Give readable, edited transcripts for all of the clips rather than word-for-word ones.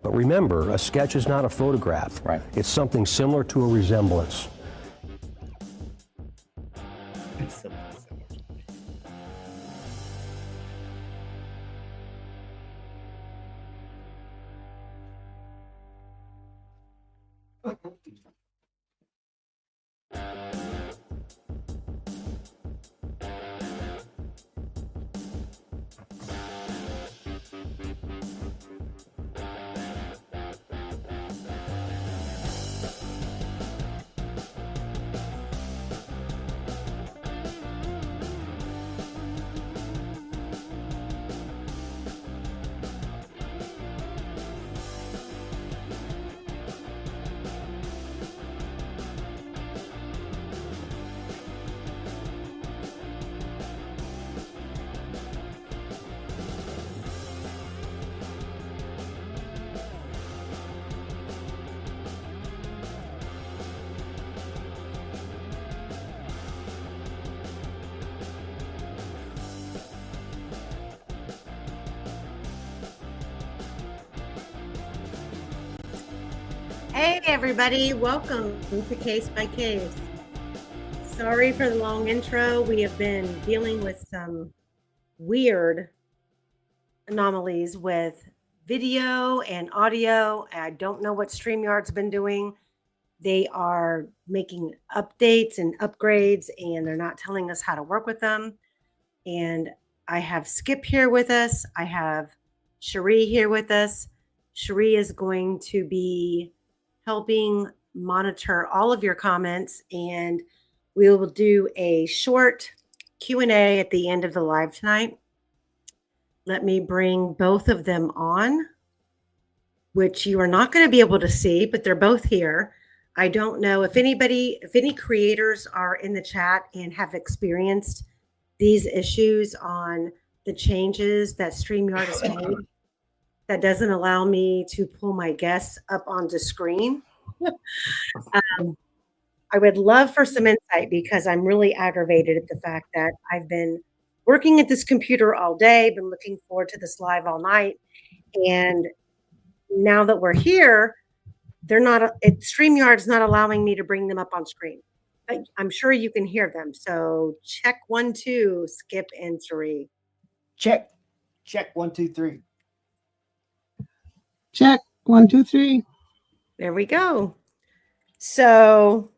But remember, a sketch is not a photograph. Right. It's something similar to a resemblance. Hey everybody, welcome to Case by Case. Sorry for the long intro. We have been dealing with some weird anomalies with video and audio. I don't know what StreamYard's been doing. They are making updates and upgrades, and they're not telling us how to work with them. And I have Skip here with us. I have Cherie here with us. Cherie is going to be helping monitor all of your comments, and we will do a short Q&A at the end of the live tonight. Let me bring both of them on, which you are not going to be able to see, but they're both here. I don't know if any creators are in the chat and have experienced these issues on the changes that StreamYard has made. That doesn't allow me to pull my guests up onto screen. I would love for some insight because I'm really aggravated at the fact that I've been working at this computer all day, been looking forward to this live all night. And now that we're here, StreamYard's not allowing me to bring them up on screen. But I'm sure you can hear them. So check 1, 2, Skip and Cherie. Check 1, 2, 3. Check 1, 2, 3. There we go. So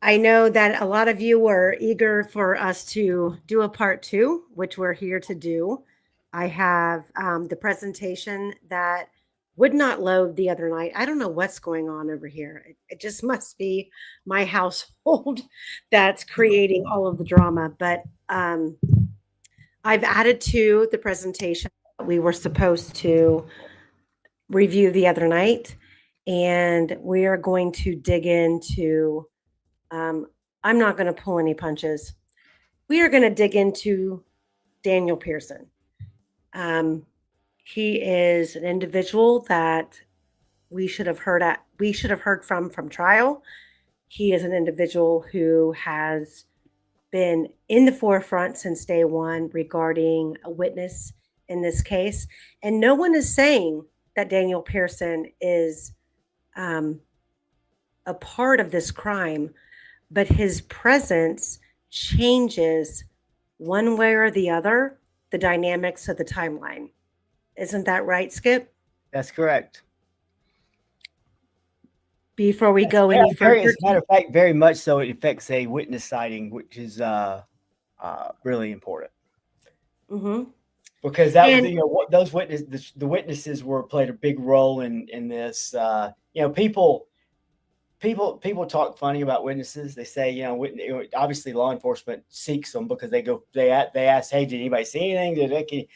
I know that a lot of you were eager for us to do a part 2, which we're here to do. I have the presentation that would not load the other night. I don't know what's going on over here. It just must be my household that's creating all of the drama. But I've added to the presentation that we were supposed to review the other night, and we are going to dig into I'm not going to pull any punches. We are going to dig into Daniel Pearson. He is an individual that we should have heard from trial. He is an individual who has been in the forefront since day one regarding a witness in this case. And no one is saying that Daniel Pearson is a part of this crime, but his presence changes one way or the other the dynamics of the timeline. Isn't that right, Skip? That's correct. Before we go any further, as a matter of fact, very much so. It affects a witness sighting, which is really important. Mm-hmm. Because that was, what those the witnesses played a big role in this. People talk funny about witnesses. They say, obviously law enforcement seeks them because they ask, hey, did anybody see anything?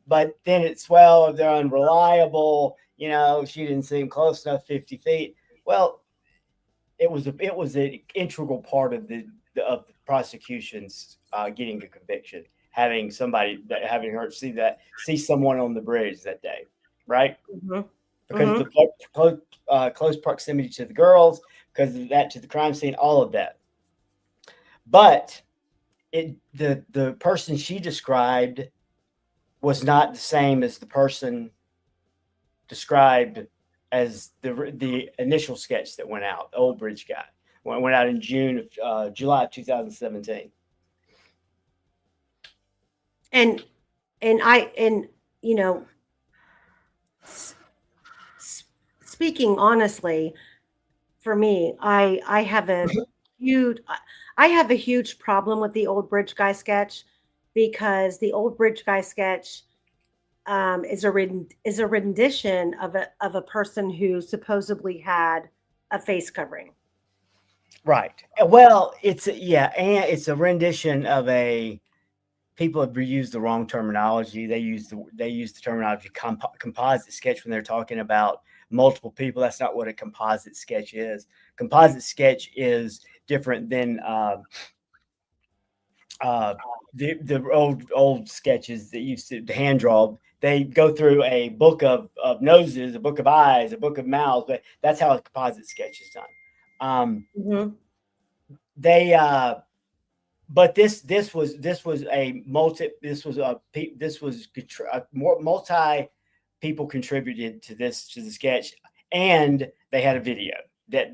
but then it's, well, they're unreliable. She didn't seem close enough, 50 feet. Well, it was an integral part of the prosecution's getting a conviction, having her see someone on the bridge that day, right? Mm-hmm. Because the close proximity to the girls, because of that, to the crime scene, all of that. But the person she described was not the same as the person described as the initial sketch that went out. The Old Bridge guy went out in July of 2017. And speaking honestly, for me, I have a huge problem with the Old Bridge guy sketch, because the Old Bridge guy sketch is a rendition of a person who supposedly had a face covering. Right. Well, it's a rendition of people have used the wrong terminology. They use the terminology composite sketch when they're talking about multiple people. That's not what a composite sketch is. Composite sketch is different than the old sketches that used to hand draw. They go through a book of noses, a book of eyes, a book of mouths, but that's how a composite sketch is done. But this was multi people contributed to the sketch, and they had a video that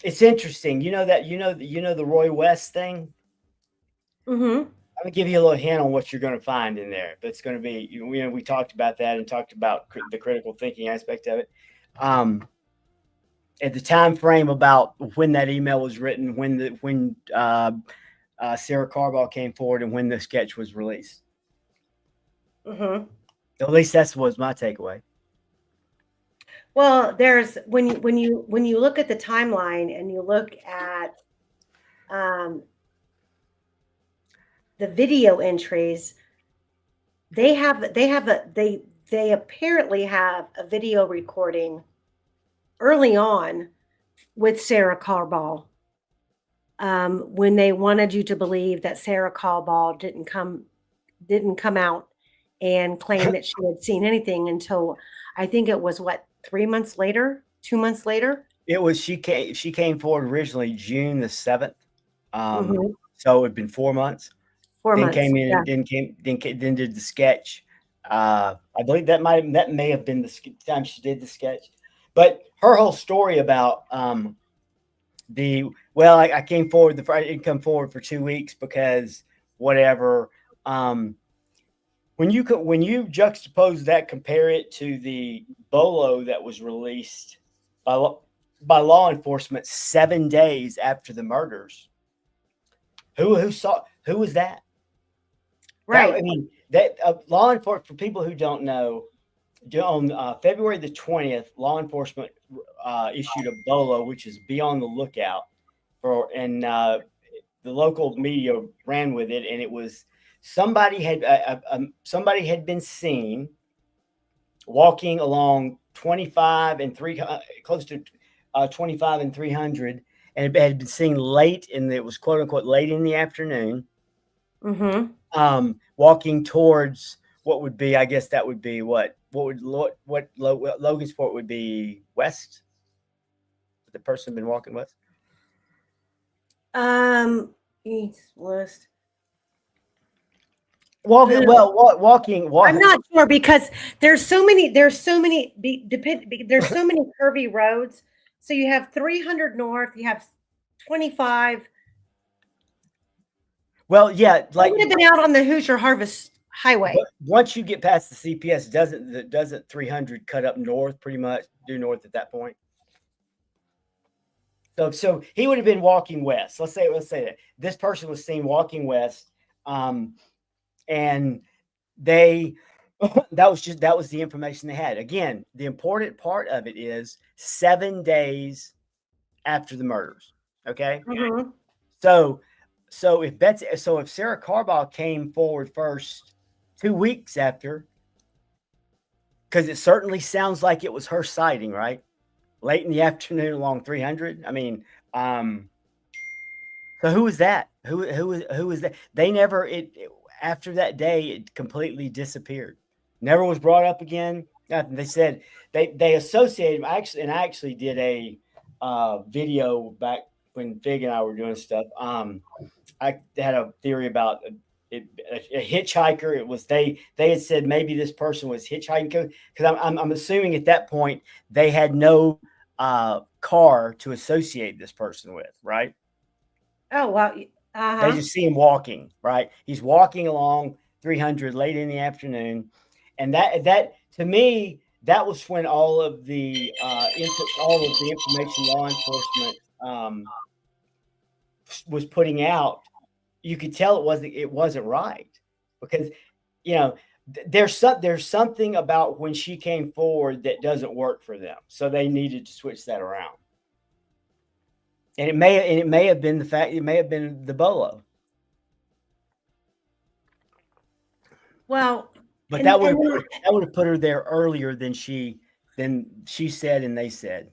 it's interesting. The Roy West thing. Mm-hmm. I'm gonna give you a little hint on what you're going to find in there, but it's going to be, we talked about that and talked about the critical thinking aspect of it. At the time frame about when that email was written, when Sarah Carbaugh came forward, and when the sketch was released. Mm-hmm. At least that was my takeaway. Well, there's when you look at the timeline and you look at the video entries, they apparently have a video recording early on with Sarah Carbaugh, when they wanted you to believe that Sarah Carbaugh didn't come out and claim that she had seen anything until, I think it was 2 months later. It was, she came forward originally June the 7th. Mm-hmm. So it'd been 4 months. 4 months. Came in, yeah. then did the sketch. I believe that may have been the time she did the sketch. But her whole story about I came forward, I didn't come forward for 2 weeks because whatever. When you juxtapose that, compare it to the Bolo that was released by law enforcement 7 days after the murders. Who was that? Right. Law enforcement, for people who don't know, on February the 20th, law enforcement issued a Bolo, which is be on the lookout for, and the local media ran with it, and it was somebody had been seen walking along 25 and 300, close to 25 and 300, and it had been seen it was quote unquote late in the afternoon. Mm-hmm. Walking towards what would be, I guess that would be what Logansport would be west. The person been walking west. East, west. Walking. I'm not sure, because there's so many curvy roads. So you have 300 north, you have 25. Well, yeah, like would have been out on the Hoosier Harvest Highway. Once you get past the CPS, doesn't 300 cut up north, pretty much due north at that point? So he would have been walking west. Let's say that this person was seen walking west, and that was the information they had. Again, the important part of it is 7 days after the murders. Okay. Mm-hmm. So So if Sarah Carbaugh came forward first 2 weeks after, because it certainly sounds like it was her sighting, right? Late in the afternoon along 300. I mean, so who was that? Who was that? They never after that day it completely disappeared. Never was brought up again. Nothing. They said they associated. I actually did a video back when Fig and I were doing stuff. I had a theory about a hitchhiker. It was they had said maybe this person was hitchhiking because I'm assuming at that point they had no car to associate this person with, right? Oh, well, They just see him walking, right? He's walking along 300 late in the afternoon, and that to me that was when all of the information law enforcement was putting out. You could tell it wasn't right because there's something about when she came forward that doesn't work for them, so they needed to switch that around. And it may have been the Bolo. Well, but that would have put her there earlier than she said and they said.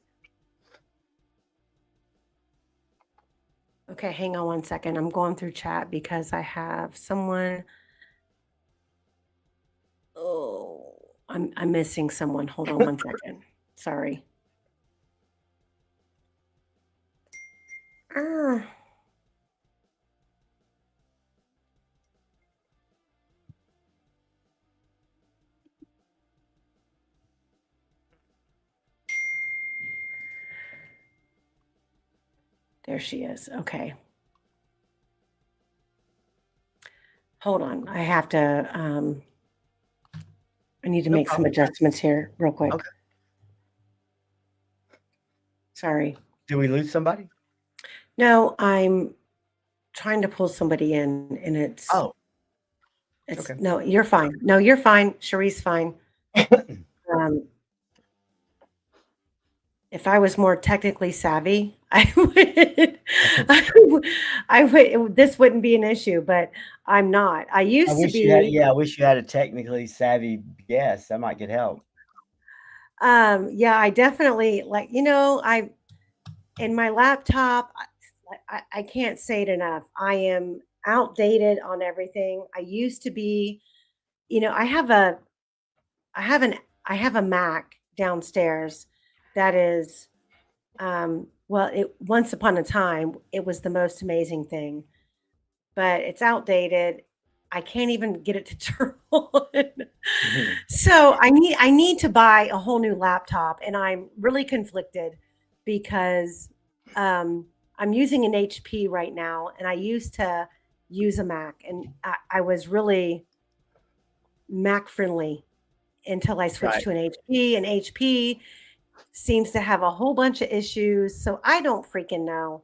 Okay, hang on one second. I'm going through chat because I have someone. Oh, I'm missing someone. Hold on one second. Sorry. There she is. Okay. Hold on. I have to, I need to make some adjustments here real quick. Okay. Sorry. Did we lose somebody? No, I'm trying to pull somebody in and it's okay. No, you're fine. No, you're fine. Cherie's fine. If I was more technically savvy, I would, this wouldn't be an issue, but I'm not. I used to be. I wish you had a technically savvy guest. That might get help. Yeah, I definitely in my laptop, I can't say it enough. I am outdated on everything. I used to be, I have a Mac downstairs that is, once upon a time, it was the most amazing thing, but it's outdated. I can't even get it to turn on. Mm-hmm. So I need to buy a whole new laptop, and I'm really conflicted because I'm using an HP right now, and I used to use a Mac, and I was really Mac friendly until I switched to an HP, and HP seems to have a whole bunch of issues. So I don't freaking know.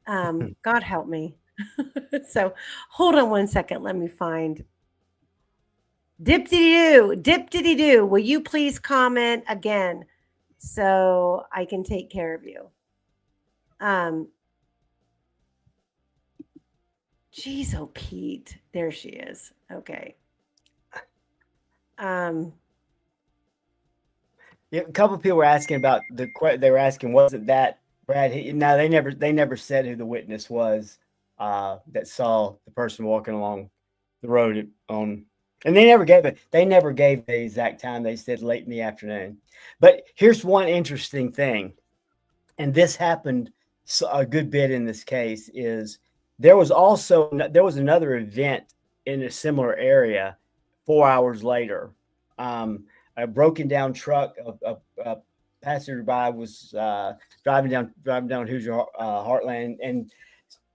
God help me. So hold on one second. Let me find Dip-diddy-doo. Will you please comment again so I can take care of you? Geez, oh Pete. There she is. Okay. Yeah, a couple of people were asking about they were asking, wasn't that Brad? No, they never said who the witness was that saw the person walking along the road and they never gave the exact time. They said late in the afternoon. But here's one interesting thing, and this happened a good bit in this case. Is there was another event in a similar area 4 hours later. A broken down truck. A passerby was driving down Hoosier Heartland and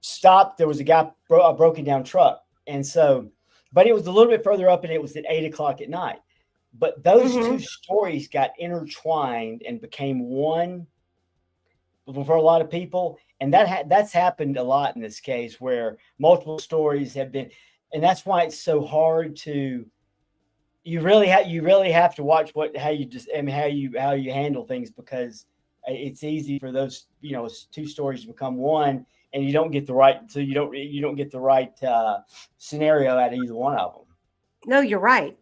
stopped. There was a broken down truck, and so, but it was a little bit further up, and it was at 8 o'clock at night. But those two stories got intertwined and became one for a lot of people, and that's happened a lot in this case where multiple stories have been, and that's why it's so hard to. You really have to watch how you handle things, because it's easy for those two stories to become one, and you don't get the right. So you don't get the right scenario out of either one of them. No, you're right.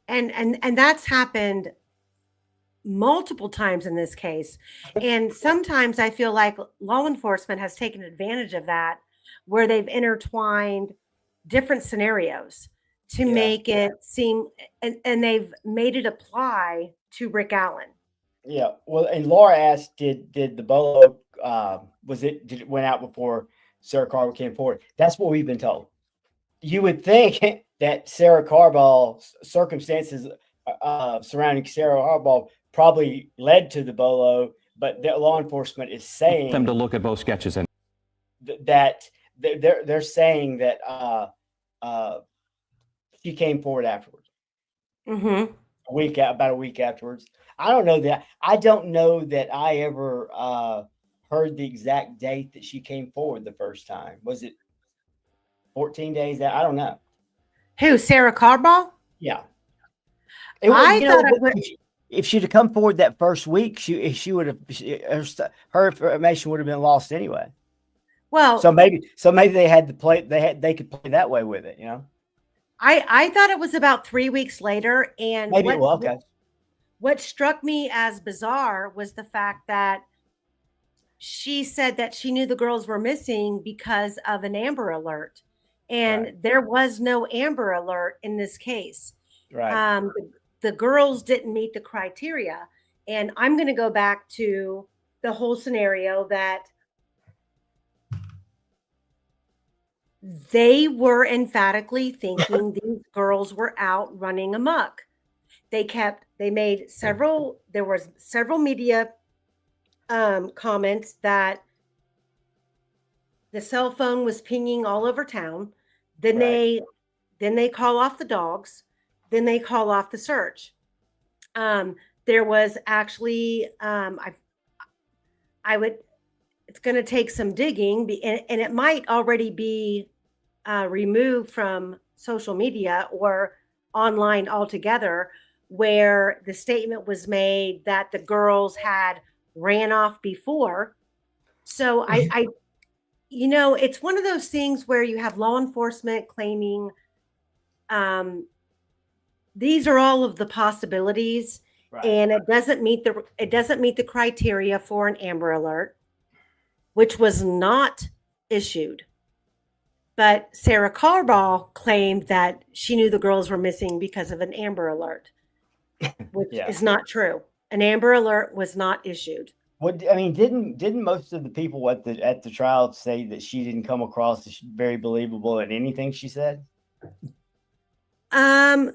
And that's happened multiple times in this case. And sometimes I feel like law enforcement has taken advantage of that, where they've intertwined different scenarios to make it seem, and they've made it apply to Rick Allen. Yeah. Well, and Laura asked, did the Bolo did it went out before Sarah Carbaugh came forward? That's what we've been told. You would think that Sarah Carbaugh's circumstances surrounding Sarah Carbaugh probably led to the Bolo, but the law enforcement is saying them to look at both sketches and that they're saying that she came forward afterwards. Mm-hmm. About a week afterwards. I don't know that. I don't know that I ever heard the exact date that she came forward the first time. Was it 14 days? I don't know. Who, Sarah Carbaugh? Yeah. If she'd have come forward that first week, she would have her information would have been lost anyway. Well, so maybe they had to play. They could play that way with it, you know. I thought it was about 3 weeks later, and maybe okay. What struck me as bizarre was the fact that she said that she knew the girls were missing because of an Amber Alert, and there was no Amber Alert in this case. Right. The girls didn't meet the criteria, and I'm going to go back to the whole scenario that they were emphatically thinking these girls were out running amok. There was several media comments that the cell phone was pinging all over town. Then they call off the dogs. Then they call off the search. There was actually, it's going to take some digging, and it might already be removed from social media or online altogether, where the statement was made that the girls had ran off before. So it's one of those things where you have law enforcement claiming these are all of the possibilities, and it doesn't meet the criteria for an Amber Alert, which was not issued. But Sarah Carbaugh claimed that she knew the girls were missing because of an Amber Alert, which is not true. An Amber Alert was not issued. Didn't most of the people at the trial say that she didn't come across as very believable in anything she said? My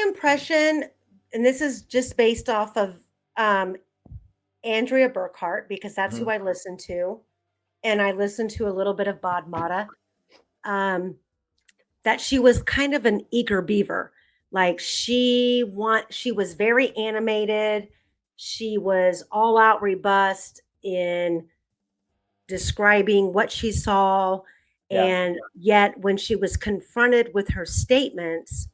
impression, and this is just based off of Andrea Burkhart, because that's who I listen to, and I listened to a little bit of Bod Mata, that she was kind of an eager beaver. Like she was very animated. She was all out robust in describing what she saw. Yeah. And yet when she was confronted with her statements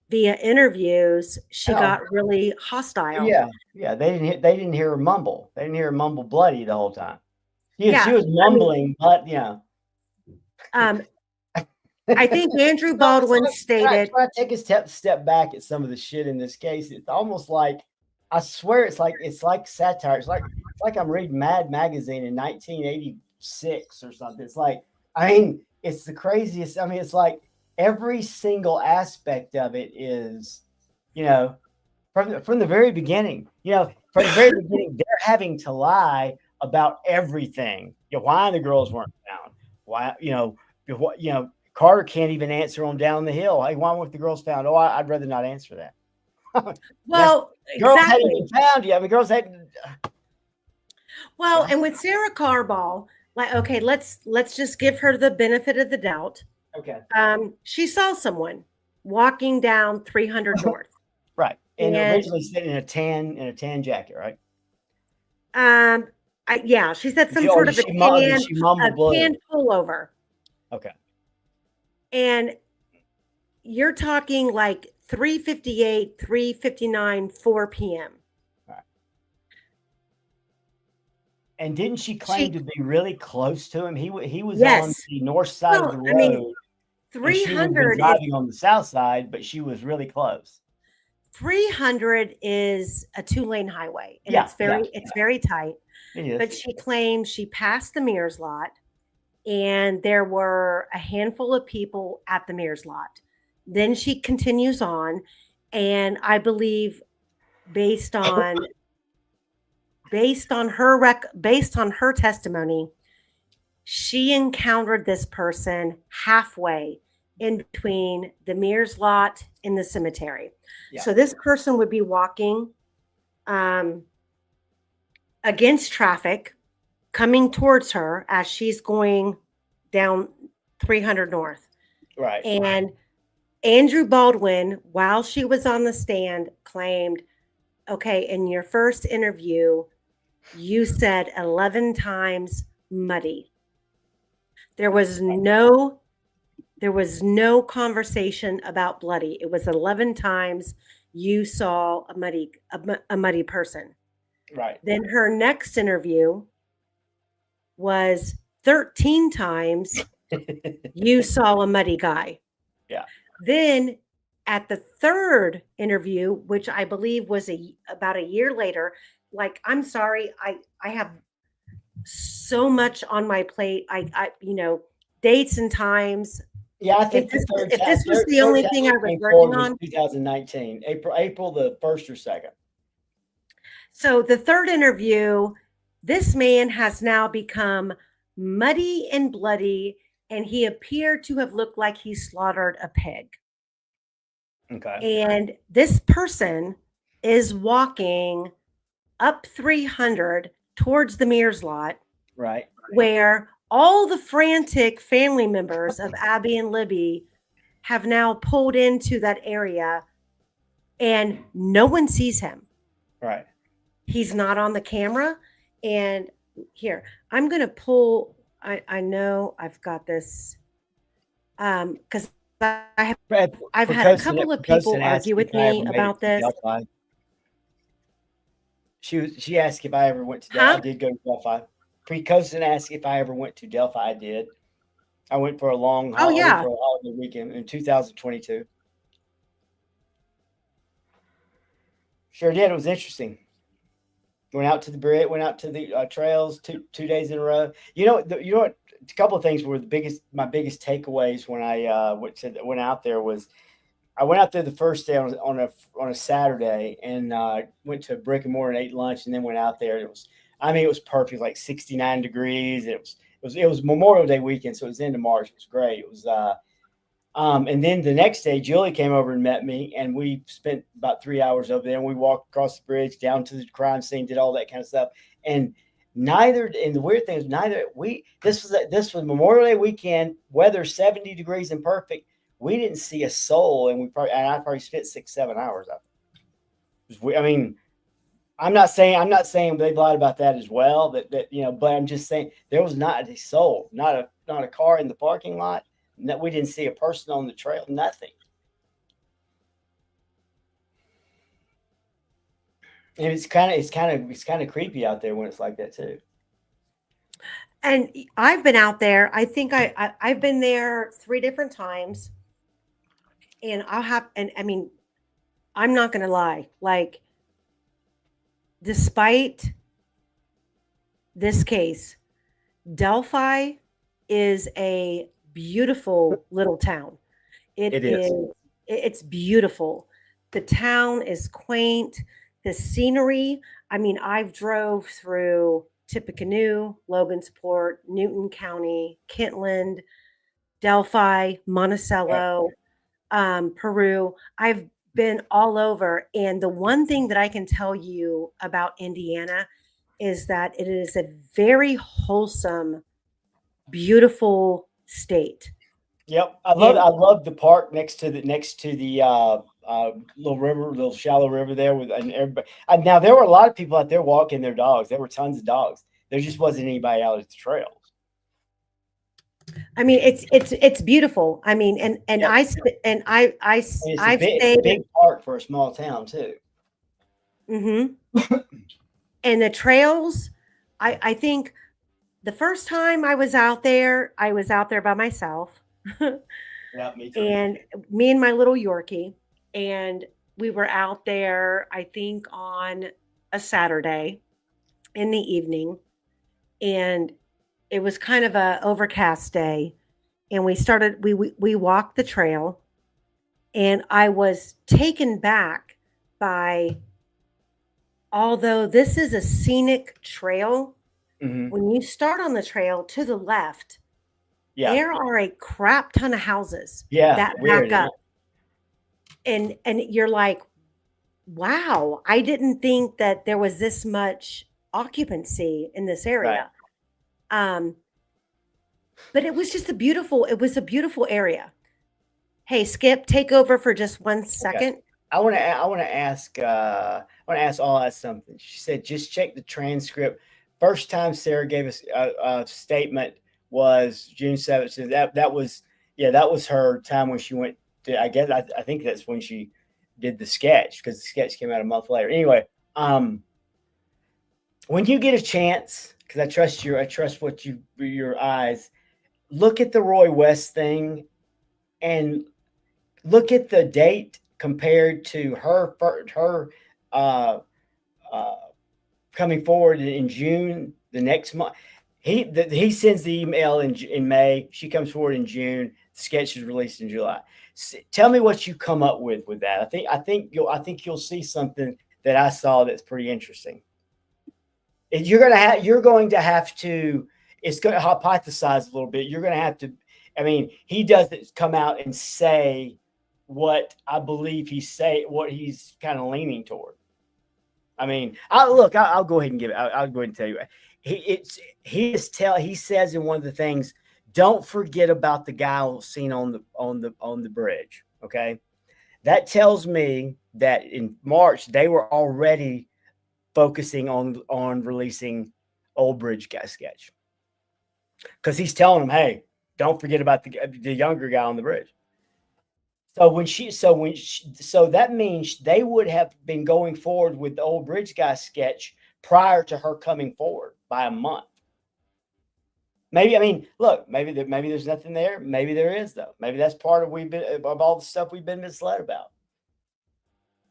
via interviews, she got really hostile. Yeah. They didn't hear her mumble. They didn't hear her mumble bloody the whole time. She was mumbling, but yeah. I think Andrew Baldwin stated. When I take a step back at some of the shit in this case, it's almost like, I swear it's like satire. It's like I'm reading Mad Magazine in 1986 or something. It's like, it's the craziest. It's like every single aspect of it is, from the very beginning, they're having to lie about everything. Why the girls weren't found. Why, Carter can't even answer on Down the Hill. Hey, why weren't the girls found? I'd rather not answer that. Well, girls hadn't been found yet. Girls hadn't. Well, and with Sarah Carbaugh, okay, let's just give her the benefit of the doubt. Okay. She saw someone walking down 300 North. Right. And originally sitting in a tan jacket, right? She said some sort of a tan pullover. Okay. And you're talking like 3:58, 3:59, 4 p.m. Right. And didn't she claim to be really close to him? He was on Yes. the north side of the road. I mean, And she would have been 300 is driving on the south side, but she was really close. 300 is a 2-lane highway, and it's very tight. It is. But she claims she passed the Mears lot, and there were a handful of people at the Mears lot. Then she continues on, and I believe based on her testimony, she encountered this person halfway in between the Mears lot and the cemetery. Yeah. So this person would be walking against traffic, coming towards her as she's going down 300 North. Right. And Andrew Baldwin, while she was on the stand, claimed, okay, in your first interview, you said 11 times muddy. There was no conversation about bloody. It was 11 times you saw a muddy person. Right. Then her next interview was 13 times you saw a muddy guy. Yeah. Then at the third interview, which I believe was about a year later, like, I'm sorry, I have so much on my plate. I dates and times. Yeah, I think if this was the only thing I was working on, 2019, April the 1st or 2nd. So the third interview, this man has now become muddy and bloody, and he appeared to have looked like he slaughtered a pig. Okay. And this person is walking up 300 towards the Mears lot, Right. where all the frantic family members of Abby and Libby have now pulled into that area, and no one sees him. Right. He's not on the camera. And here, I'm going to pull, I know I've got this, because I've had a couple of people argue with me about this. She asked if I ever went to Delphi. I did go to Delphi. Pre-Coastin asked if I ever went to Delphi. I did. I went for a long holiday, for a holiday weekend in 2022. Sure did. It was interesting. Went out to the bridge, went out to the trails 2 days in a row. You know what? A couple of things were my biggest takeaways when I went out there was, I went out there the first day on a Saturday, and went to a brick and mortar and ate lunch, and then went out there. It was perfect, like 69 degrees. It was Memorial Day weekend, so it was into March. It was great. It was and then the next day, Julie came over and met me, and we spent about 3 hours over there, and we walked across the bridge down to the crime scene, did all that kind of stuff. And the weird thing is this was Memorial Day weekend, weather 70 degrees and perfect. We didn't see a soul, and I probably spent 6-7 hours out there. I mean, I'm not saying they lied about that as well, but I'm just saying there was not a soul, not a car in the parking lot. That we didn't see a person on the trail, nothing. And it's kind of creepy out there when it's like that too. And I've been out there. I think I've been there 3 different times, and I mean, I'm not going to lie. Like, despite this case, Delphi is a beautiful little town. It is. It's beautiful. The town is quaint. The scenery. I mean, I've drove through Tippecanoe, Logansport, Newton County, Kentland, Delphi, Monticello, Peru. I've been all over. And the one thing that I can tell you about Indiana is that it is a very wholesome, beautiful state. Yep. I love the park next to the little shallow river there and everybody. Now there were a lot of people out there walking their dogs. There were tons of dogs. There just wasn't anybody out at the trails. I mean, it's beautiful. I mean, and yeah. I've stayed a big park for a small town too. Mm-hmm. And the trails I think the first time I was out there by myself. Yeah, me too. And me and my little Yorkie, and we were out there, I think on a Saturday in the evening, and it was kind of a overcast day, and we walked the trail, and I was taken back by, although this is a scenic trail, Mhm. when you start on the trail to the left, Yeah. there are a crap ton of houses Yeah. that Weird. back up. And you're like, wow, I didn't think that there was this much occupancy in this area. Right. But it was just a beautiful area. Hey, Skip, take over for just 1 second. Okay. I want to ask all us something. She said, just check the transcript. First time Sarah gave us a statement was June 7th. So that was her time when she went to, I think that's when she did the sketch, because the sketch came out a month later. Anyway, when you get a chance, because I trust your eyes, look at the Roy West thing and look at the date compared to her coming forward in June the next month. He sends the email in May. She comes forward in June. The sketch is released in July. Tell me what you come up with that. I think you'll see something that I saw that's pretty interesting. You're going to have to. It's going to hypothesize a little bit. You're going to have to. I mean, he doesn't come out and say what I believe what he's kind of leaning toward. I mean, I'll go ahead and give it. I'll go ahead and tell you. He says in one of the things, don't forget about the guy seen on the bridge. Okay. That tells me that in March, they were already focusing on releasing Old Bridge guy sketch. Cause he's telling them, hey, don't forget about the younger guy on the bridge. So that means they would have been going forward with the Old Bridge guy sketch prior to her coming forward by a month. Maybe, I mean, look, maybe there's nothing there. Maybe there is, though. Maybe that's part of all the stuff we've been misled about.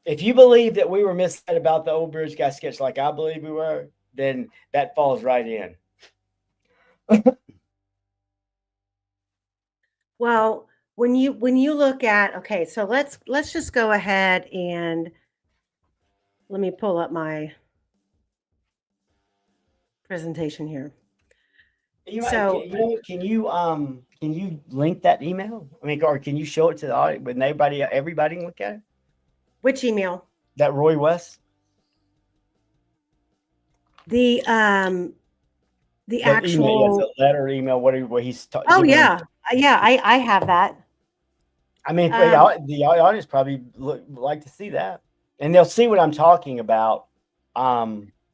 If you believe that we were misled about the Old Bridge guy sketch, like I believe we were, then that falls right in. Well, when you look at, okay, so let's just go ahead and let me pull up my presentation here. Can you link that email? I mean, or can you show it to the audience when everybody can look at it? Which email? That Roy West. The actual letter email. What he's talking. Oh yeah, I have that. I mean, the audience probably like to see that, and they'll see what I'm talking about.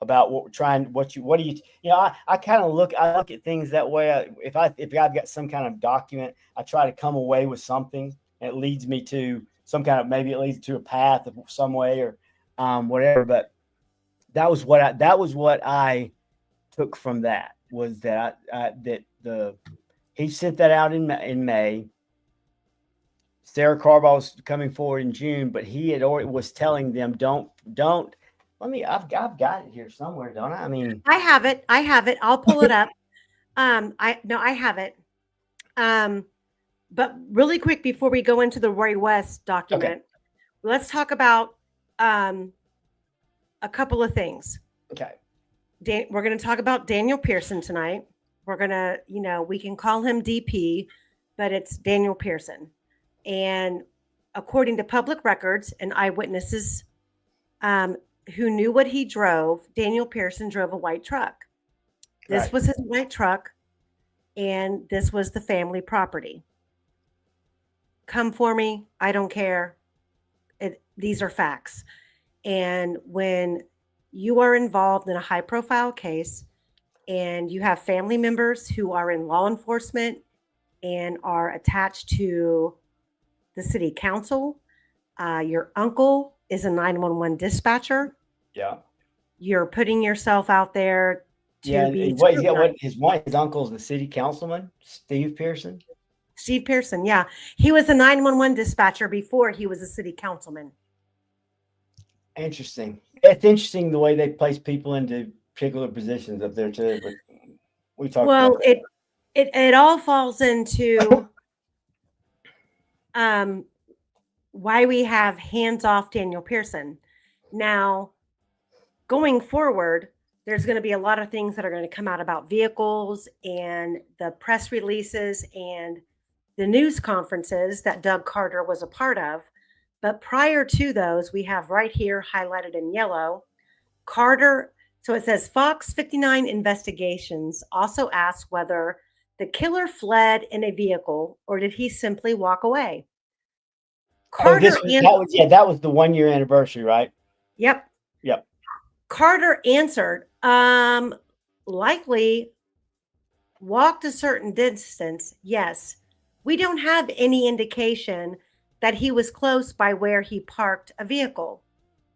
About what we're trying. What do you? I kind of look at things that way. If I've got some kind of document, I try to come away with something, and it leads me to some kind of, maybe it leads to a path of some way or whatever. But that was what I took from that, was that he sent that out in May. Sarah Carbaugh was coming forward in June, but he had already was telling them, don't. I've got it here somewhere, don't I? I mean, I have it. I'll pull it up. I have it. But really quick before we go into the Roy West document, let's talk about a couple of things. Okay. We're going to talk about Daniel Pearson tonight. We're going to, we can call him DP, but it's Daniel Pearson. And according to public records and eyewitnesses who knew what he drove, Daniel Pearson drove a white truck. This was his white truck, and this was the family property. Come for me. I don't care. These are facts. And when you are involved in a high-profile case and you have family members who are in law enforcement and are attached to the city council, your uncle is a 911 dispatcher. Yeah. You're putting yourself out there Yeah, to be and what scrutinized. his uncle's the city councilman, Steve Pearson. Steve Pearson, yeah. He was a 911 dispatcher before he was a city councilman. Interesting. It's interesting the way they place people into particular positions up there too. But we talked Well, about that. it all falls into why we have hands off Daniel Pearson. Now, going forward, there's going to be a lot of things that are going to come out about vehicles and the press releases and the news conferences that Doug Carter was a part of. But prior to those, we have right here highlighted in yellow, Carter. So it says Fox 59 Investigations also asked whether the killer fled in a vehicle or did he simply walk away. Carter that was the 1 year anniversary, right? Yep. Yep. Carter answered, likely walked a certain distance. Yes. We don't have any indication that he was close by where he parked a vehicle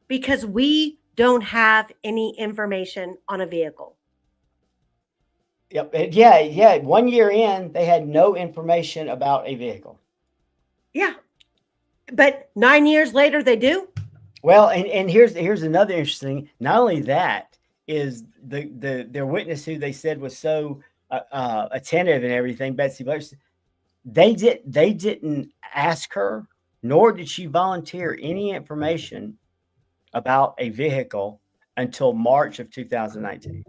because we don't have any information on a vehicle. Yep. Yeah. 1 year in, they had no information about a vehicle. Yeah. But 9 years later, they do. Well, and here's another interesting. Not only that is their witness who they said was so attentive and everything, Betsy Blair. They didn't ask her, nor did she volunteer any information about a vehicle until March of 2019.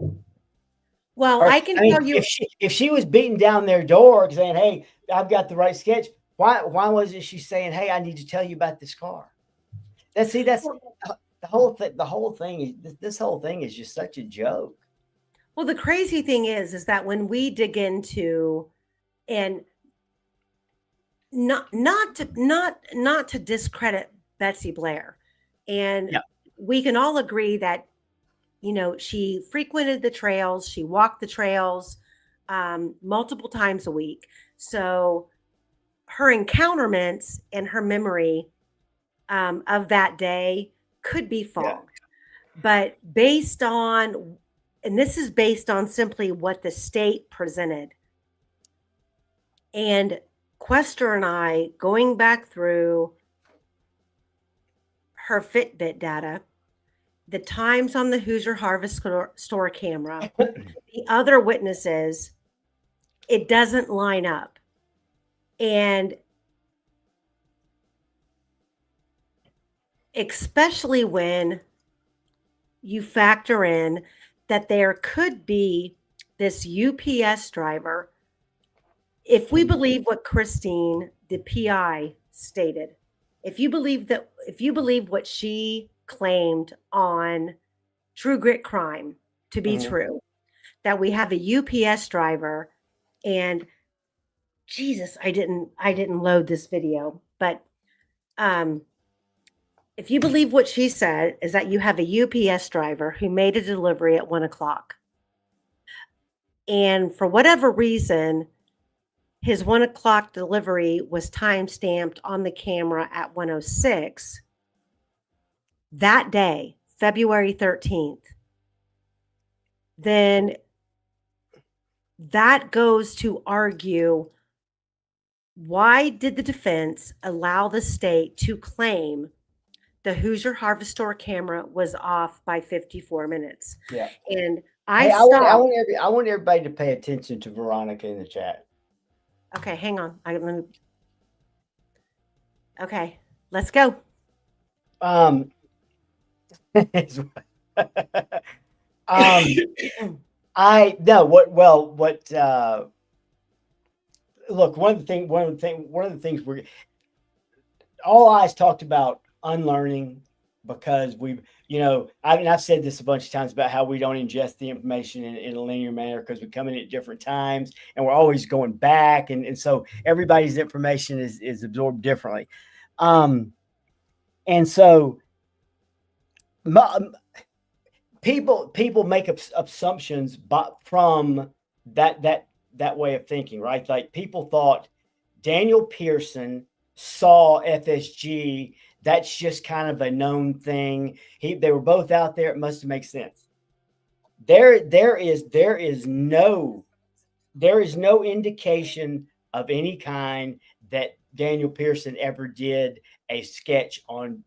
Well, I can tell you, if she was beating down their door saying, "Hey, I've got the right sketch," why wasn't she saying, "Hey, I need to tell you about this car"? That's the whole thing. The whole thing is this whole thing is just such a joke. well, the crazy thing is that when we dig into and not to discredit Betsy Blair, and Yeah. we can all agree that she frequented the trails, she walked the trails multiple times a week, so her encounterments and her memory of that day could be fogged. But based on, and this is based on simply what the state presented, and Quester and I going back through her Fitbit data, the times on the Hoosier Harvest store camera, the other witnesses, it doesn't line up. And especially when you factor in that there could be this UPS driver, if we believe what Christine, the PI, stated, if you believe what she claimed on True Grit Crime to be true, that we have a UPS driver, and Jesus, I didn't load this video, but if you believe what she said is that you have a UPS driver who made a delivery at 1:00, and for whatever reason, his 1:00 delivery was time stamped on the camera at 1:06 that day, February 13th, then that goes to argue, why did the defense allow the state to claim the Hoosier Harvest store camera was off by 54 minutes? Yeah. And I want everybody to pay attention to Veronica in the chat. Okay, hang on. Okay, let's go. Look, one of the things we're all eyes talked about unlearning, because I've said this a bunch of times about how we don't ingest the information in a linear manner because we come in at different times and we're always going back. And so everybody's information is absorbed differently. And so people make assumptions from that way of thinking, right? Like people thought Daniel Pearson saw FSG. That's just kind of a known thing. They were both out there. It must make sense. there is no indication of any kind that Daniel Pearson ever did a sketch on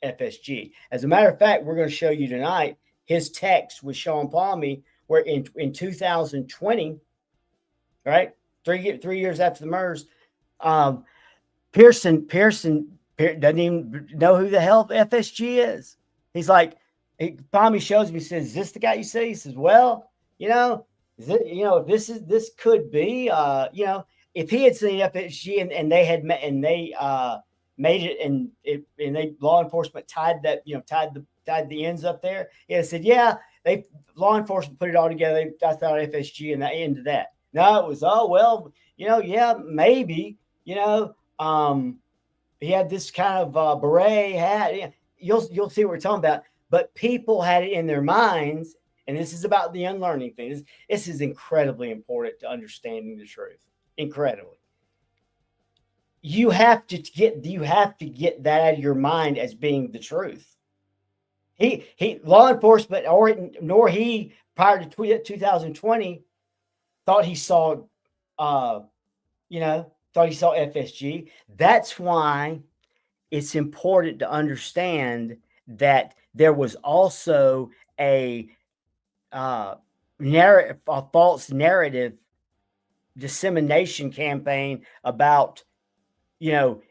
FSG. As a matter of fact, we're going to show you tonight his text with Sean Palmy, where in 2020, right, 3 years after the murders, Pearson doesn't even know who the hell FSG is. He's like, Palmy shows me, he says, "Is this the guy you see?" He says, "Well, this could be, if he had seen FSG and they had met and they made it and they law enforcement tied the ends up there." He said, "Yeah, law enforcement put it all together. I thought FSG and the end of that." No, it was, "Oh well, yeah, maybe, he had this kind of beret hat." You'll see what we're talking about. But people had it in their minds, and this is about the unlearning thing. This is incredibly important to understanding the truth. Incredibly. You have to get that out of your mind as being the truth. He law enforcement nor he prior to 2020 thought he saw FSG. That's why it's important to understand that there was also a false narrative dissemination campaign about, who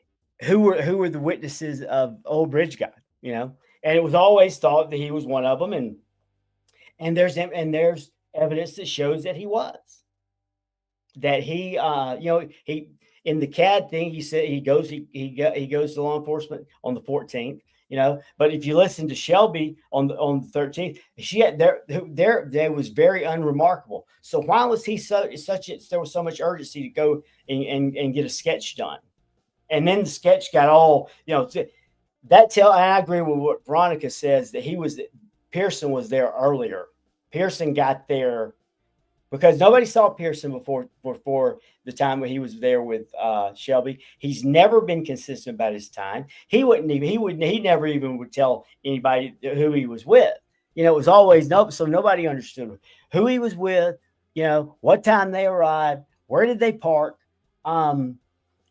were the witnesses of Old Bridge Guy, and it was always thought that he was one of them, and there's evidence that shows that he was. That he in the CAD thing, he said he goes to law enforcement on the 14th, but if you listen to Shelby on the 13th, she had there was very unremarkable. So why was he there was so much urgency to go and get a sketch done? And then the sketch got all, and I agree with what Veronica says, that Pearson was there earlier. Pearson got there because nobody saw Pearson before the time when he was there with Shelby. He's never been consistent about his time. He never even would tell anybody who he was with. It was always nope. So nobody understood who he was with, what time they arrived, where did they park. And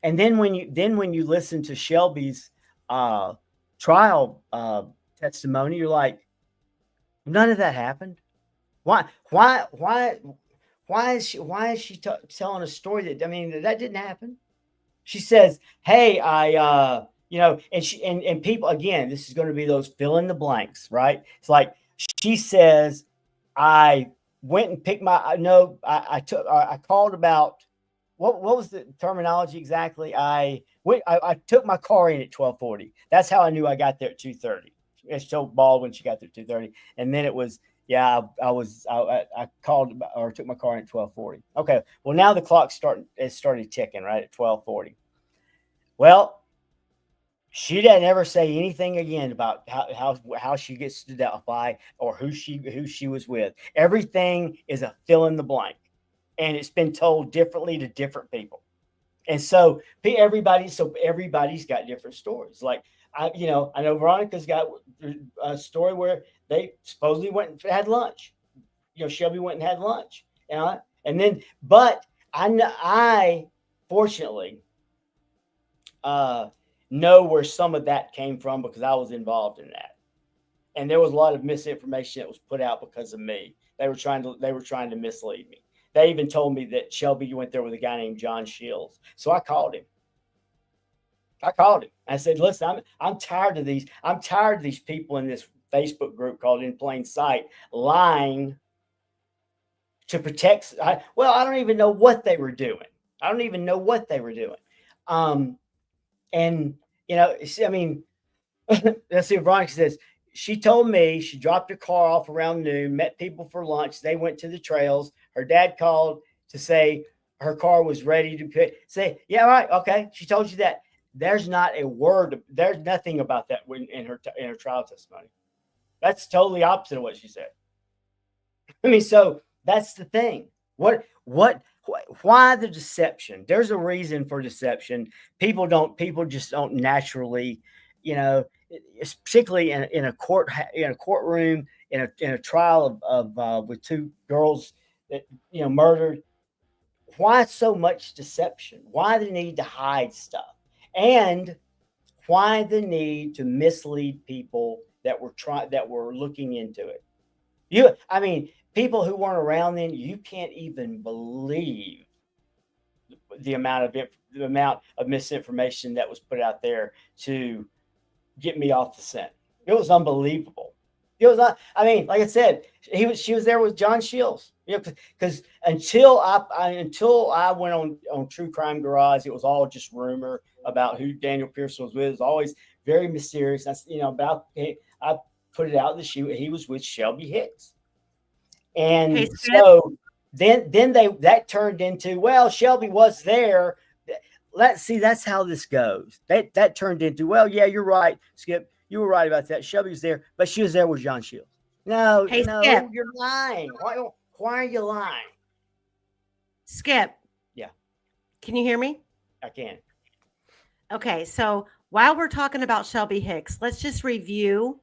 then when you listen to Shelby's trial testimony, you're like, none of that happened. Why is she telling a story that didn't happen? She says, "Hey, and people, again, this is going to be those fill in the blanks, right? It's like she says, I went and picked I called about what was the terminology exactly? I took my car in at 12:40. That's how I knew I got there at 2:30. She told Ball when she got there at 2:30, and then it was." Yeah, I called or took my car in at 12:40. Okay, well now the clock started ticking right at 12:40. Well, she didn't ever say anything again about how she gets to Delphi or who she was with. Everything is a fill in the blank, and it's been told differently to different people. And so everybody's got different stories. Like I know Veronica's got a story where they supposedly went and had lunch. Shelby went and had lunch, and then, but I fortunately know where some of that came from because I was involved in that, and there was a lot of misinformation that was put out because of me. They were trying to mislead me. They even told me that Shelby went there with a guy named John Shields. So I called him. I said, "Listen, I'm tired of these. I'm tired of these people in this Facebook group called In Plain Sight lying to protect." I don't even know what they were doing. And let's see what Veronica says. She told me she dropped her car off around noon, met people for lunch. They went to the trails. Her dad called to say her car was ready to say, "Yeah, right. Okay." She told you that. There's not a word. There's nothing about that in her trial testimony. That's totally opposite of what she said. So that's the thing. Why the deception? There's a reason for deception. People just don't naturally, particularly in a courtroom, in a trial of with two girls that murdered. Why so much deception? Why the need to hide stuff? And why the need to mislead people that were looking into it? I mean, people who weren't around then, you can't even believe the amount of misinformation that was put out there to get me off the scent. It was unbelievable. It was not. I mean, like I said, she was there with John Shields. Because until I went on True Crime Garage, it was all just rumor about who Daniel Pearson was with. It was always very mysterious. That's I put it out that he was with Shelby Hicks, and so then that turned into, well, Shelby was there. Let's see, that's how this goes. That turned into, well, yeah, you're right, Skip. You were right about that. Shelby was there, but she was there with John Shields. No, Skip. You're lying. Why are you lying? Skip. Yeah. Can you hear me? I can. Okay, so while we're talking about Shelby Hicks, let's just review.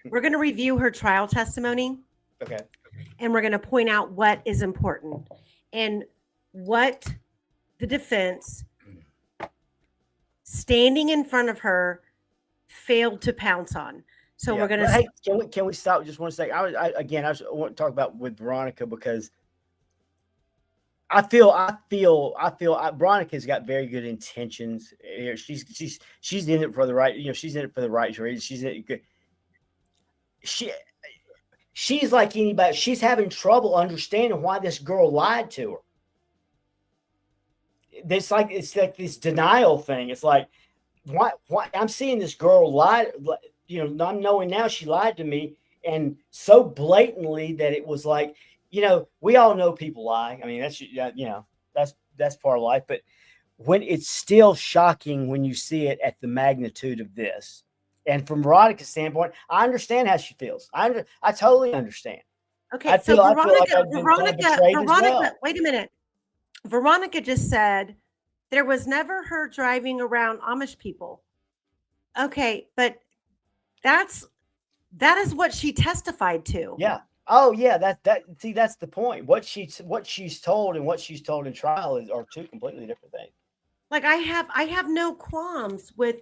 We're going to review her trial testimony. Okay. And we're going to point out what is important and what the defense standing in front of her failed to pounce on. So we're going to. Hey, can we stop just one second? I want to talk about with Veronica, because I feel Veronica's got very good intentions here. She's in it for the right. She's in it for the right reason. She's like anybody. She's having trouble understanding why this girl lied to her. It's like this denial thing. It's like, why I'm seeing this girl lie, I'm knowing now she lied to me, and so blatantly that it was like, we all know people lie. I mean, that's part of life. But when it's still shocking when you see it at the magnitude of this. And from Veronica's standpoint, I understand how she feels. I totally understand. Okay, so Veronica, wait a minute. Veronica just said there was never her driving around Amish people. Okay, but that is what she testified to. Yeah. Oh, yeah. That's the point. What she's told and what she's told in trial are two completely different things. Like I have no qualms with.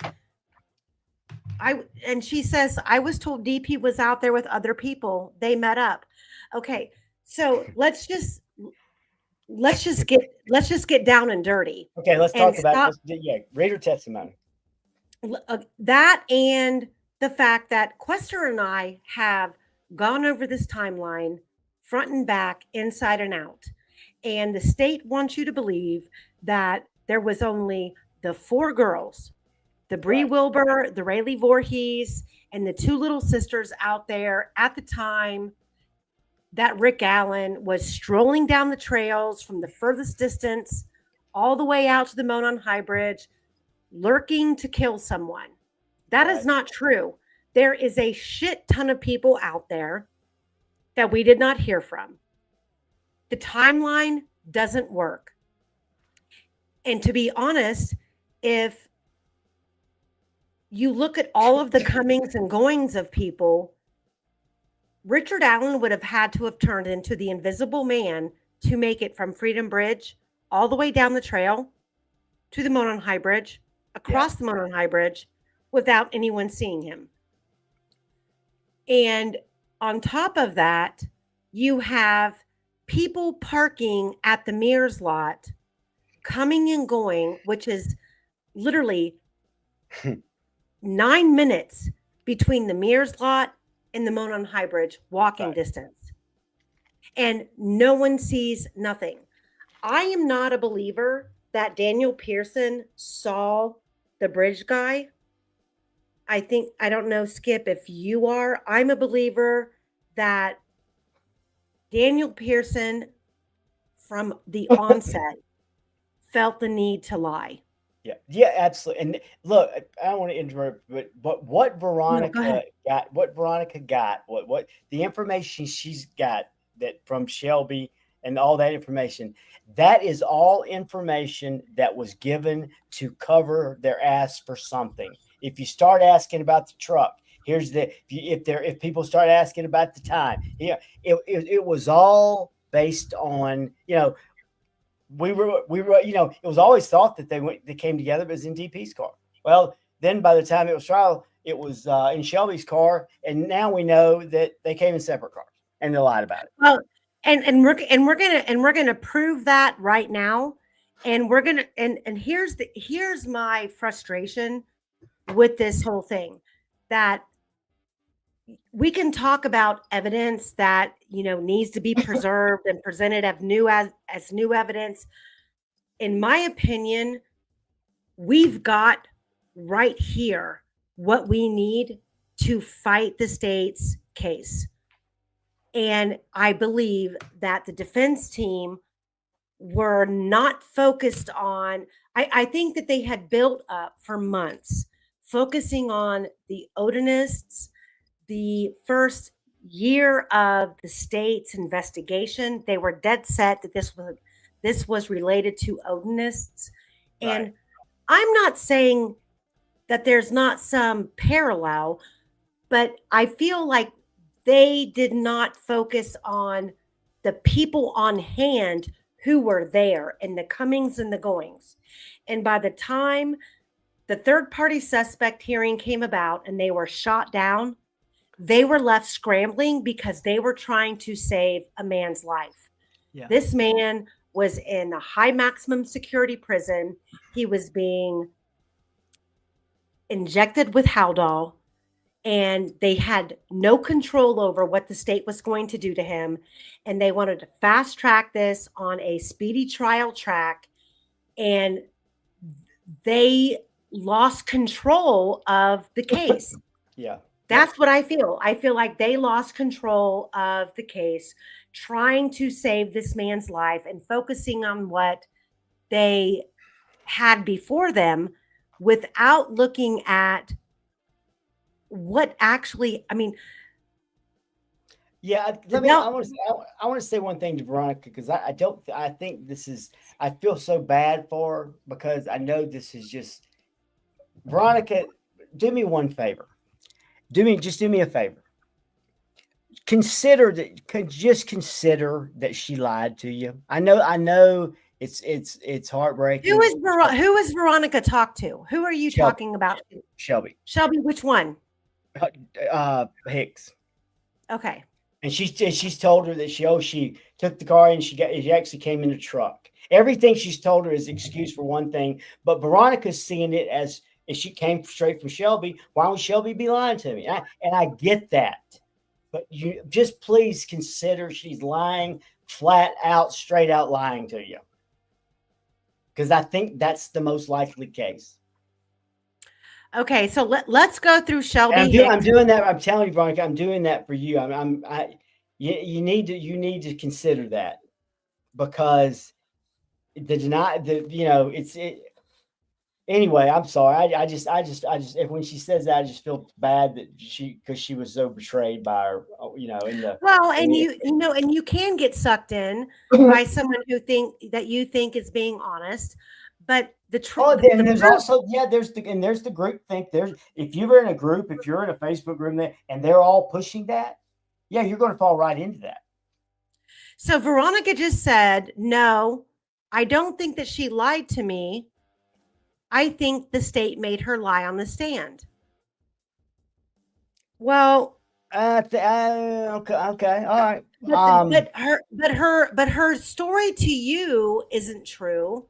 And she says, I was told DP was out there with other people. They met up. Okay. So let's just get down and dirty. Okay. Let's talk about this. Yeah. Read her testimony. That and the fact that Quester and I have gone over this timeline front and back, inside and out. And the state wants you to believe that there was only the 4 girls, the Bree Wilbur, the Rayleigh Voorhees, and the 2 little sisters out there at the time that Rick Allen was strolling down the trails from the furthest distance all the way out to the Monon High Bridge, lurking to kill someone. That is not true. There is a shit ton of people out there that we did not hear from. The timeline doesn't work. And to be honest, if you look at all of the comings and goings of people, Richard Allen would have had to have turned into the Invisible Man to make it from Freedom Bridge all the way down the trail to the Monon High Bridge, across the Monon High Bridge, without anyone seeing him. And on top of that, you have people parking at the Mears lot, coming and going, which is literally 9 minutes between the Mears lot and the Monon High Bridge walking distance. And no one sees nothing. I am not a believer that Daniel Pearson saw the bridge guy. I don't know, Skip, if you are. I'm a believer that Daniel Pearson, from the onset, felt the need to lie. Yeah, absolutely. And look, I don't want to interrupt, but what Veronica got, what the information she's got that from Shelby and all that information, that is all information that was given to cover their ass for something. If you start asking about the truck, Here's if people start asking about the time. Yeah, it was all based on, we were, it was always thought that they came together, but it was in DP's car. Well, then by the time it was trial, it was in Shelby's car, and now we know that they came in separate cars, and they lied about it. Well, and we're gonna prove that right now, and we're gonna and here's my frustration with this whole thing, that we can talk about evidence that needs to be preserved and presented as new evidence. In my opinion, we've got right here what we need to fight the state's case. And I believe that the defense team were not focused on, I think that they had built up for months, focusing on the Odinists, the first year of the state's investigation. They were dead set that this was related to Odinists. And Right. I'm not saying that there's not some parallel, but I feel like they did not focus on the people on hand who were there and the comings and the goings. And by the time the third party suspect hearing came about and they were shot down, they were left scrambling because they were trying to save a man's life. Yeah. This man was in a high maximum security prison. He was being injected with Haldol, and they had no control over what the state was going to do to him. And they wanted to fast track this on a speedy trial track. And they lost control of the case. Yeah. That's what I feel. I feel like they lost control of the case, trying to save this man's life and focusing on what they had before them without looking at what actually, Yeah, I want to say one thing to Veronica, because I think this is, I feel so bad for her, because I know this is just, Veronica, do me one favor. Do me a favor. Consider that she lied to you. I know it's heartbreaking. Who is Veronica talk to? Who are you talking about? Shelby. Shelby, which one? Hicks. Okay. And she's told her that she took the car and she actually came in a truck. Everything she's told her is excuse for one thing, but Veronica's seeing it as if she came straight from Shelby. Why would Shelby be lying to me? And I get that, but you just please consider she's lying, flat out, straight out lying to you, because I think that's the most likely case. Okay, so let's go through Shelby. I'm doing that. I'm telling you, Veronica, I'm doing that for you. You need to consider that, because anyway, I'm sorry. I just when she says that, I just feel bad that because she was so betrayed by her, and you can get sucked in by someone you think is being honest. But the truth. And there's also there's the group think. If you're in a group, if you're in a Facebook group there, and they're all pushing that, you're going to fall right into that. So Veronica just said, no, I don't think that she lied to me. I think the state made her lie on the stand. Well, okay, all right. But her story to you isn't true.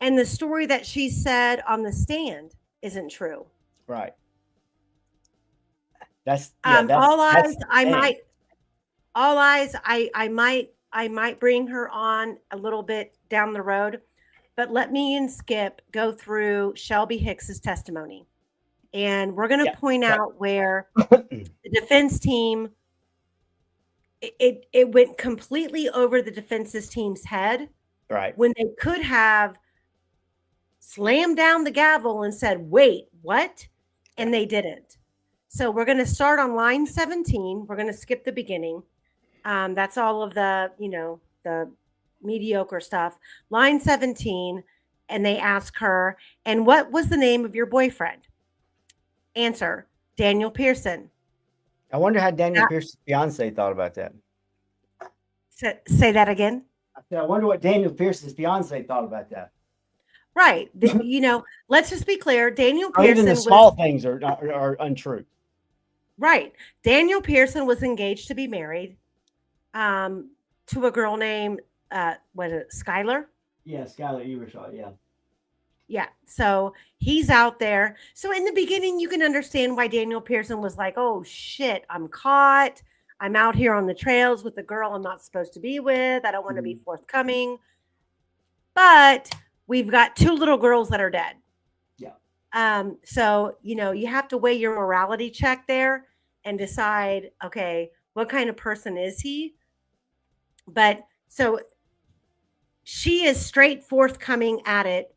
And the story that she said on the stand isn't true. Right. I might bring her on a little bit down the road, but let me and Skip go through Shelby Hicks's testimony. And we're going to point out where the defense team, it went completely over the defense's team's head. Right. When they could have slammed down the gavel and said, wait, what? And they didn't. So we're going to start on line 17. We're going to skip the beginning. That's all of the, the mediocre stuff. Line 17. And they ask her, and what was the name of your boyfriend? Answer, Daniel Pearson. I wonder how Daniel That- Pearson's fiance thought about that. Say that again. I wonder what Daniel Pearson's fiance thought about that. Right. Let's just be clear. Daniel Or even Pearson the was small things are untrue. right. Daniel Pearson was engaged to be married to a girl named was it Skylar? Yeah, Skylar Evershaw, yeah. Yeah. So he's out there. So in the beginning, you can understand why Daniel Pearson was like, oh shit, I'm caught. I'm out here on the trails with a girl I'm not supposed to be with. I don't want to be forthcoming. But we've got 2 little girls that are dead. Yeah. So, you have to weigh your morality check there and decide, okay, what kind of person is he? But so she is straight forthcoming at it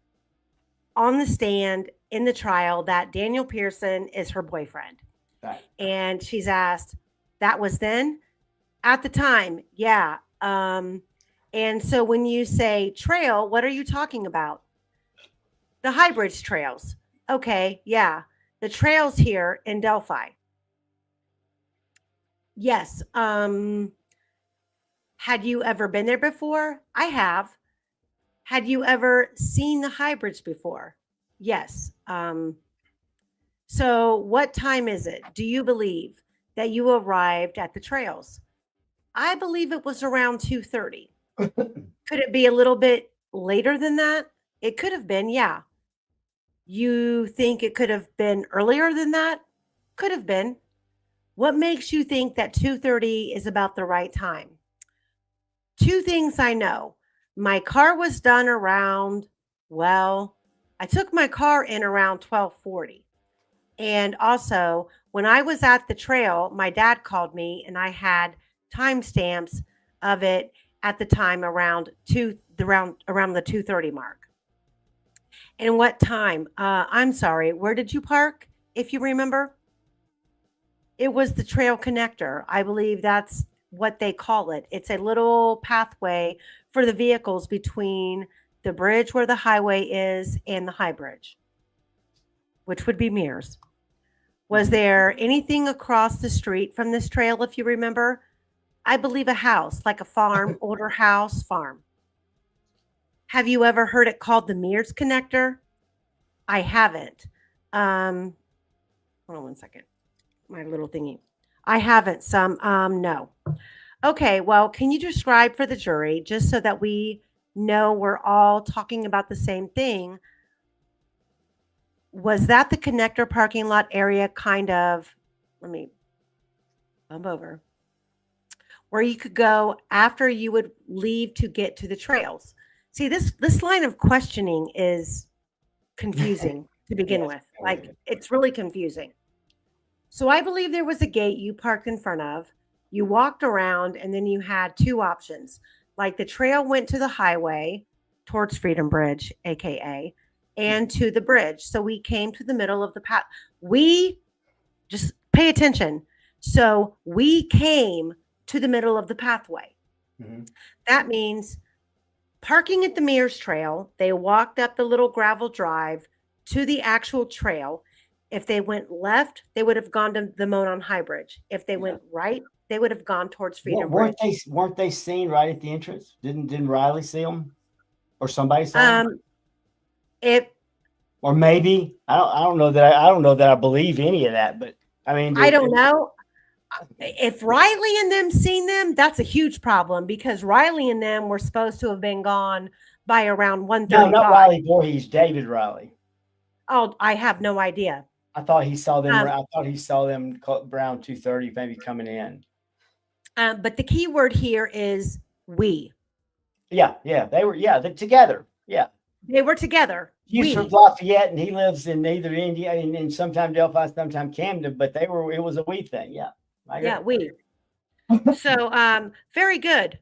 on the stand in the trial that Daniel Pearson is her boyfriend. Right. And she's asked, that was then? At the time, yeah. And so when you say trail, what are you talking about? The High Bridge trails. Okay, yeah. The trails here in Delphi. Yes. Had you ever been there before? I have. Had you ever seen the High Bridge before? Yes. So what time is it? Do you believe that you arrived at the trails? I believe it was around 2:30. Could it be a little bit later than that? It could have been, yeah. You think it could have been earlier than that? Could have been. What makes you think that 2:30 is about the right time? 2 things I know. My car was done around, I took my car in around 12:40. And also, when I was at the trail, my dad called me and I had timestamps of it at the time around the 2:30 mark. And what time? I'm sorry, where did you park, if you remember? It was the trail connector. I believe that's what they call it. It's a little pathway for the vehicles between the bridge where the highway is and the High Bridge, which would be Mears. Was there anything across the street from this trail, if you remember? I believe a house, like a farm, older house, farm. Have you ever heard it called the Mears connector? I haven't. Hold on one second. My little thingy. I haven't. No. Okay, well, can you describe for the jury, just so that we know we're all talking about the same thing? Was that the connector parking lot area kind of, let me bump over, where you could go after you would leave to get to the trails? See, this line of questioning is confusing to begin with. Like, it's really confusing. So I believe there was a gate you parked in front of. You walked around, and then you had 2 options. Like the trail went to the highway towards Freedom Bridge, AKA, and to the bridge. So we came to the middle of the path. We just pay attention. So we came to the middle of the pathway. Mm-hmm. That means parking at the Mears Trail, they walked up the little gravel drive to the actual trail. If they went left, they would have gone to the Monon High Bridge. If they went right, they would have gone towards Freedom Bridge. Weren't they seen right at the entrance? Didn't Riley see them, or somebody saw them? Or maybe I don't know that I believe any of that, but I mean, I don't know. If Riley and them seen them, that's a huge problem, because Riley and them were supposed to have been gone by around 1:35. No, not Riley Voorhees, David Riley. Oh, I have no idea. I thought he saw them. I thought he saw them around 2:30, maybe coming in. But the key word here is we. Yeah, they were. Yeah, together. Yeah, they were together. He's from Lafayette, and he lives in either India and sometimes Delphi, sometimes Camden. But it was a we thing. Yeah, we. So, very good.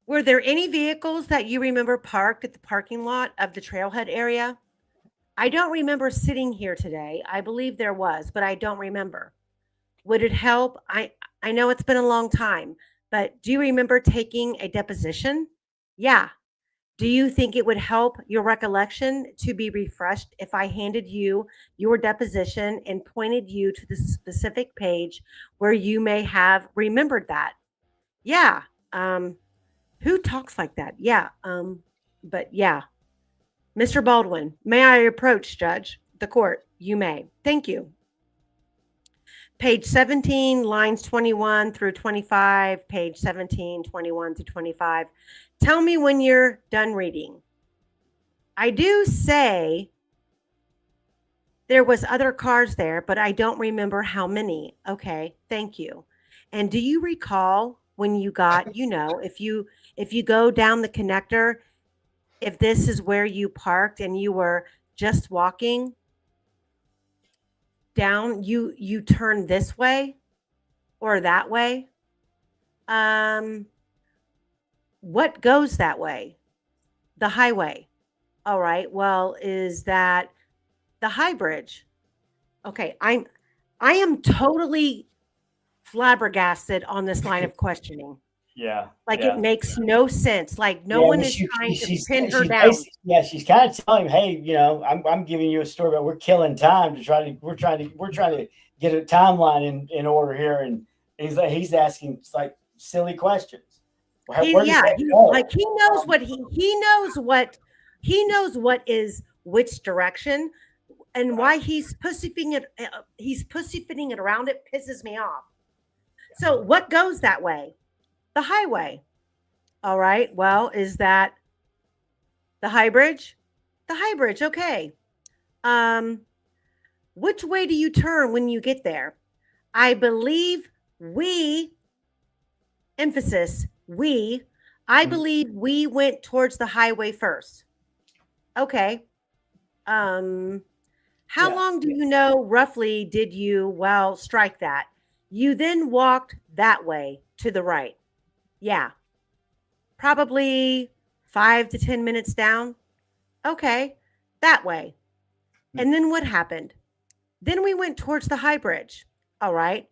Were there any vehicles that you remember parked at the parking lot of the trailhead area? I don't remember sitting here today. I believe there was, but I don't remember. Would it help? I know it's been a long time, but do you remember taking a deposition? Yeah. Do you think it would help your recollection to be refreshed if I handed you your deposition and pointed you to the specific page where you may have remembered that? Yeah. Who talks like that? Yeah. But yeah. Mr. Baldwin, may I approach, Judge? The court, you may. Thank you. Page 17, lines 21 through 25, page 17, 21 to 25. Tell me when you're done reading. I do say there was other cars there, but I don't remember how many. Okay, thank you. And do you recall when you got, if you go down the connector, if this is where you parked and you were just walking down, you turn this way or that way? What goes that way? The highway. All right. Well, is that the high bridge? Okay. I am totally flabbergasted on this line of questioning. Yeah. Like yeah. it makes no sense. Like no one is trying to pin her down. Yeah, she's kind of telling him, hey, I'm giving you a story about we're killing time we're trying to get a timeline in order here, and he's asking like silly questions. He knows what is which direction, and why he's pussyfooting it around. It pisses me off. So what goes that way? The highway. All right. Well, is that the high bridge? The high bridge. Okay. Which way do you turn when you get there? I believe I believe we went towards the highway first. Okay. How long do you know roughly did you, strike that? You then walked that way to the right. Yeah. Probably 5 to 10 minutes down. Okay. That way. And then what happened? Then we went towards the high bridge. All right.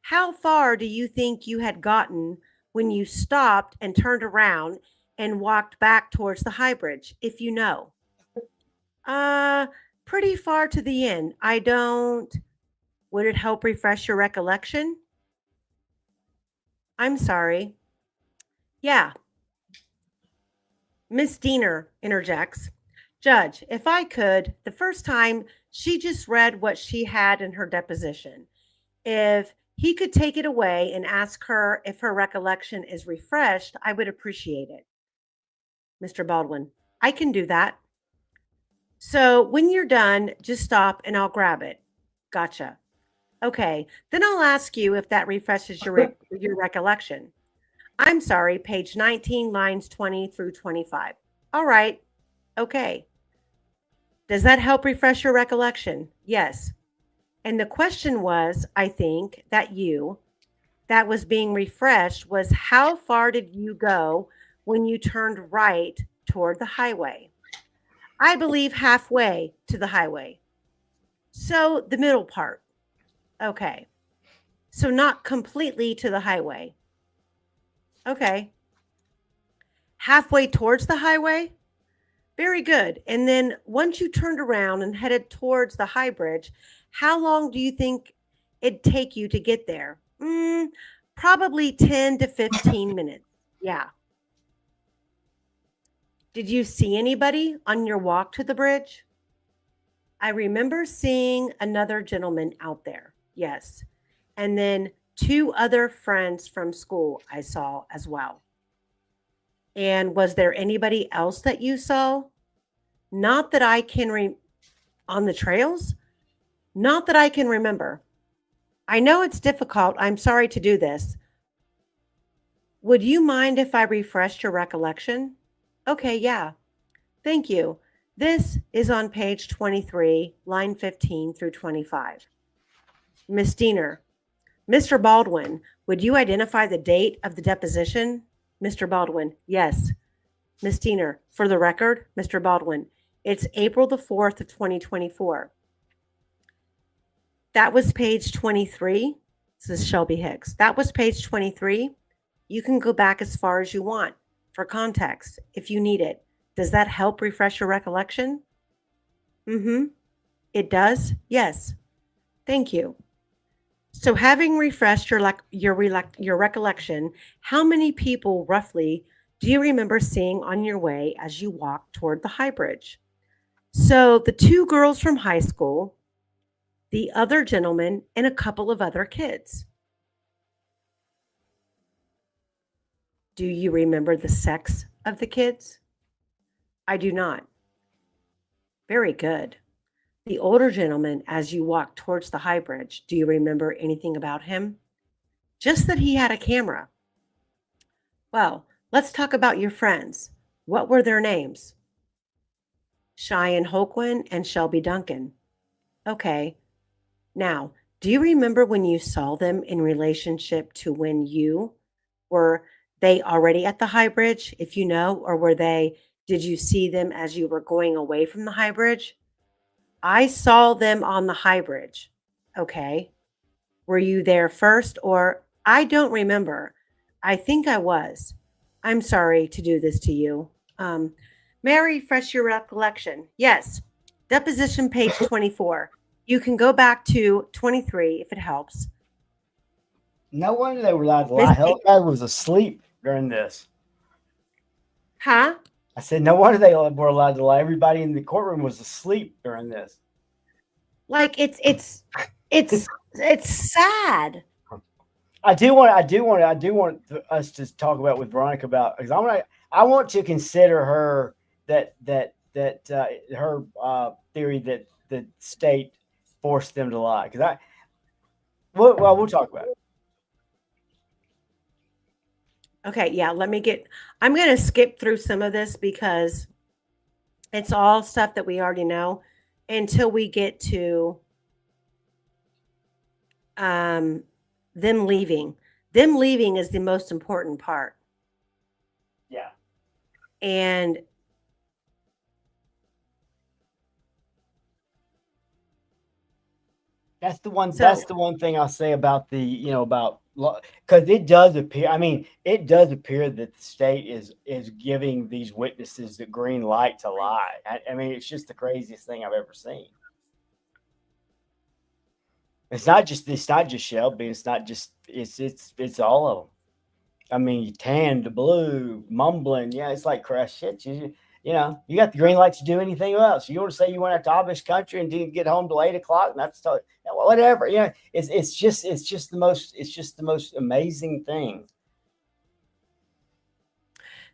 How far do you think you had gotten when you stopped and turned around and walked back towards the high bridge, if you know? Pretty far to the end. Would it help refresh your recollection? I'm sorry. Yeah. Miss Diener interjects. Judge, if I could, the first time she just read what she had in her deposition. If he could take it away and ask her if her recollection is refreshed, I would appreciate it. Mr. Baldwin, I can do that. So when you're done, just stop and I'll grab it. Gotcha. Okay. Then I'll ask you if that refreshes your recollection. I'm sorry, page 19, lines 20 through 25. All right. Okay. Does that help refresh your recollection? Yes. And the question was, I think, that was being refreshed was how far did you go when you turned right toward the highway? I believe halfway to the highway. So the middle part. Okay. So not completely to the highway. Okay. Halfway towards the highway? Very good. And then once you turned around and headed towards the high bridge, how long do you think it'd take you to get there? Probably 10 to 15 minutes. Yeah. Did you see anybody on your walk to the bridge? I remember seeing another gentleman out there. Yes. And then 2 other friends from school I saw as well. And was there anybody else that you saw? Not that I can on the trails? Not that I can remember. I know it's difficult. I'm sorry to do this. Would you mind if I refreshed your recollection? Okay, yeah. Thank you. This is on page 23, line 15 through 25. Miss Diener, Mr. Baldwin, would you identify the date of the deposition? Mr. Baldwin, yes. Miss Diener, for the record, Mr. Baldwin, it's April the 4th of 2024. That was page 23. This is Shelby Hicks. That was page 23. You can go back as far as you want for context if you need it. Does that help refresh your recollection? Mm-hmm. It does? Yes. Thank you. So having refreshed your recollection, how many people roughly do you remember seeing on your way as you walked toward the high bridge? So the two girls from high school, the other gentleman, and a couple of other kids. Do you remember the sex of the kids? I do not. Very good. The older gentleman, as you walked towards the high bridge, do you remember anything about him? Just that he had a camera. Well, let's talk about your friends. What were their names? Cheyenne Holquin and Shelby Duncan. Okay. Now, do you remember when you saw them in relationship to when you were they already at the high bridge, if you know, or did you see them as you were going away from the high bridge? I saw them on the high bridge. Okay. Were you there first or I don't remember. I think I was. I'm sorry to do this to you. May I refresh your recollection? Yes. Deposition page 24. You can go back to 23 if it helps. No wonder they were allowed to lie. Hell, guy was asleep during this. Huh? I said, no wonder they were allowed to lie. Everybody in the courtroom was asleep during this. Like it's sad. I do want us to talk about with Veronica about because I want to consider her that her theory that the state forced them to lie because we'll talk about it. Okay, yeah, I'm going to skip through some of this because it's all stuff that we already know until we get to them leaving. Them leaving is the most important part. Yeah. And that's the one thing I'll say about because it does appear that the state is giving these witnesses the green light to lie. I mean, it's just the craziest thing I've ever seen. It's not just Shelby. It's not just it's all of them. I mean, tan to blue, mumbling. Yeah, it's like crash shit. You know, you got the green light to do anything else. You want to say you went out to Amish country and didn't get home till 8 o'clock, and that's whatever. You know, it's just the most amazing thing.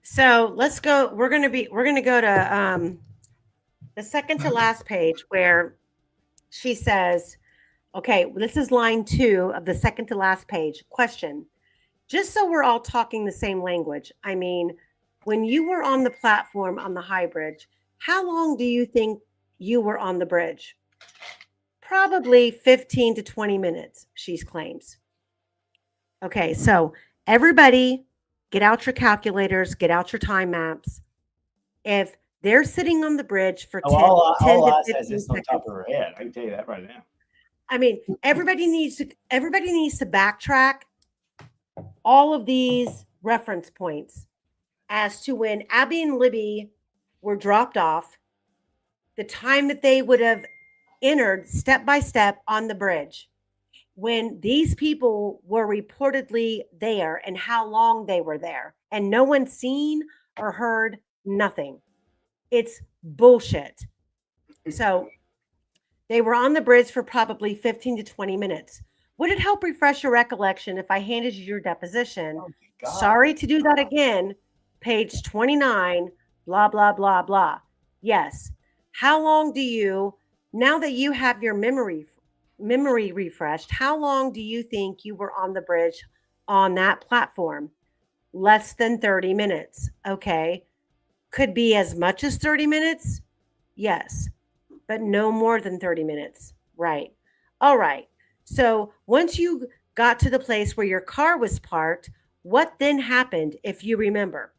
So let's go. We're gonna go to the second to last page where she says, okay, this is line 2 of the second to last page. Question. Just so we're all talking the same language. I mean, when you were on the platform on the high bridge, how long do you think you were on the bridge? Probably 15 to 20 minutes, she claims. Okay, so everybody get out your calculators, get out your time maps. If they're sitting on the bridge for 10 to 15 seconds. On top of her head. I can tell you that right now. I mean, everybody needs to backtrack all of these reference points as to when Abby and Libby were dropped off, the time that they would have entered step by step on the bridge, when these people were reportedly there and how long they were there, and no one seen or heard nothing. It's bullshit. So they were on the bridge for probably 15 to 20 minutes. Would it help refresh your recollection if I handed you your deposition? Oh, sorry to do that again. Page 29, blah, blah, blah, blah. Yes. How long do you, now that you have your memory refreshed, how long do you think you were on the bridge on that platform? Less than 30 minutes. Okay. Could be as much as 30 minutes. Yes. But no more than 30 minutes. Right. All right. So once you got to the place where your car was parked, what then happened, if you remember?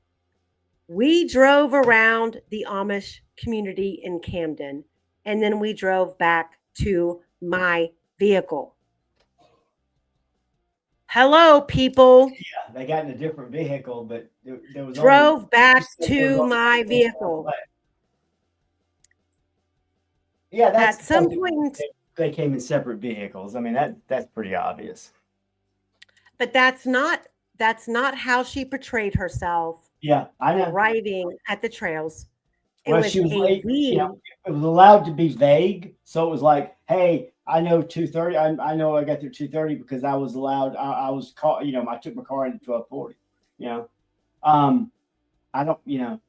We drove around the Amish community in Camden, and then we drove back to my vehicle. Hello, people. Yeah, they got in a different vehicle, but there was Drove back only, to my vehicle. Yeah, that's At some point, they came in separate vehicles. I mean, that's pretty obvious. but that's not how she portrayed herself Yeah, I know. arriving at the trails. It Well, was she was, a we. it was allowed to be vague, so it was like, hey, I know 2:30. I know I got there 2:30 because I was allowed. I was caught. I took my car in at 12:40. You know, I don't.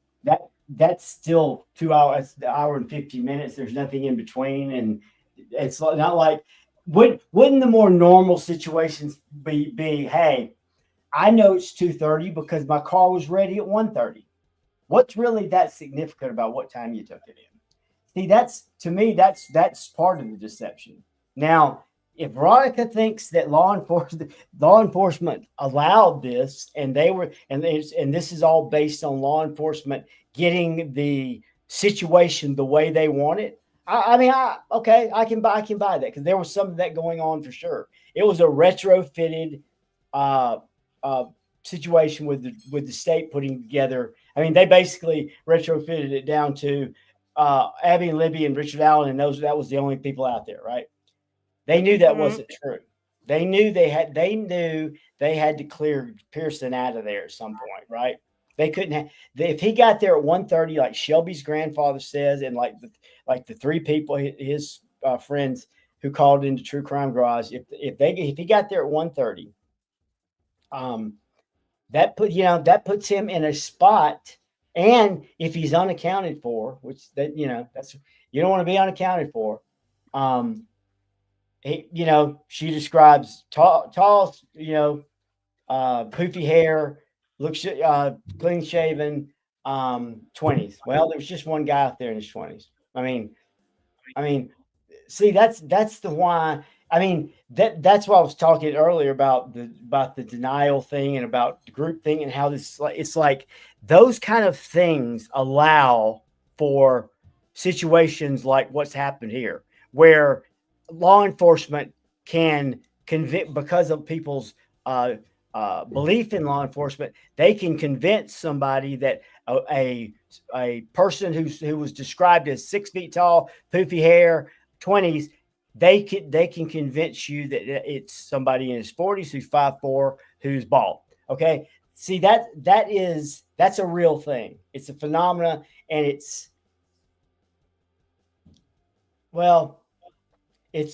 That's still 2 hours, an hour and 50 minutes. There's nothing in between, and it's not like wouldn't the more normal situations be hey, I know it's 2:30 because my car was ready at 1:30. What's really that significant about what time you took it in? See, to me, that's part of the deception. Now, if Veronica thinks that law enforcement allowed this, and this is all based on law enforcement getting the situation the way they want it, okay, I can buy that because there was some of that going on for sure. It was a retrofitted situation with the state putting together. I mean, they basically retrofitted it down to Abby and Libby and Richard Allen, and that was the only people out there, right? They knew that wasn't true. They knew they had to clear Pearson out of there at some point, right? They couldn't have if he got there at 1:30, like Shelby's grandfather says, and like the three people his friends who called into True Crime Garage, if he got there at 1:30, that puts him in a spot. And if he's unaccounted for, which that's you don't want to be unaccounted for. She describes tall, poofy hair, looks clean shaven, 20s. Well, there was just one guy out there in his 20s. I mean, see, that's the why. I mean, that's why I was talking earlier about the denial thing and about the group thing and how it's like those kind of things allow for situations like what's happened here, where law enforcement can convict because of people's belief in law enforcement. They can convince somebody that a person who was described as 6 feet tall, poofy hair, 20s, they can convince you that it's somebody in his 40s who's 5'4", who's bald. Okay, see that's a real thing. It's a phenomena, and it's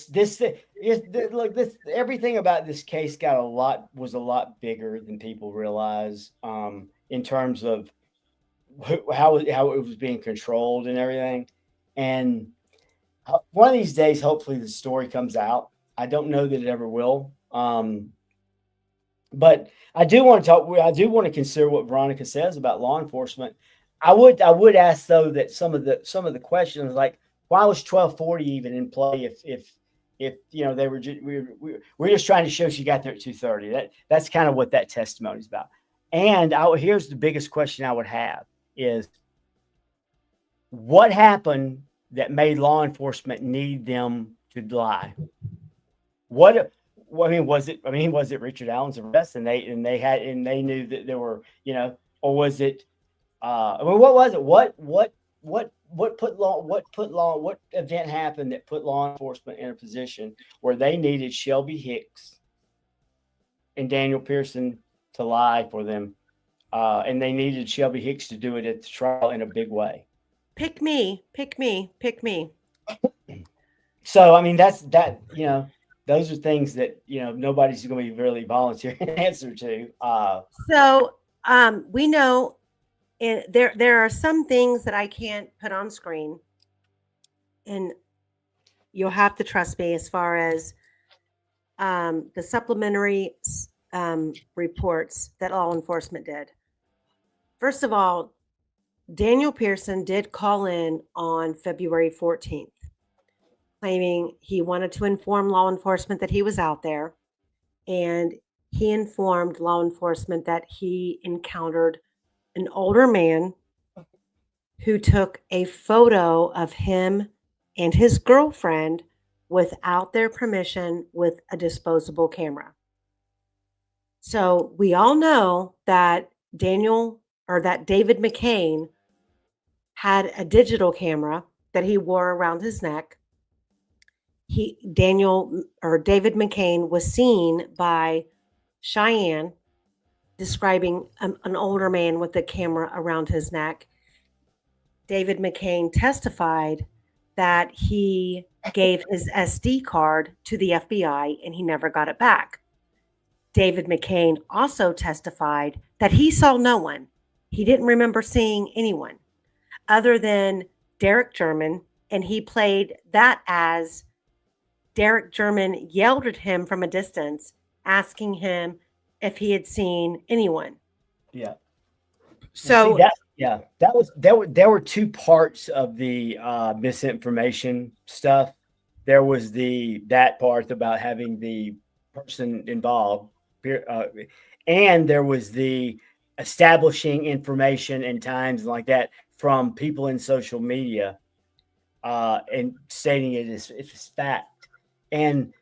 this. Look, everything about this case was a lot bigger than people realize. In terms of how it was being controlled and everything, and one of these days, hopefully, the story comes out. I don't know that it ever will. But I do want to talk. I do want to consider what Veronica says about law enforcement. I would ask though that some of the questions, like why was 1240 even in play if they were we're just trying to show she got there at 2:30. That's kind of what that testimony is about. And here's the biggest question I would have is what happened that made law enforcement need them to lie? Was it Richard Allen's arrest and they knew that there were, or was it what was it? What event happened that put law enforcement in a position where they needed Shelby Hicks and Daniel Pearson to lie for them, and they needed Shelby Hicks to do it at the trial in a big way? Pick me. So, I mean, those are things that, nobody's going to be really volunteering an answer to. We know there are some things that I can't put on screen, and you'll have to trust me as far as the supplementary reports that law enforcement did. First of all, Daniel Pearson did call in on February 14th, claiming he wanted to inform law enforcement that he was out there. And he informed law enforcement that he encountered an older man who took a photo of him and his girlfriend without their permission with a disposable camera. So we all know that David McCain had a digital camera that he wore around his neck. David McCain was seen by Cheyenne describing an older man with a camera around his neck. David McCain testified that he gave his SD card to the FBI and he never got it back. David McCain also testified that he saw no one. He didn't remember seeing anyone other than Derek German, and he played that as Derek German yelled at him from a distance, asking him if he had seen anyone. Yeah. So there were two parts of the misinformation stuff. There was that part about having the person involved, and there was the establishing information and times like that from people in social media, and stating it's fact. And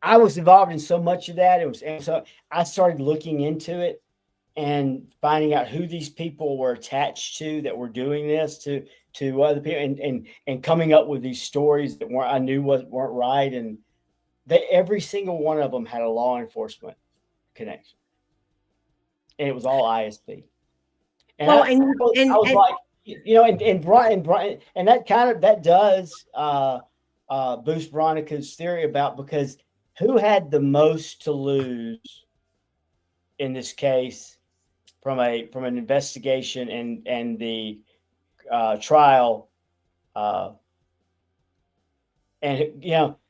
I was involved in so much of that. And so I started looking into it and finding out who these people were attached to that were doing this to other people, and coming up with these stories that I knew weren't right. And every single one of them had a law enforcement connection, and it was all ISP. And I was like, and that does boost Veronica's theory about, because who had the most to lose in this case from an investigation and the trial, and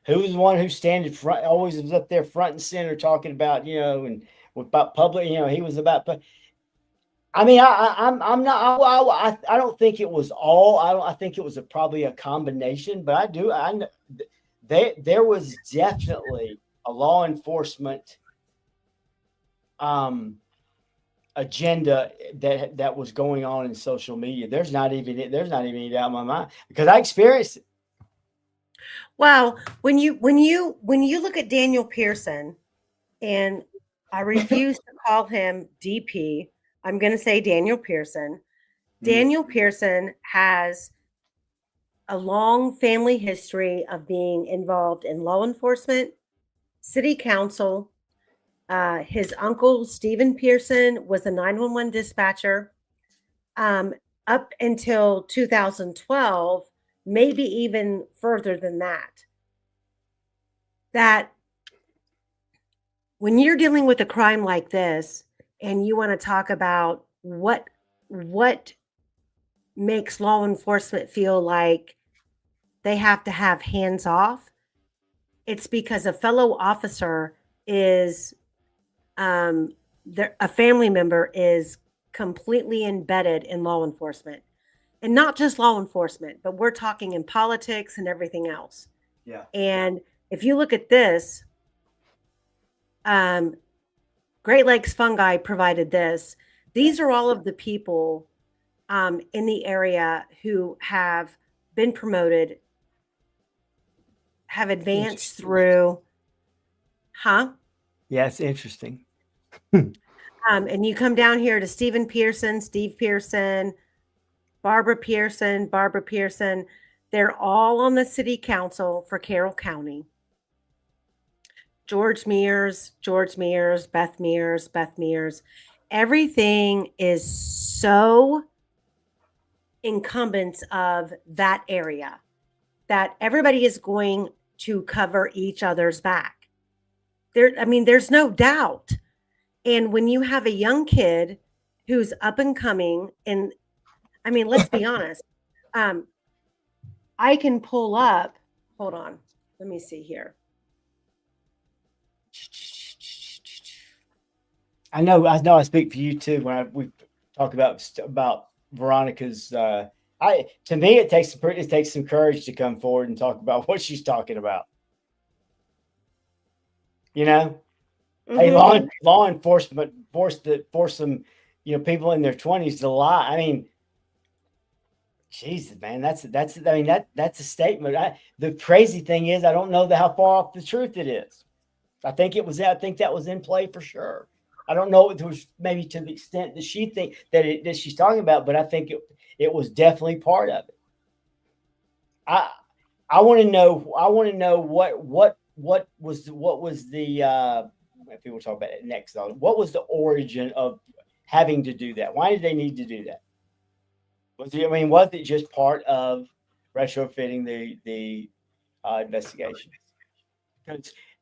who was the one who standing front, always was up there front and center talking about and about public, he was about. I mean, I'm not. I don't think it was all. I think it was probably a combination. But there was definitely a law enforcement agenda that was going on in social media. There's not even any doubt in my mind, because I experienced it. Well, when you look at Daniel Pearson, and I refuse to call him DP. I'm going to say Daniel Pearson. Daniel Pearson has a long family history of being involved in law enforcement, city council. His uncle, Stephen Pearson, was a 911 dispatcher up until 2012, maybe even further than that. That when you're dealing with a crime like this, and you want to talk about what makes law enforcement feel like they have to have hands off, it's because a fellow officer is a family member is completely embedded in law enforcement, and not just law enforcement, but we're talking in politics and everything else. Yeah. And if you look at this, Great Lakes Fungi provided this. These are all of the people in the area who have been promoted, have advanced through. Yeah, it's interesting. And you come down here to Steve Pearson, Barbara Pearson. They're all on the city council for Carroll County. George Mears, Beth Mears. Everything is so incumbents of that area that everybody is going to cover each other's back. There's no doubt. And when you have a young kid who's up and coming, and let's be honest, I can pull up, hold on, let me see here. I know I speak for you too when we talk about Veronica's. To me, it takes some courage to come forward and talk about what she's talking about. Hey, law enforcement force some people in their 20s to lie. I mean, Jesus, man, that's a statement. The crazy thing is, I don't know how far off the truth it is. I think it was. I think that was in play for sure. I don't know if it was maybe to the extent that she think that she's talking about, but I think it was definitely part of it. I want to know. I want to know what was the if people talk about it next though. What was the origin of having to do that? Why did they need to do that? Was it just part of retrofitting the investigation?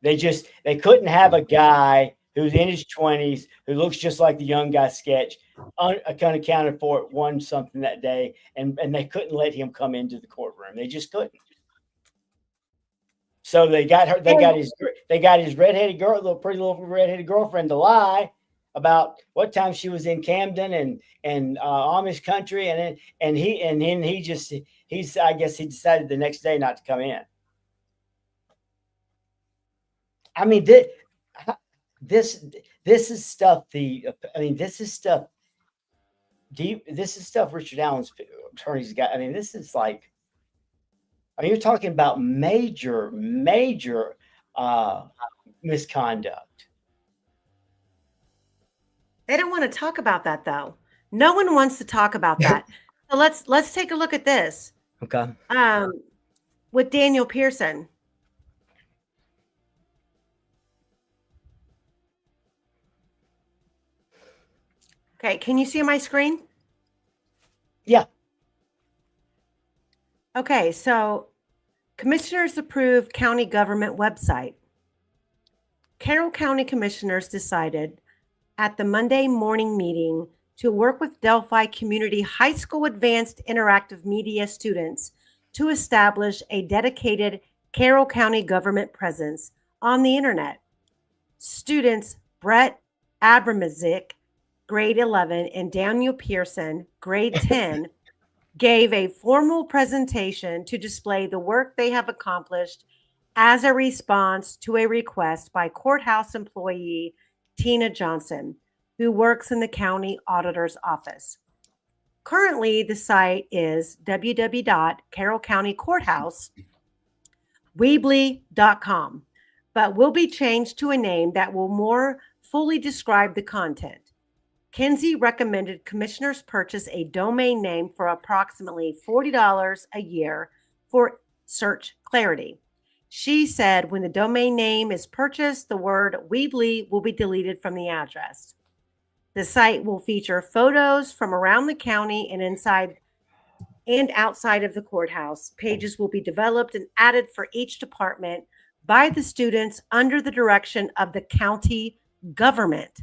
Because they couldn't have a guy who's in his 20s who looks just like the young guy sketch, unaccounted for it, won something that day, and they couldn't let him come into the courtroom. They just couldn't. So they got her. They got his redheaded girl, pretty little redheaded girlfriend, to lie about what time she was in Camden and Amish country, and then I guess he decided the next day not to come in. I mean, this is stuff. This is stuff deep. This is stuff Richard Allen's attorneys got. I mean, this is like. I mean, you're talking about major misconduct. They don't want to talk about that though. No one wants to talk about that. So let's take a look at this. Okay. With Daniel Pearson. Okay, can you see my screen? Yeah. Okay, so commissioners approve county government website. Carroll County commissioners decided at the Monday morning meeting to work with Delphi Community High School Advanced Interactive Media students to establish a dedicated Carroll County government presence on the internet. Students Brett Abramazik, grade 11, and Daniel Pearson, grade 10, gave a formal presentation to display the work they have accomplished as a response to a request by courthouse employee Tina Johnson, who works in the county auditor's office. Currently, the site is www.carrollcountycourthouse.weebly.com, but will be changed to a name that will more fully describe the content. Kinsey recommended commissioners purchase a domain name for approximately $40 a year for search clarity. She said when the domain name is purchased, the word Weebly will be deleted from the address. The site will feature photos from around the county and inside and outside of the courthouse. Pages will be developed and added for each department by the students under the direction of the county government.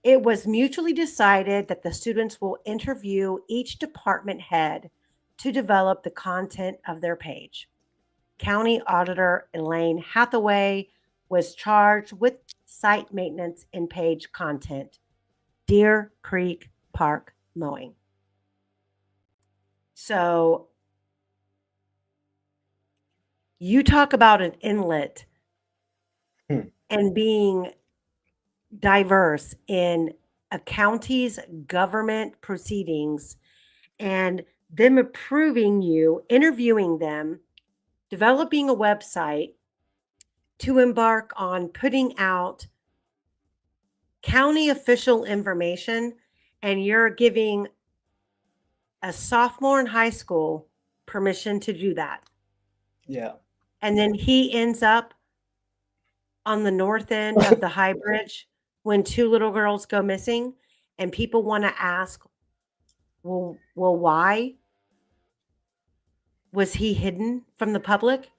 It was mutually decided that the students will interview each department head to develop the content of their page. County Auditor Elaine Hathaway was charged with site maintenance and page content. Deer Creek Park mowing. So you talk about an inlet and being diverse in a county's government proceedings and them approving you, interviewing them, developing a website to embark on putting out county official information, and you're giving a sophomore in high school permission to do that. Yeah. And then he ends up on the north end of the High Bridge when two little girls go missing, and people want to ask, well, why was he hidden from the public?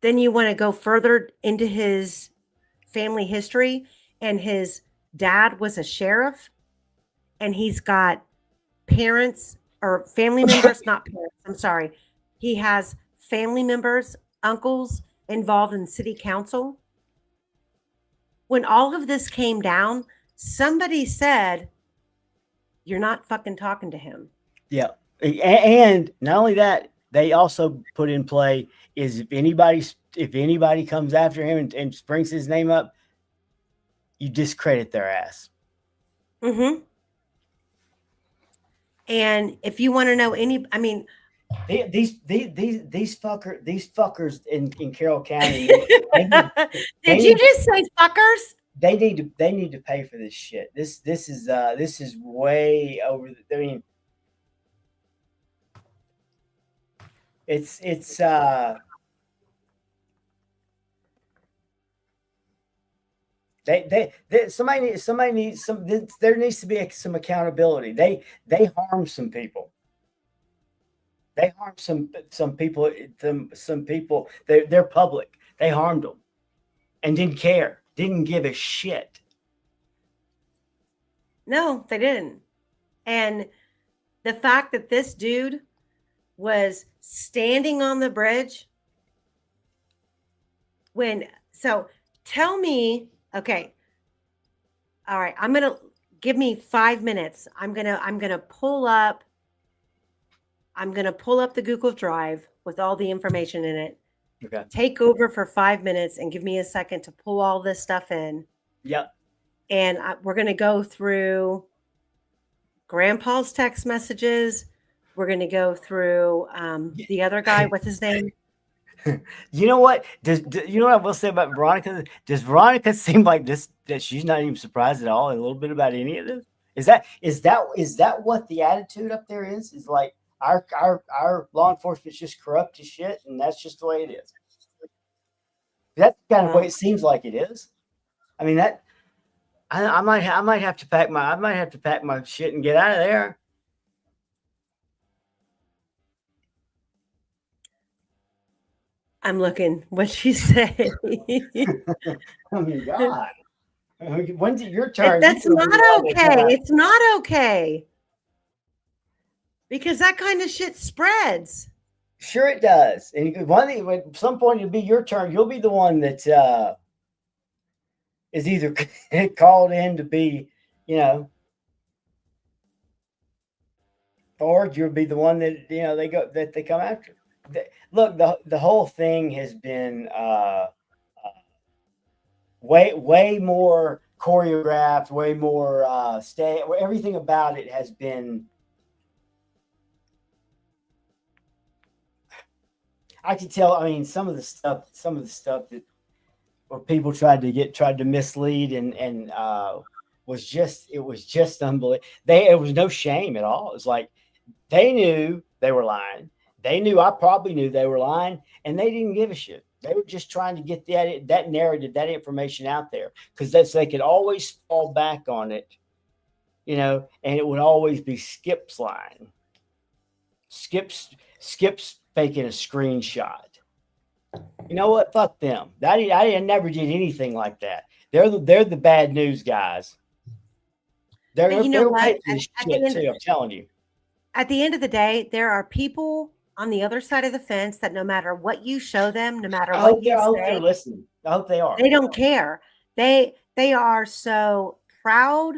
Then you want to go further into his family history, and his dad was a sheriff, and he's got parents or family members, not parents, I'm sorry. He has family members, uncles involved in city council. When all of this came down, somebody said, you're not fucking talking to him. Yeah. And not only that, they also put in play is if anybody comes after him and brings his name up, you discredit their ass. Mm-hmm. And if you want to know These fuckers in Carroll County, Did you just say fuckers? they need to pay for this shit. This is way over. I mean, it's somebody needs some. There needs to be some accountability. They harm some people. They harmed some people. Some people. They're public. They harmed them, and didn't care. Didn't give a shit. No, they didn't. And the fact that this dude was standing on the bridge so tell me, okay. All right, give me 5 minutes. I'm going to pull up the Google Drive with all the information in it. Okay. Take over for 5 minutes and give me a second to pull all this stuff in. Yep. And we're going to go through Grandpa's text messages. We're going to go through the other guy. What's his name? You know what? You know what I will say about Veronica? Does Veronica seem like this, that she's not even surprised at all a little bit about any of this? Is that what the attitude up there is? Is like our law enforcement's just corrupt as shit, and that's just the way it is. That's the kind of way it seems like it is. I mean, that I might have to pack my shit and get out of there. I'm looking. What'd she say? Oh my God. When's it your turn? That's not okay. It's not okay. Because that kind of shit spreads. Sure it does. And at some point it'll be your turn. You'll be the one that is either called in to be, or you'll be the one that, they come after. Look, the whole thing has been way more choreographed, way more everything about it has been. I can tell. I mean, some of the stuff that where people tried to mislead and was just unbelievable. It was no shame at all. It was like they knew they were lying. They knew I probably knew they were lying, and they didn't give a shit. They were just trying to get that narrative, that information out there, because they could always fall back on it, and it would always be Skip's line. Skip's making a screenshot. You know what? Fuck them. I never did anything like that. They're the bad news guys. They're what? Shit too, I'm telling you. At the end of the day, there are people on the other side of the fence that no matter what you show them, no matter what you say, I hope they're listening. I hope they are. They don't care. They are so proud,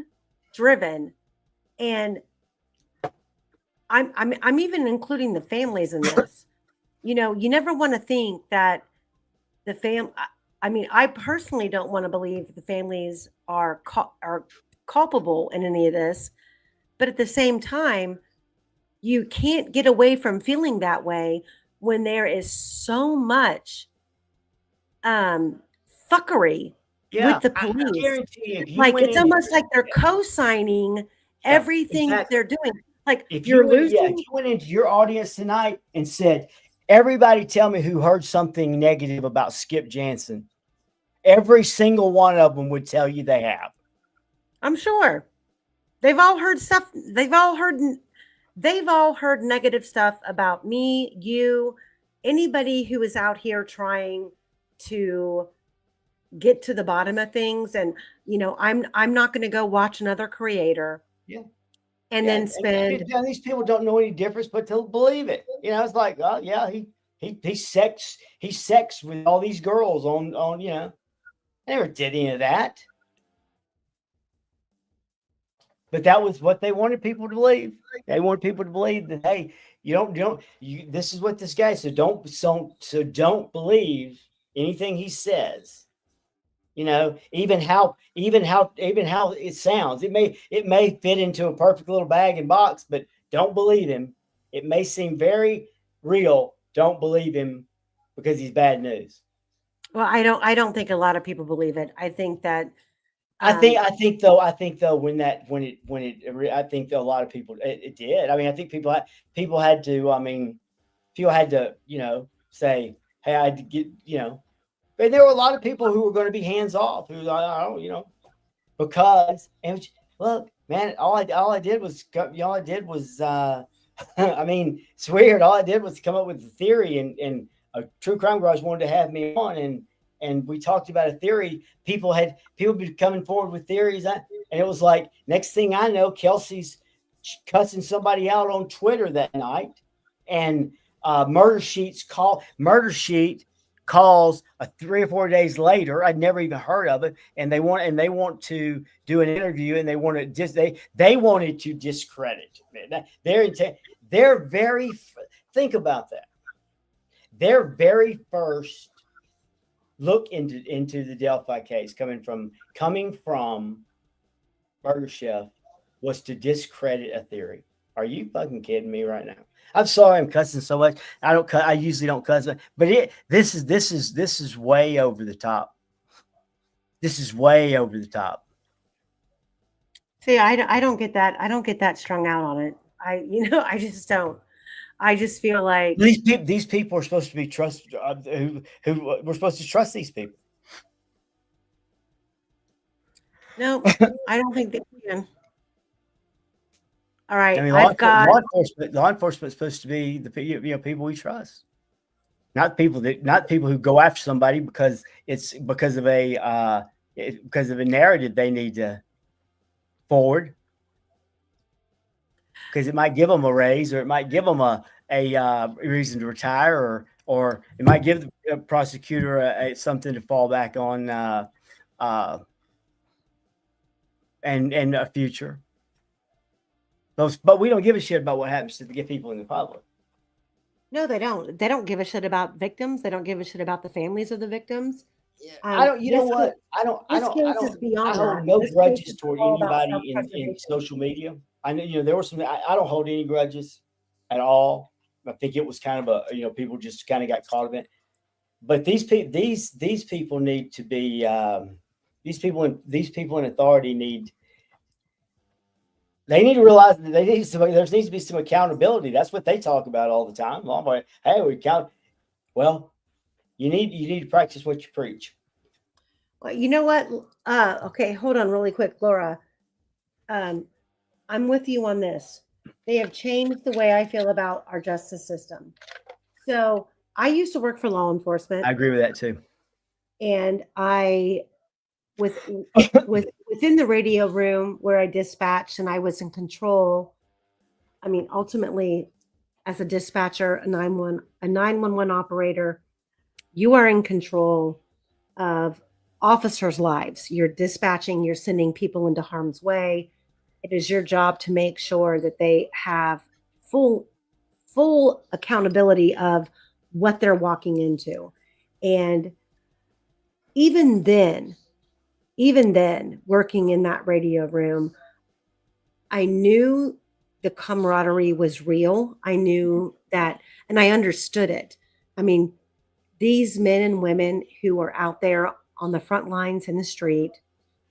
driven, and I'm even including the families in this. You never want to think that the I personally don't want to believe the families are culpable in any of this, but at the same time, you can't get away from feeling that way when there is so much fuckery with the police. I guarantee you, it's almost like they're co-signing everything they're doing. Like if you went into your audience tonight and said, everybody tell me who heard something negative about Skip Jansen, every single one of them would tell you they have. I'm sure. They've all heard stuff. They've all heard negative stuff about me, you, anybody who is out here trying to get to the bottom of things. And, I'm not going to go watch another creator. Yeah. And then spend. And these people don't know any difference, but they'll believe it. It's like, oh yeah, he sex with all these girls on. I never did any of that. But that was what they wanted people to believe. They wanted people to believe that, hey, this is what this guy said. Don't believe anything he says. Even how it sounds. It may fit into a perfect little bag and box, but don't believe him. It may seem very real, don't believe him because he's bad news. Well, I don't think a lot of people believe it. I think that I think though I think a lot of people it did. I mean, I think people had to say, hey, I had to get and there were a lot of people who were going to be hands off who I don't because look, man, all I did was I mean, it's weird. All I did was come up with a theory, and a True Crime Garage wanted to have me on, and we talked about a theory. People been coming forward with theories, and it was like next thing I know, Kelsey's cussing somebody out on Twitter that night, and Murder Sheet calls 3 or 4 days later. I'd never even heard of it, and they want to do an interview, and they wanted to discredit their intent. Think about that. Their very first look into the Delphi case coming from Murder Chef was to discredit a theory. Are you fucking kidding me right now? I'm sorry I'm cussing so much. I usually don't cuss, but this is way over the top. This is way over the top. See, I don't get that. I don't get that strung out on it. I just don't. I just feel like these people are supposed to be trusted. Who we're supposed to trust these people? No, I don't think they can. All right, I mean, law enforcement is supposed to be the people we trust, not people who go after somebody because of a narrative they need to forward, because it might give them a raise, or it might give them a reason to retire, or it might give the prosecutor something to fall back on, and a future. But we don't give a shit about what happens to the people in the public. No, they don't. They don't give a shit about victims. They don't give a shit about the families of the vicms. I don't. You know what? I don't. I hold no grudges toward anybody in social media. I know there were some. I don't hold any grudges at all. I think it was kind of people just kind of got caught in it. But these people need to be. These people in authority need. They need to realize that there needs to be some accountability. That's what they talk about all the time. Hey, we count. Well, you need to practice what you preach. Well, you know what? Okay, hold on really quick, Laura. I'm with you on this. They have changed the way I feel about our justice system. So I used to work for law enforcement. I agree with that too. And within the radio room where I dispatched and I was in control. I mean, ultimately, as a dispatcher, a 911 operator, you are in control of officers' lives. You're dispatching, you're sending people into harm's way. It is your job to make sure that they have full accountability of what they're walking into. And even then, working in that radio room, I knew the camaraderie was real. I knew that, and I understood it. I mean, these men and women who are out there on the front lines in the street,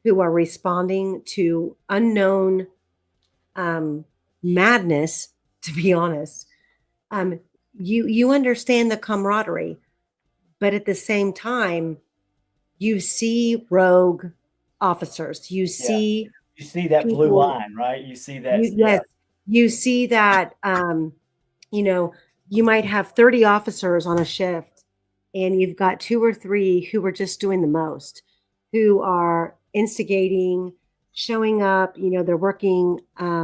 who are responding to unknown madness, to be honest, you understand the camaraderie, but at the same time, you see rogue officers. You see that people, blue line, right? You see that. Yes, you see that. You might have 30 officers on a shift, and you've got 2 or 3 who are just doing the most, who are instigating, showing up. They're working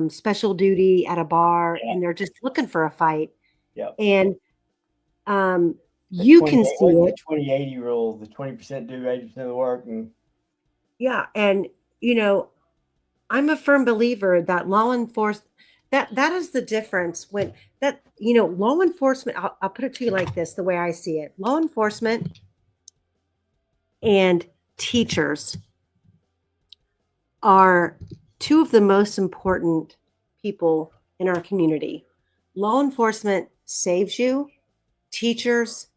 special duty at a bar, and they're just looking for a fight. Yeah. And you can see it. The 20-80 rule, the 20% do 80% of the work. Yeah. And, I'm a firm believer that law enforcement, that is the difference when law enforcement, I'll put it to you like this, the way I see it. Law enforcement and teachers are 2 of the most important people in our community. Law enforcement saves you. Teachers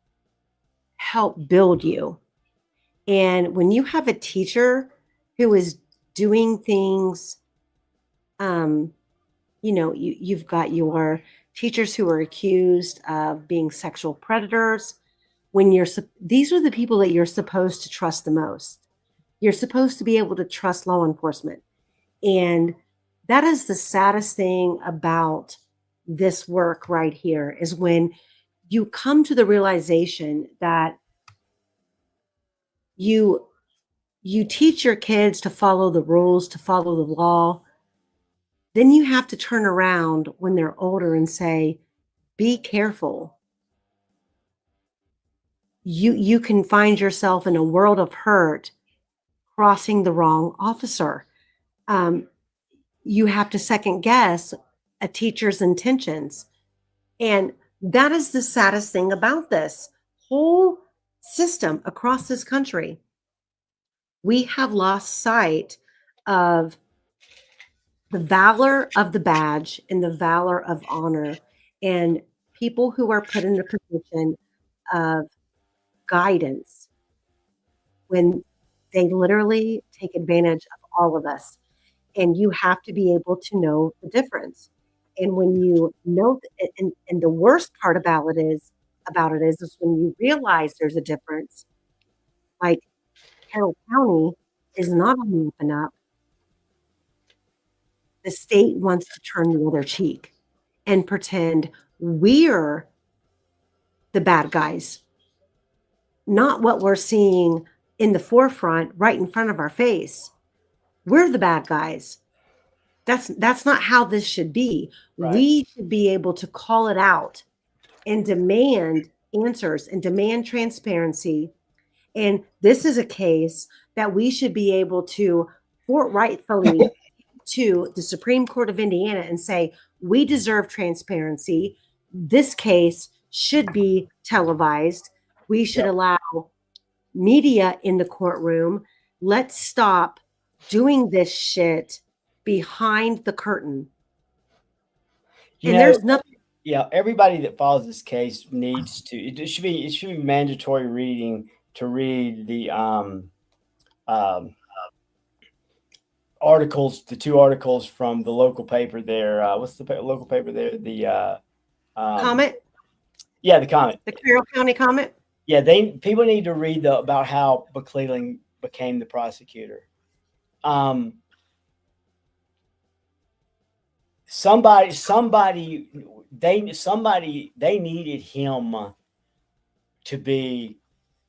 help build you. And when you have a teacher who is doing things, you've got your teachers who are accused of being sexual predators. These are the people that you're supposed to trust the most. You're supposed to be able to trust law enforcement. And that is the saddest thing about this work right here, is when you come to the realization that you teach your kids to follow the rules, to follow the law. Then you have to turn around when they're older and say, be careful. You can find yourself in a world of hurt crossing the wrong officer. You have to second guess a teacher's intentions. And that is the saddest thing about this whole system across this country. We have lost sight of the valor of the badge and the valor of honor, and people who are put in a position of guidance when they literally take advantage of all of us. And you have to be able to know the difference. And when you know, and the worst part about it is when you realize there's a difference, like Carroll County is not on the up and up. The state wants to turn the other cheek and pretend we're the bad guys, not what we're seeing in the forefront right in front of our face. We're the bad guys. That's not how this should be. Right. We should be able to call it out and demand answers and demand transparency. And this is a case that we should be able to rightfully to the Supreme Court of Indiana and say, we deserve transparency. This case should be televised. We should allow media in the courtroom. Let's stop doing this shit behind the curtain. There's nothing. Yeah, everybody that follows this case needs to. It should be mandatory reading to read the articles, the two articles from the local paper there. What's the local paper there? The Comment. Yeah, the Comment. The Carroll County Comment. Yeah, people need to read about how McClellan became the prosecutor. Somebody they needed him to be.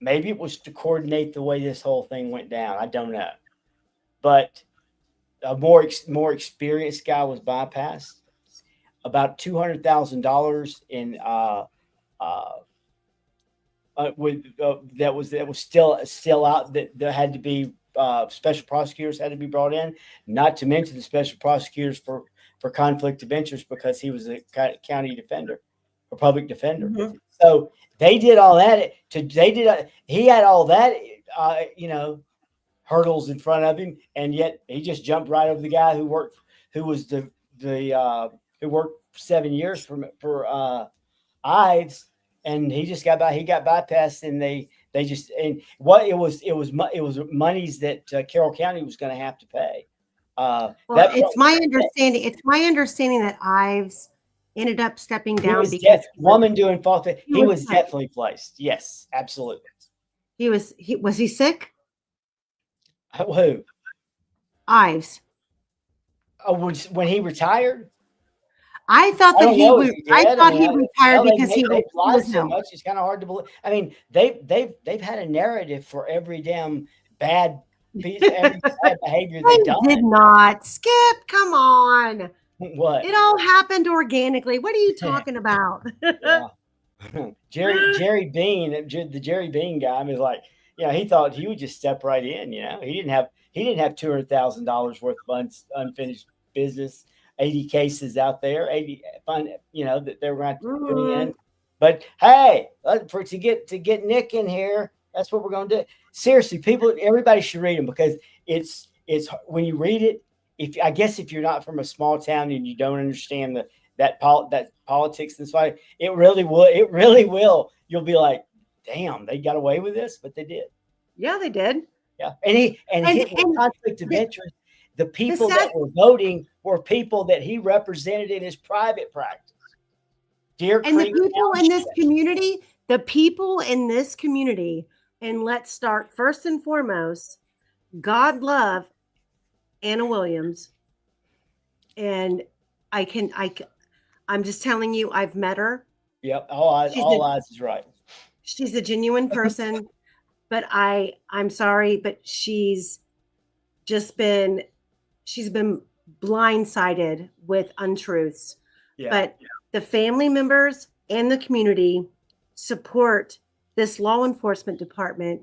Maybe it was to coordinate the way this whole thing went down. I don't know, but a more experienced guy was bypassed. About $200,000 in that was still out. That there had to be special prosecutors had to be brought in. Not to mention the special prosecutors for conflict of interest, because he was a county defender or public defender. Mm-hmm. So they did all that. He had all that, hurdles in front of him, and yet he just jumped right over the guy who worked 7 years for Ives, and he just got bypassed, and it was monies that Carroll County was going to have to pay. It's my understanding that Ives ended up stepping down because woman doing false. He was definitely placed. Yes, absolutely. Was he sick? Who? Ives. Oh, when he retired? I thought that he retired because he was so much. It's kind of hard to believe. I mean, they've had a narrative for every damn bad piece, every bad behavior they've done. Did not. Skip, come on. What? It all happened organically. What are you talking about? Jerry Bean, the Jerry Bean guy, I mean, like, he thought he would just step right in. He didn't have $200,000 worth of unfinished business. 80 cases out there, 80 that they're going to put in. But hey, to get Nick in here, that's what we're going to do. Seriously, everybody should read them, because it's when you read it. If you're not from a small town and you don't understand that politics and fight, it really will. You'll be like, damn, they got away with this, but they did. Yeah, they did. Yeah, and his conflict of interest. The people that were voting were people that he represented in his private practice. Deer and Creek the people Township. in this community, and let's start first and foremost, God love Anna Williams. And I'm just telling you, I've met her. Yep, all eyes is right. She's a genuine person, but I'm sorry, but she's been blindsided with untruths. Yeah. But the family members and the community support this law enforcement department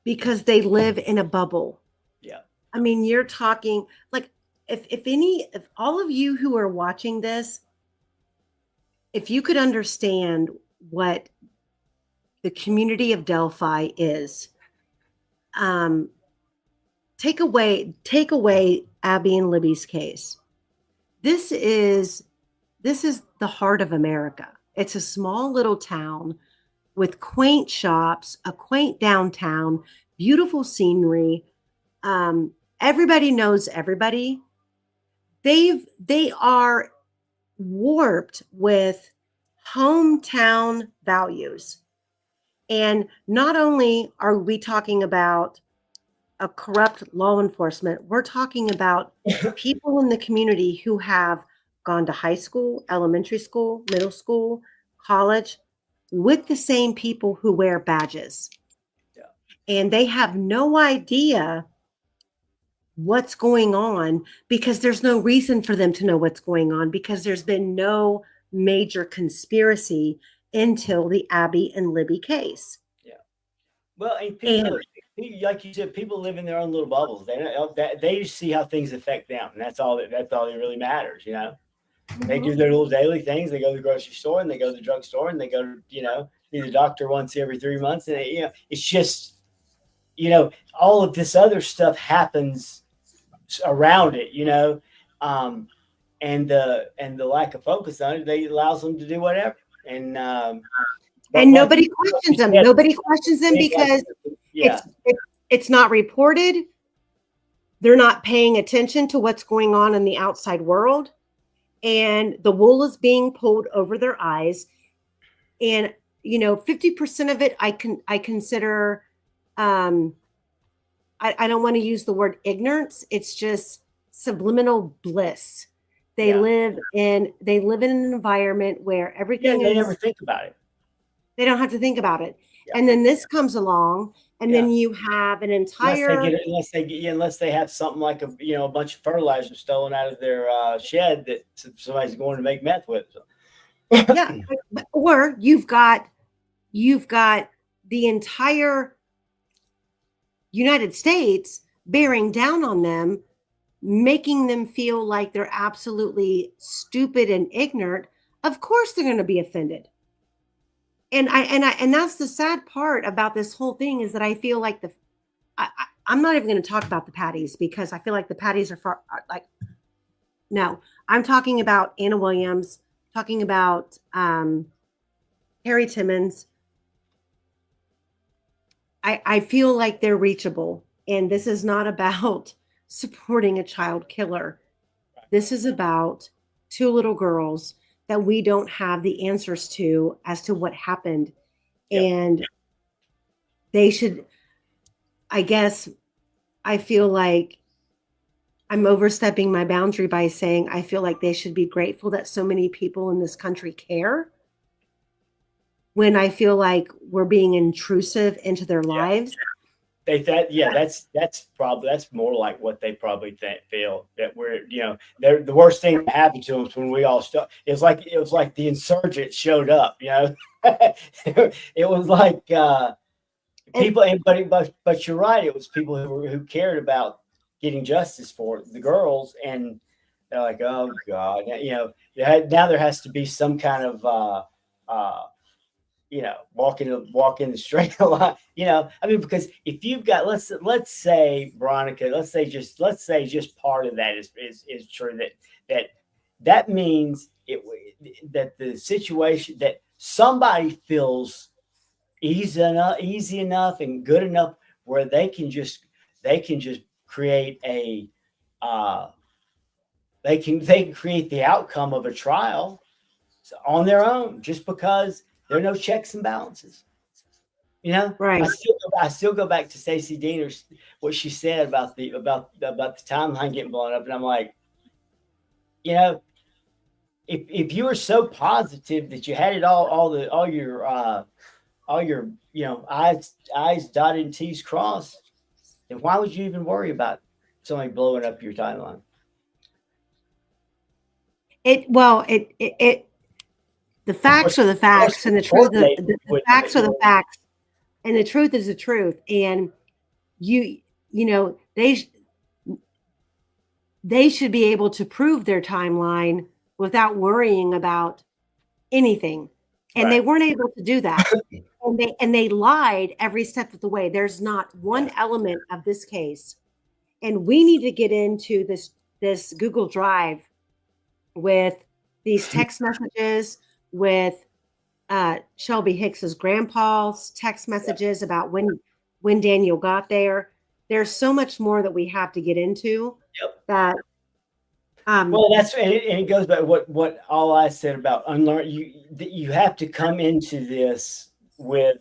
because they live in a bubble. Yeah. I mean, you're talking like if all of you who are watching this, if you could understand what the community of Delphi is, take away Abby and Libby's case. This is the heart of America. It's a small little town with quaint shops, a quaint downtown, beautiful scenery. Everybody knows everybody. They are warped with hometown values. And not only are we talking about a corrupt law enforcement, we're talking about people in the community who have gone to high school, elementary school, middle school, college with the same people who wear badges. Yeah. And they have no idea what's going on because there's no reason for them to know what's going on because there's been no major conspiracy until the Abby and Libby case. Yeah. Well, and people, like you said, people live in their own little bubbles. They see how things affect them, and that's all that really matters. You know, they do their little daily things. They go to the grocery store and they go to the drugstore and they go to see the doctor once every 3 months, and it's just all of this other stuff happens around it. And the lack of focus on it, allows them to do whatever. And nobody questions them. Nobody questions them because it's not reported. They're not paying attention to what's going on in the outside world. And the wool is being pulled over their eyes. And, 50% of it, I consider, I don't want to use the word ignorance. It's just subliminal bliss. They live in an environment where everything they never think about it. They don't have to think about it. Yeah. And then this comes along, and then you have an entire unless they have something like a bunch of fertilizer stolen out of their shed that somebody's going to make meth with. So. Yeah, or you've got the entire United States bearing down on them, making them feel like they're absolutely stupid and ignorant. Of course they're going to be offended. And that's the sad part about this whole thing is that I feel like I'm not even going to talk about the Patties because I feel like the Patties are no, I'm talking about Anna Williams, talking about Harry Timmons. I feel like they're reachable, and this is not about supporting a child killer. This is about two little girls that we don't have the answers to as to what happened. Yep. And they should, I guess, I feel like I'm overstepping my boundary by saying I feel like they should be grateful that so many people in this country care when I feel like we're being intrusive into their lives. That's more like what they probably feel that we're they're the worst thing that happened to them is when we all it was like the insurgents showed up. It was like people, but you're right. It was people who cared about getting justice for the girls, and they're like, oh God, now there has to be some kind of walking the straight line, I mean, because if you've got, let's say, Veronica, let's say just part of that is true, that that means that the situation that somebody feels easy enough and good enough where they can just create a they can create the outcome of a trial on their own just because there are no checks and balances. You know, Right. I still go back to Stacey Dean, what she said about the timeline getting blown up, and I'm like, you know, if you were so positive that you had it all your I's dotted and T's crossed, then why would you even worry about somebody blowing up your timeline? The facts are the facts, and the truth the facts are the facts, and the truth is the truth. And they should be able to prove their timeline without worrying about anything. And they weren't able to do that. And they lied every step of the way. There's not one element of this case. And we need to get into this Google Drive with these text messages with Shelby Hicks's grandpa's text messages about when Daniel got there. There's so much more that we have to get into. That well, and it goes back what all I said about unlearn. You have to come into this with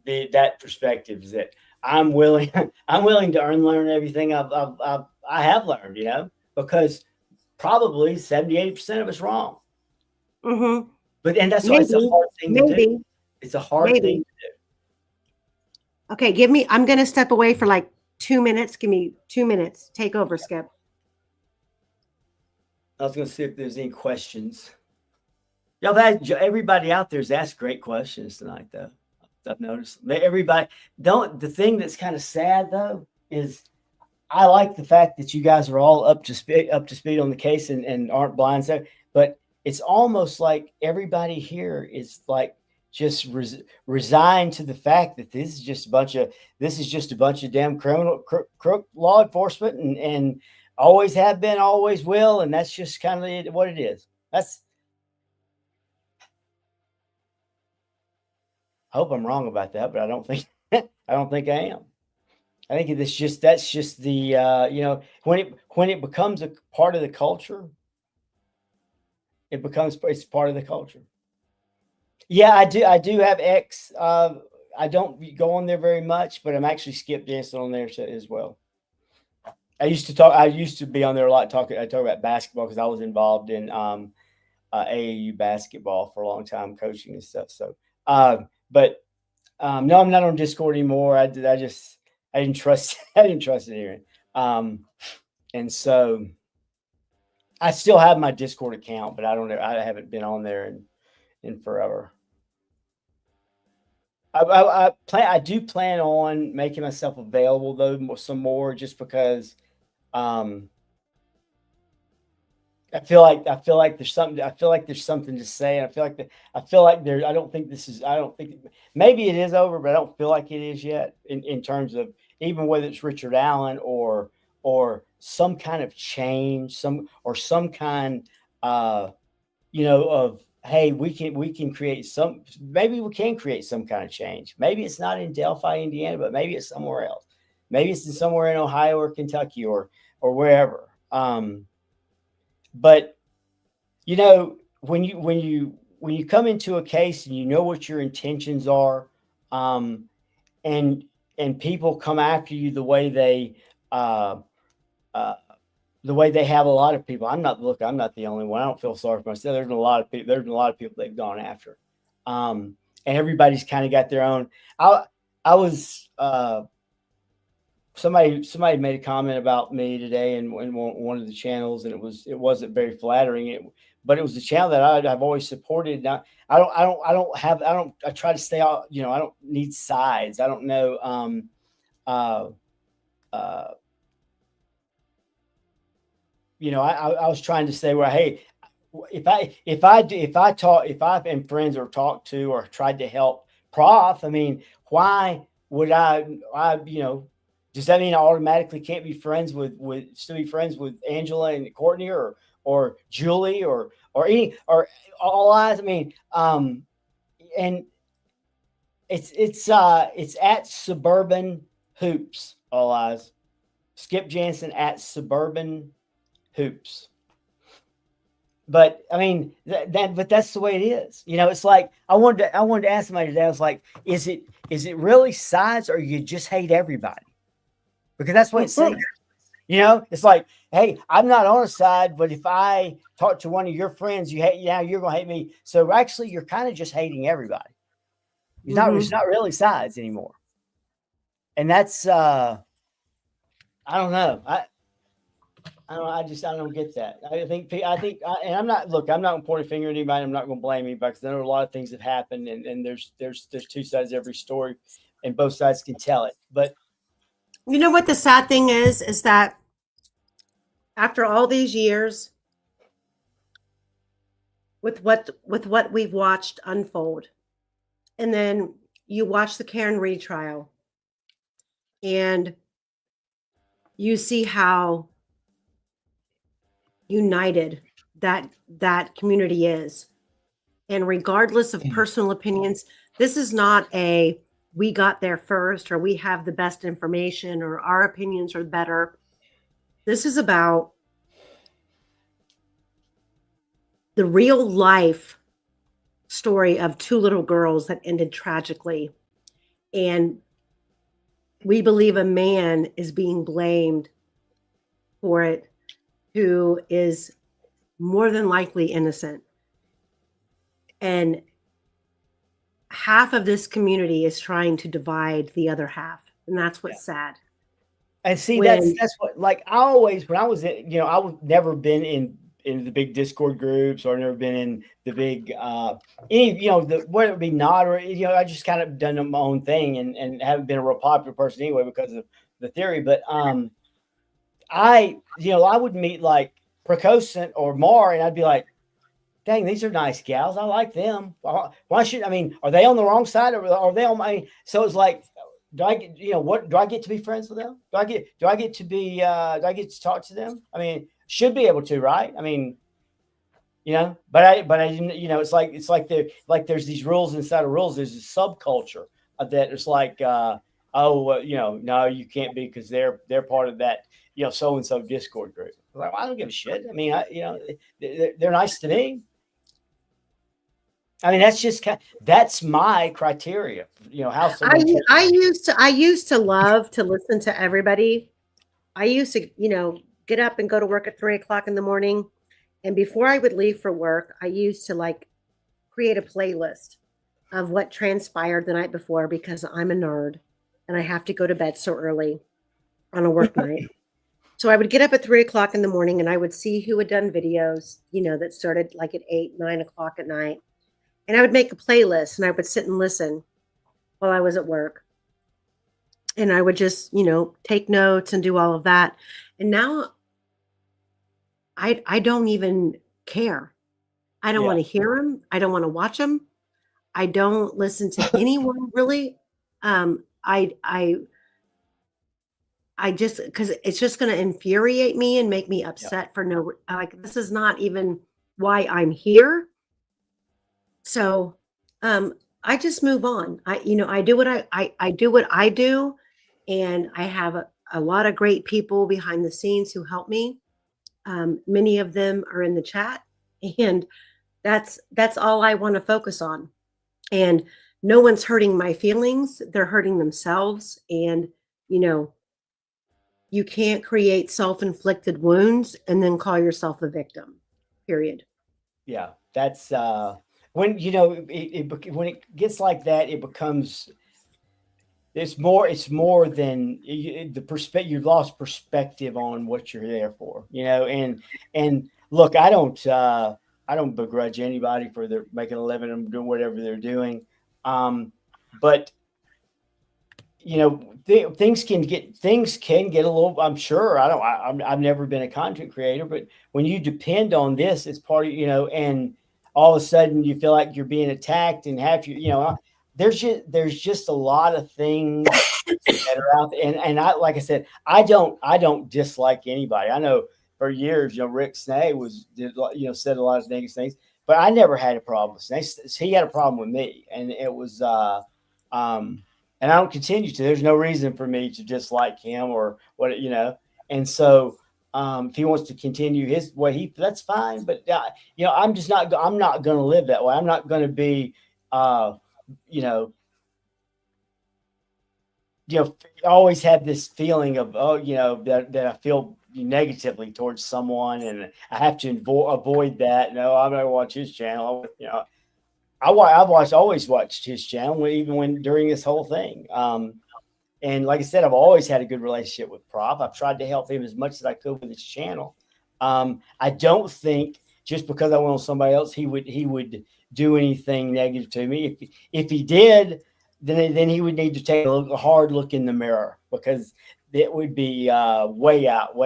that perspective, is that I'm willing to unlearn everything I have learned, you know, because probably 70-80% of it's wrong. Mm-hmm. But and that's why it's a hard thing to do. It's a hard thing to do. Okay, I'm going to step away for like 2 minutes. Give me 2 minutes. Take over, Skip. I was going to see if there's any questions. Everybody out there's asked great questions tonight, though. I've noticed everybody the thing that's kind of sad though is I like the fact that you guys are all up to speed on the case and aren't blindsided, but it's almost like everybody here is like just resigned to the fact that this is just a bunch of damn criminal crook law enforcement and always have been, always will, and that's just kind of what it is. I hope I'm wrong about that, but I don't think I am. I think that's just the when it becomes a part of the culture, it's part of the culture. Yeah, I do have X. I don't go on there very much, but I'm actually Skip Jansen on there as well. I used to be on there a lot I talk about basketball because I was involved in AAU basketball for a long time, coaching and stuff. So but no, I'm not on Discord anymore. I didn't trust it here. And so I still have my Discord account, but I haven't been on there in forever. I do plan on making myself available though some more, just because I feel like there's something to say, and I don't think maybe it is over, but I don't feel like it is yet in terms of even whether it's Richard Allen or some kind of change, some kind of hey, we can create maybe we can create some kind of change. Maybe it's not in Delphi, Indiana, but maybe it's somewhere else. Maybe it's somewhere in Ohio or Kentucky or wherever. But when you come into a case and you know what your intentions are, and people come after you the way they have a lot of people. I'm not the only one. I don't feel sorry for myself. There's been a lot of people they've gone after. And everybody's kind of got their own. I was somebody made a comment about me today in one of the channels, and it wasn't very flattering. But it was the channel that I've always supported. Now I try to stay out. I don't need sides. I don't know. I was trying to say, well, hey, if I've been friends or talked to or tried to help Prof, I mean, why would I does that mean I automatically can't be friends with Angela and Courtney or or Julie or any or All Eyes. I mean, and it's at Suburban Hoops. All Eyes. Skip Jansen at Suburban Hoops. But I mean but that's the way it is. You know, it's like I wanted to ask somebody today. I was like, is it really sides, or you just hate everybody? Because that's what it seems. You know, it's like, hey, I'm not on a side, but if I talk to one of your friends, you hate, yeah, you're gonna hate me. So actually, you're kind of just hating everybody. It's not really sides anymore. And that's I don't know. I don't get that. And I'm not gonna point a finger at anybody. I'm not gonna blame anybody, because there are a lot of things that happen, and there's two sides to every story, and both sides can tell it. But you know what the sad thing is that after all these years, with what we've watched unfold, and then you watch the Karen Reed trial, and you see how united that community is, and regardless of personal opinions, this is not a we got there first, or we have the best information, or our opinions are better. This is about the real life story of two little girls that ended tragically. And we believe a man is being blamed for it, who is more than likely innocent. And half of this community is trying to divide the other half. And that's what's sad. And see, that's what, like, I always, when I was in, you know, I was never been in the big Discord groups, or never been in the big any, you know, whether it be not, or, you know, I just kind of done my own thing, and haven't been a real popular person anyway because of the theory. But I would meet like Precocent or Mar, and I'd be like, dang, these are nice gals. I like them. Why should, I mean, are they on the wrong side, or are they on my? So it's like, do I get, what do I get to be friends with them? Do I get to talk to them? I mean, should be able to, right? I mean, but I didn't, it's like there's these rules inside of rules. There's a subculture of that. It's like, no, you can't be, because they're part of that, so-and-so Discord group. I'm like, well, I don't give a shit. I mean, they're nice to me. I mean, that's my criteria. How I used to love to listen to everybody. I used to, get up and go to work at 3:00 in the morning. And before I would leave for work, I used to create a playlist of what transpired the night before, because I'm a nerd and I have to go to bed so early on a work night. So I would get up at 3:00 in the morning, and I would see who had done videos, that started at 8, 9 o'clock at night. And I would make a playlist, and I would sit and listen while I was at work. And I would just, take notes and do all of that. And now I don't even care. I don't want to hear them. I don't want to watch them. I don't listen to anyone really. I just, because it's just going to infuriate me and make me upset for no, this is not even why I'm here. So, I just move on. I do what I do what I do. And I have a lot of great people behind the scenes who help me. Many of them are in the chat, and that's all I want to focus on. And no one's hurting my feelings. They're hurting themselves. And, you can't create self-inflicted wounds and then call yourself a victim, period. Yeah. That's, when, when it gets like that, it becomes, it's more than the perspective. You've lost perspective on what you're there for, and look, I don't begrudge anybody for their making a living and doing whatever they're doing. But things can get a little, I'm sure, I've never been a content creator, but when you depend on this, it's part of, and all of a sudden you feel like you're being attacked, and there's just a lot of things that are out there. And I, like I said, I don't dislike anybody. I know for years. Rick Snay said a lot of negative things, but I never had a problem with Snay. He had a problem with me, and it was and I don't continue to. There's no reason for me to dislike him or what. And so if he wants to continue his way, that's fine. But I'm just not. I'm not going to live that way. I'm not going to be. Always have this feeling of that I feel negatively towards someone, and I have to avoid that. No, I'm not going to watch his channel. I've always watched his channel, even during this whole thing. And like I said, I've always had a good relationship with Prof. I've tried to help him as much as I could with his channel. I don't think just because I went on somebody else, he would do anything negative to me. If he did, then he would need to take a hard look in the mirror, because it would be way out.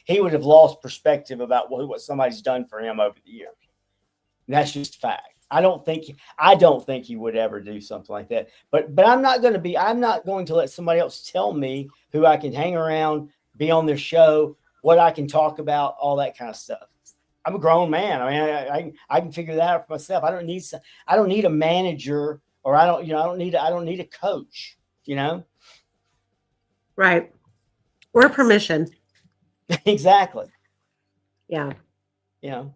He would have lost perspective about what somebody's done for him over the years. And that's just fact. I don't think he would ever do something like that. But I'm not going to let somebody else tell me who I can hang around, be on their show, what I can talk about, all that kind of stuff. I'm a grown man. I mean, I can figure that out for myself. I don't need a manager, or I don't need a coach, Right. Or permission. Exactly. Yeah. At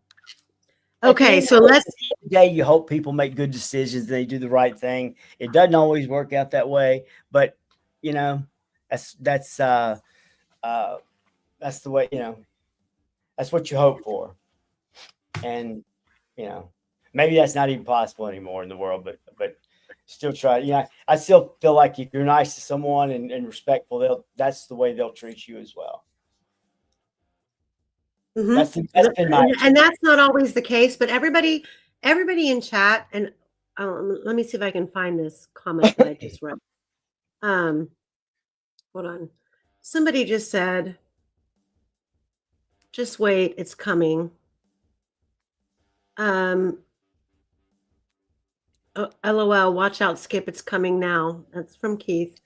Okay, the so let's. Day you hope people make good decisions, they do the right thing. It doesn't always work out that way, but that's the way. That's what you hope for, and maybe that's not even possible anymore in the world. But still try. I still feel like if you're nice to someone and respectful, that's the way they'll treat you as well. Mm-hmm. That's been my and that's not always the case, but everybody in chat, and let me see if I can find this comment that I just read. Hold on. Somebody just said, just wait, it's coming. LOL, watch out, Skip, it's coming now. That's from Keith.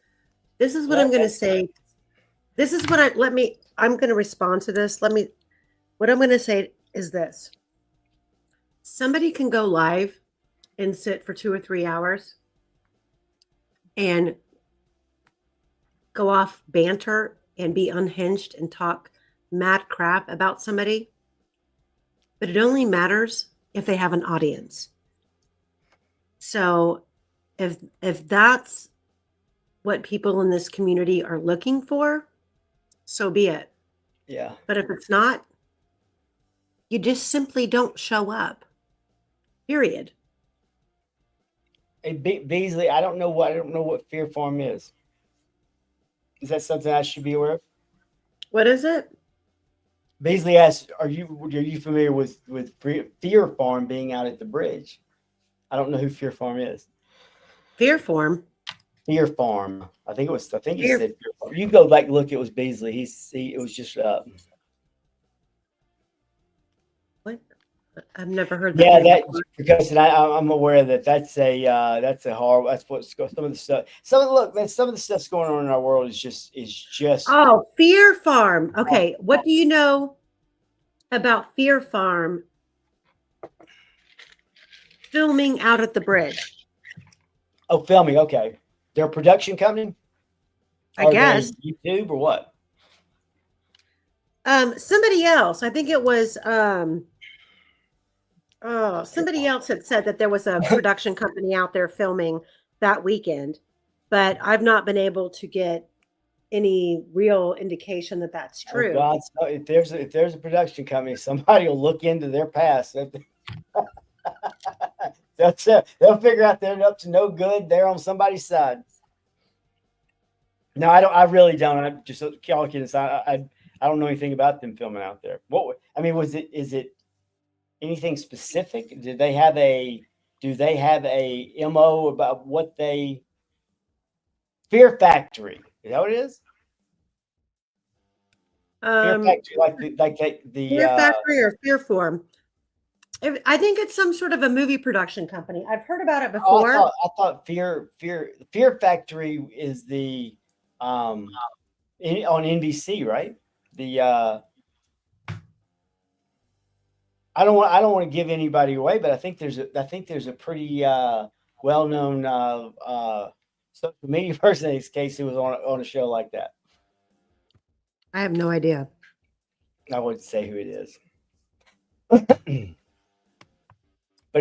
This is what I'm going to say. This is what I'm going to respond to this. What I'm going to say is this. Somebody can go live and sit for 2 or 3 hours and go off banter and be unhinged and talk mad crap about somebody. But it only matters if they have an audience. So if that's what people in this community are looking for, so be it. Yeah. But if it's not, you just simply don't show up. Period. Hey, Beasley, I don't know what fear farm is. Is that something I should be aware of? What is it? Beasley asked, "Are you familiar with Fear Farm being out at the bridge?" I don't know who Fear Farm is. Fear Farm. Fear Farm. I think he said Fear Farm. You go back and look. It was Beasley. It was just. What? I've never heard that. Yeah, because I'm aware that's a horror. That's what's some of the stuff. Some of the stuff's going on in our world is just. Oh, Fear Farm. Okay, what do you know about Fear Farm filming out at the bridge? Oh, filming. Okay, they're a production company. I guess YouTube or what? Somebody else. I think it was. Somebody else had said that there was a production company out there filming that weekend, but I've not been able to get any real indication that that's true. Oh God, so if there's a production company, somebody will look into their past. They'll figure out they're up to no good. They're on somebody's side. No, I don't. I really don't. I'm just kidding aside. I don't know anything about them filming out there. Is it anything specific? Do they have a MO about what they Fear Factory? Is that what it is? Fear Factory, like the Fear Factory or Fear Farm. I think it's some sort of a movie production company. I've heard about it before. I thought Fear Factory is the on NBC, right? I don't want to give anybody away, but I think there's a pretty well-known social media person in this case who was on a show like that. I have no idea. I wouldn't say who it is. But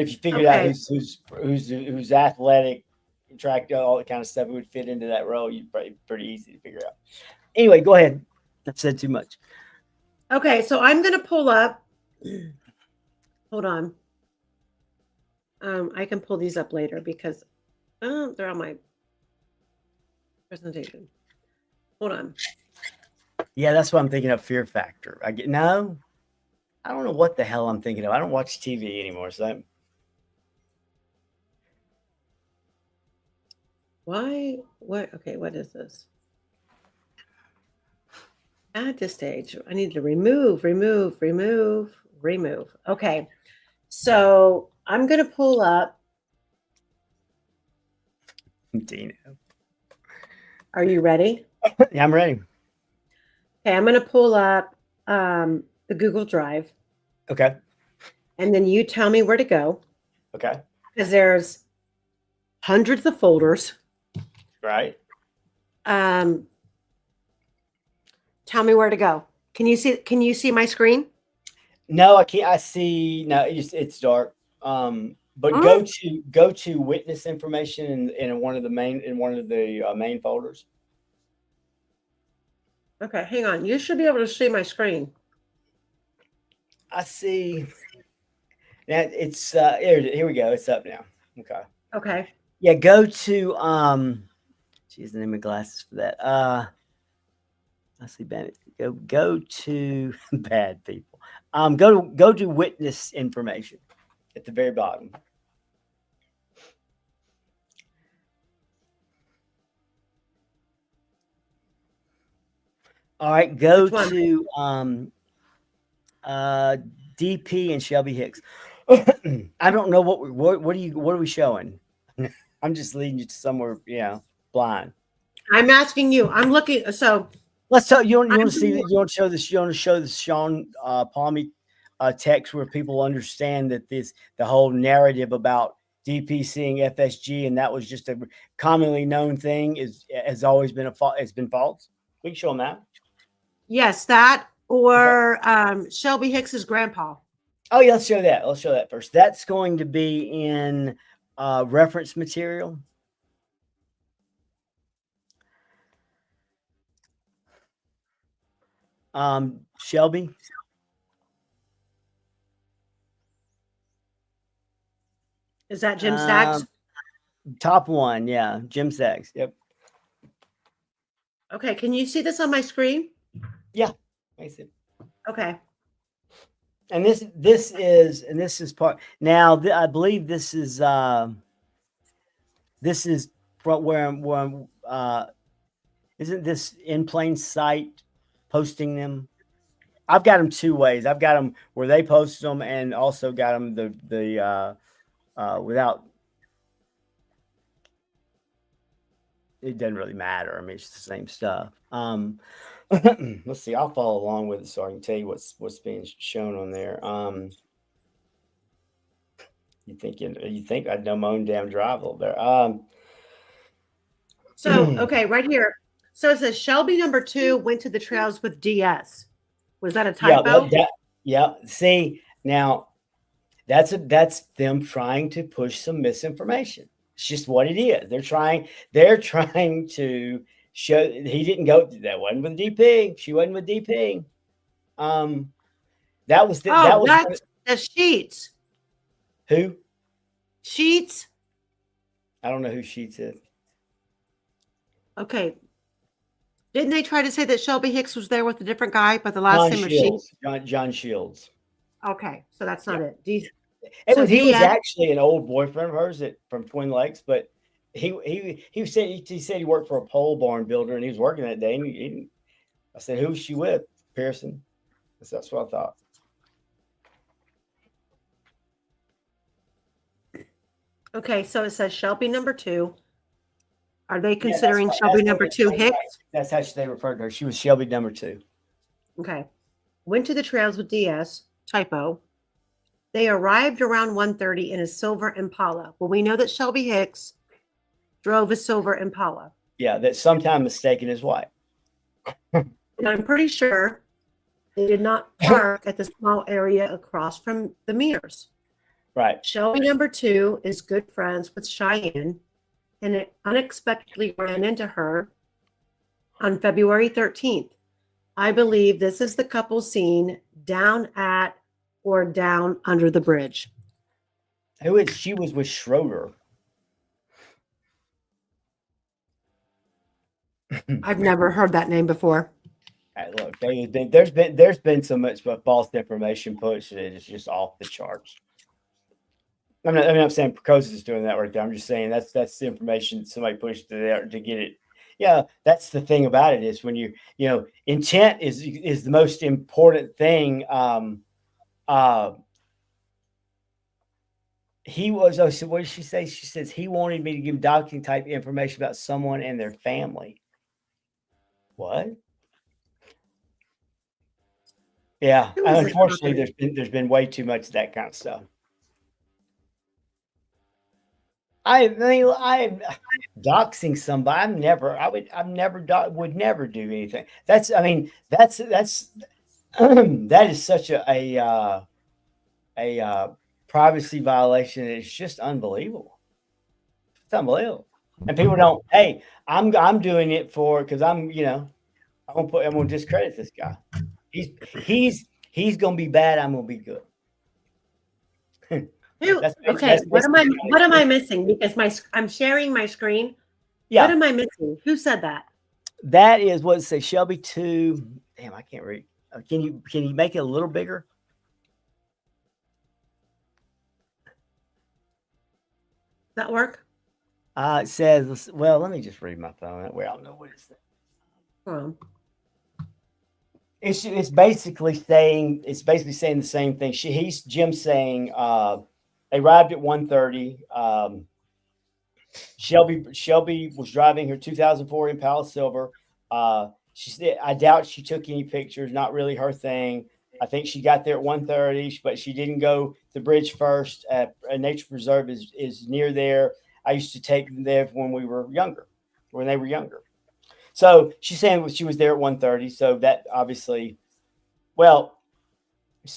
if you figured out who's athletic, track, all that kind of stuff, who would fit into that role, you'd probably pretty easy to figure out. Anyway, go ahead. I've said too much. Okay, so I'm going to pull up. Hold on. I can pull these up later because they're on my presentation. Hold on. Yeah, that's what I'm thinking of. Fear Factor. I don't know what the hell I'm thinking of. I don't watch TV anymore, so Why? What? Okay, what is this? At this stage, I need to remove. Okay, so I'm going to pull up. Dino. Are you ready? Yeah, I'm ready. Okay, I'm going to pull up the Google Drive. Okay. And then you tell me where to go. Okay. Because there's hundreds of folders. Right. Tell me where to go. Can you see my screen? No, I can't. I see. No, it's dark. But go to witness information in one of the main folders. Okay, hang on. You should be able to see my screen. I see. Now it's here we go. It's up now. Okay. Okay. Yeah, go to geez, the name of glasses for that. I see Bennett. Go to bad people. Go to witness information at the very bottom. All right, go to DP and Shelby Hicks. I don't know what are we showing? I'm just leading you to somewhere, blind. I'm asking you. I'm looking. So let's tell you. You want to see that? You want to show this? You want to show the Sean Palmy text where people understand that the whole narrative about DP seeing FSG and that was just a commonly known thing has always been it's been false. We can show them that. Yes, that or Shelby Hicks's grandpa. Oh yeah, let's show that. Let's show that first. That's going to be in reference material. Shelby. Is that Jim Sachs? Top one, yeah, Jim Sachs. Yep. Okay, can you see this on my screen? Yeah, I see. Okay. And this is part. Now I believe this is from where I'm. Isn't this in plain sight posting them? I've got them two ways. I've got them where they posted them, and also got them the without. It doesn't really matter. I mean, it's the same stuff. Let's see. I'll follow along with it so I can tell you what's being shown on there. You think I'd know my own damn drive over there. So okay, right here. So it says Shelby number 2 went to the trails with DS. Was that a typo? Yeah. See, now that's them trying to push some misinformation. It's just what it is. They're trying to show he didn't go. That wasn't with DP. She wasn't with DP. That was the Sheets. Who? Sheets. I don't know who Sheets is. Okay. Didn't they try to say that Shelby Hicks was there with a different guy, but the last name was Sheets? John Shields. Okay, so that's not it. He was actually an old boyfriend of hers from Twin Lakes, but he said he worked for a pole barn builder and he was working that day. And I said, "Who was she with?" Pearson. That's what I thought. Okay, so it says Shelby number 2. Are they considering Shelby number 2 Hicks? That's how they referred to her. She was Shelby number 2. Okay. Went to the trails with DS. Typo. They arrived around 1:30 in a silver Impala. Well, we know that Shelby Hicks drove a silver Impala. Yeah, that's sometimes mistaken as white. And I'm pretty sure they did not park at the small area across from the Mears. Right. Shelby number 2 is good friends with Cheyenne, and it unexpectedly ran into her on February 13th. I believe this is the couple seen down at or down under the bridge. She was with Schroeder. I've never heard that name before. Hey, look, there's been so much false information pushed that it's just off the charts. I'm not saying Precoces is doing that right there. I'm just saying that's the information somebody pushed there to get it. Yeah, that's the thing about it is when intent is the most important thing. He was. Oh, so what did she say? She says he wanted me to give document type information about someone and their family. What? Yeah, unfortunately, there's been way too much of that kind of stuff. I mean, I'm doxing somebody. Would never do anything. That's that is such a privacy violation. It's just unbelievable. It's unbelievable. And people don't. Hey, I'm doing it because I'm gonna discredit this guy. He's gonna be bad. I'm gonna be good. What am I missing? Because I'm sharing my screen. Yeah. What am I missing? Who said that? That is what it says. Shelby 2. Damn, I can't read. Can you make it a little bigger? Does that work? It says. Well, let me just read my phone. That way I'll know what it says. It's basically saying the same thing. Jim's saying. They arrived at 1:30. Shelby was driving her 2004 Impala Silver. She said, I doubt she took any pictures. Not really her thing. I think she got there at 1:30, but she didn't go to the bridge first. A nature preserve is near there. I used to take them there when they were younger. So she's saying she was there at 1:30. So that obviously,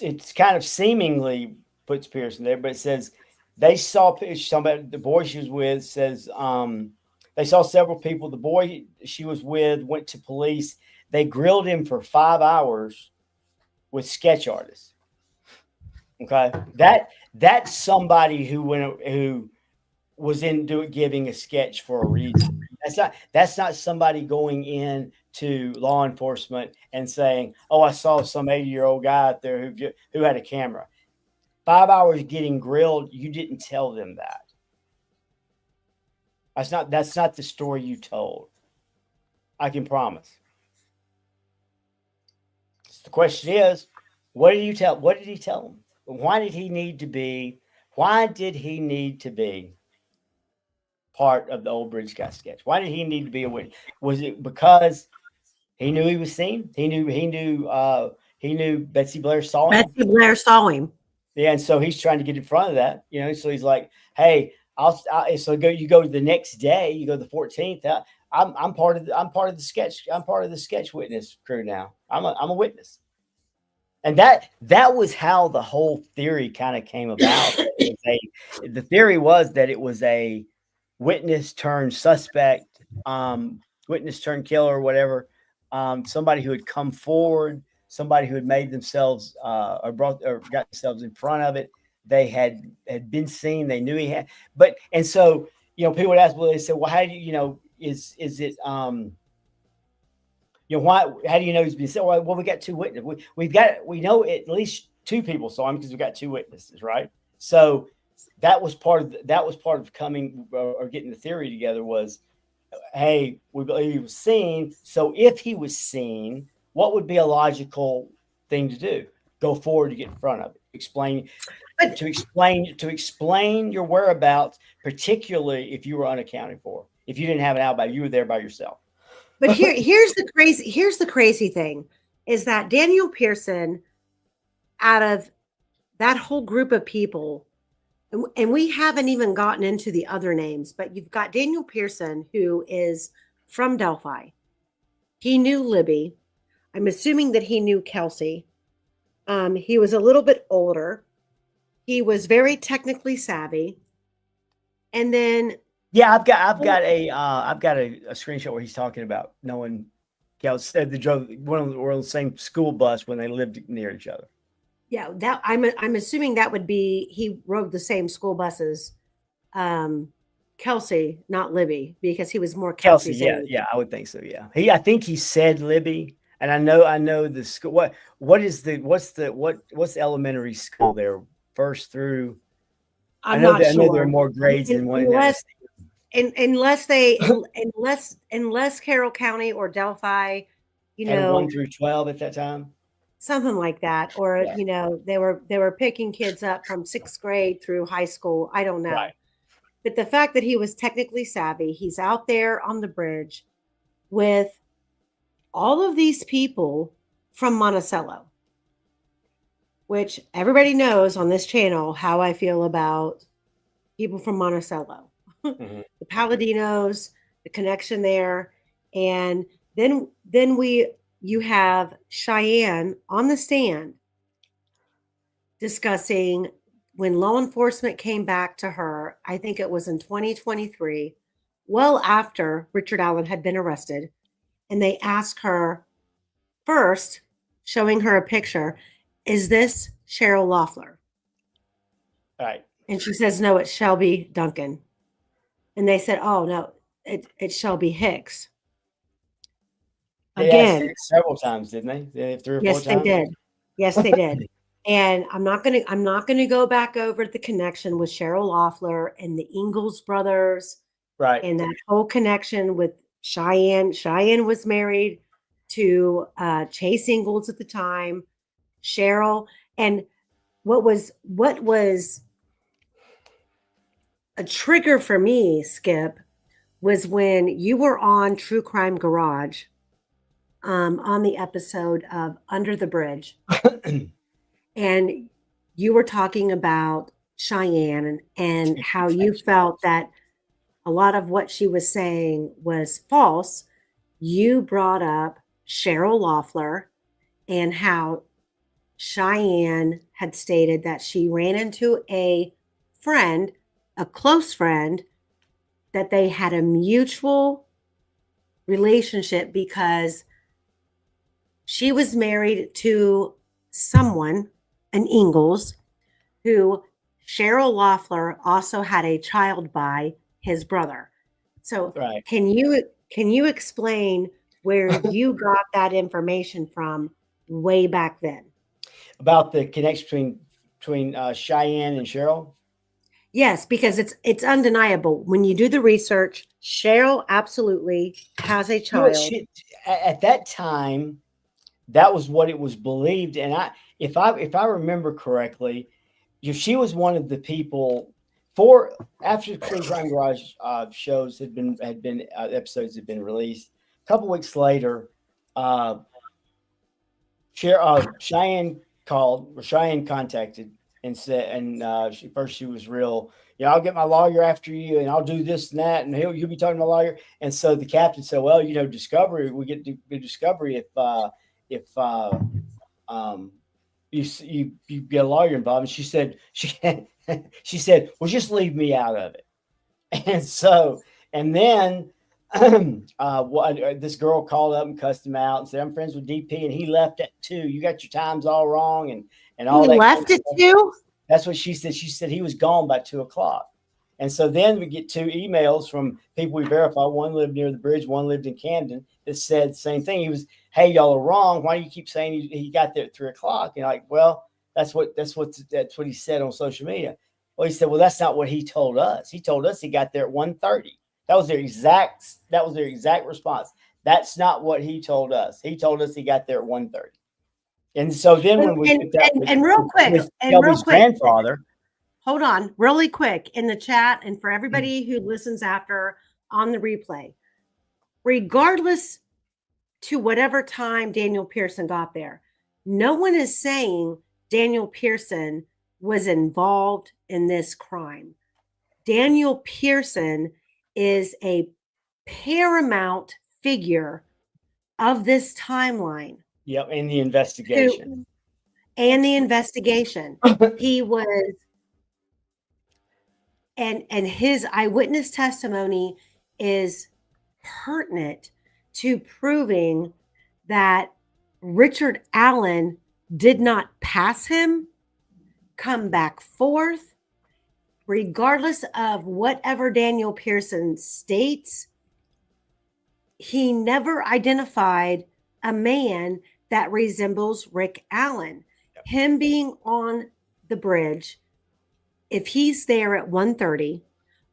it's kind of seemingly puts Pearson there, but it says they saw somebody, the boy she was with says they saw several people. The boy she was with went to police. They grilled him for 5 hours with sketch artists. Okay, that's somebody who was giving a sketch for a reason. That's not somebody going in to law enforcement and saying, "Oh, I saw some 80-year-old guy out there who had a camera." 5 hours getting grilled, you didn't tell them that. That's not the story you told. I can promise. So the question is, what did he tell them? Why did he need to be part of the old bridge guy sketch? Why did he need to be a witness? Was it because he knew he was seen? He knew Betsy Blair saw him. Betsy Blair saw him. Yeah, and so he's trying to get in front of that, So he's like, "Hey, you go to the next day. You go to the 14th. I'm part of the sketch. I'm part of the sketch witness crew now. I'm a witness." And that was how the whole theory kind of came about. The theory was that it was a witness turned suspect, witness turned killer, or whatever. Somebody who had come forward. Somebody who had made themselves or got themselves in front of it. They had been seen. They knew he had. And so people would ask, well, they said, well, how do is it why? How do you know he's been seen? Well, we got two witnesses. We know at least two people saw him because we got two witnesses, right? So that was part of coming or getting the theory together was, hey, we believe he was seen. So if he was seen, what would be a logical thing to do? Go forward to get in front of it. Explain your whereabouts, particularly if you were unaccounted for. If you didn't have an alibi, you were there by yourself. But here's the crazy thing is that Daniel Pearson, out of that whole group of people, and we haven't even gotten into the other names, but you've got Daniel Pearson, who is from Delphi. He knew Libby. I'm assuming that he knew Kelsey. He was a little bit older. He was very technically savvy. And then Yeah, I've got a screenshot where he's talking about knowing Kelsey said they drove one of the same school bus when they lived near each other. yeah, that I'm assuming that would be he rode the same school buses. Kelsey, not Libby, because he was more Kelsey, Kelsey's yeah, age. yeah, I would think so. Yeah, I think he said Libby, and I know the school. What's the elementary school there? First through. I'm not I know there are sure. more grades than one. Unless Carroll County or Delphi, Had 1 through 12 at that time. something like that, or Yeah. they were picking kids up from 6th grade through high school. I don't know. Right. But the fact that he was technically savvy, he's out there on the bridge with all of these people from Monticello, which everybody knows on this channel how I feel about people from Monticello, Mm-hmm. the Paladinos, the connection there. And then you have Cheyenne on the stand discussing when law enforcement came back to her, I think it was in 2023, well after Richard Allen had been arrested. And they asked her first, showing her a picture, is this Cheryl Loeffler? Right. And she says, no, it's Shelby Duncan. And they said, oh, no, it's Shelby Hicks. They asked Again, it several times, didn't they? 3 or 4 yes, times. they did. Yes, they did. And I'm not gonna go back over the connection with Cheryl Loeffler and the Ingalls brothers, Right. and that whole connection with Cheyenne. Cheyenne was married to Chase Ingalls at the time. Cheryl, and what was a trigger for me, Skip, was when you were on True Crime Garage, on the episode of Under the Bridge. And you were talking about Cheyenne and how you felt that a lot of what she was saying was false. You brought up Cheryl Loeffler and how Cheyenne had stated that she ran into a friend, a close friend, that they had a mutual relationship because she was married to someone, an Ingalls, who Cheryl Loeffler also had a child by his brother. So Right. can you explain where you got that information from way back then? About the connection between Cheyenne and Cheryl. Yes, because it's undeniable. When you do the research, Cheryl absolutely has a You know what, child. at that time, that was what it was believed. And if I remember correctly, she was one of the people after the True Crime Garage shows had been episodes had been released. A couple weeks later, Cheyenne contacted and said, and she was real. I'll get my lawyer after you, and I'll do this and that, and you'll be talking to my lawyer. And so the captain said, "Well, Discovery, we get to do Discovery if you get a lawyer involved." And she said, she said, "Well, just leave me out of it." And so, and then this girl called up and cussed him out and said, "I'm friends with DP, and he left at 2. You got your times all wrong," and all He that. left at 2? That's what she said. She said he was gone by 2:00. And so then we get 2 emails from people we verify. One lived near the bridge, one lived in Camden, that said the same thing. He was, "Hey, y'all are wrong. Why do you keep saying he got there at 3:00? And like, well, that's what he said on social media. Well, he said, well, that's not what he told us. He told us he got there at 1:30. That was their exact response. That's not what he told us. He told us he got there at 1:30. And so then when we picked up real quick, grandfather, hold on, really quick in the chat, and for everybody who listens after on the replay, regardless to whatever time Daniel Pearson got there, no one is saying Daniel Pearson was involved in this crime. Daniel Pearson is a paramount figure of this timeline. Yep, in the investigation. And the investigation. He was, and his eyewitness testimony is pertinent to proving that Richard Allen did not pass him, come back forth, regardless of whatever Daniel Pearson states. He never identified a man that resembles Rick Allen. Yep. Him being on the bridge, if he's there at 1:30,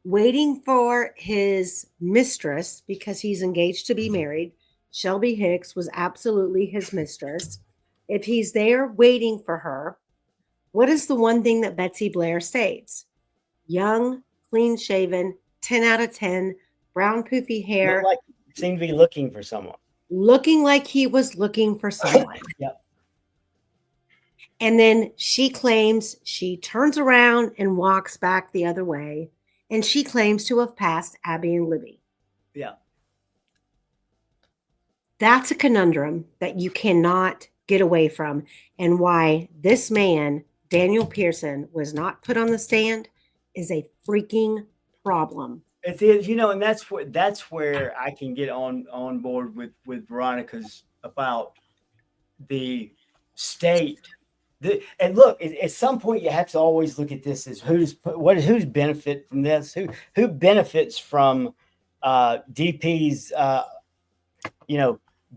waiting for his mistress, because he's engaged to be married, Shelby Hicks was absolutely his mistress. If he's there waiting for her, what is the one thing that Betsy Blair states? Young, clean shaven, 10 out of 10, brown poofy hair. Looked like he seemed to be looking for someone. Looking like he was looking for someone. Yep. And then she claims she turns around and walks back the other way. And she claims to have passed Abby and Libby. Yeah. That's a conundrum that you cannot get away from. And why this man, Daniel Pearson, was not put on the stand is a freaking problem. It is, and that's where I can get on board with Veronica's about the state. And look, at some point you have to always look at this as who's benefit from this, who benefits from DP's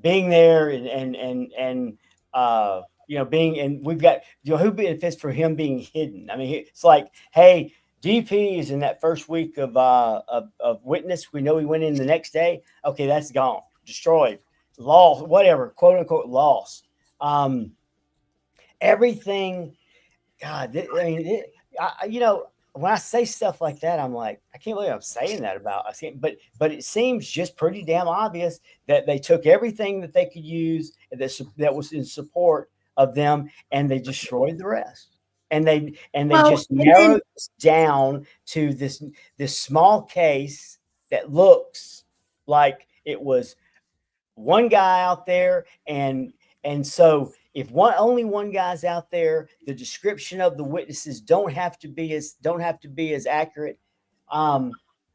being there and being, and we've got who benefits for him being hidden. I mean, it's like, hey, DP is in that first week of witness. We know he went in the next day. Okay, that's gone, destroyed, lost, whatever, quote unquote, lost. Everything, God. When I say stuff like that, I'm like, I can't believe I'm saying that about us. But it seems just pretty damn obvious that they took everything that they could use that was in support of them, and they destroyed the rest. And they just narrowed it down to this small case that looks like it was one guy out there, and so if only one guy's out there, the description of the witnesses don't have to be as accurate,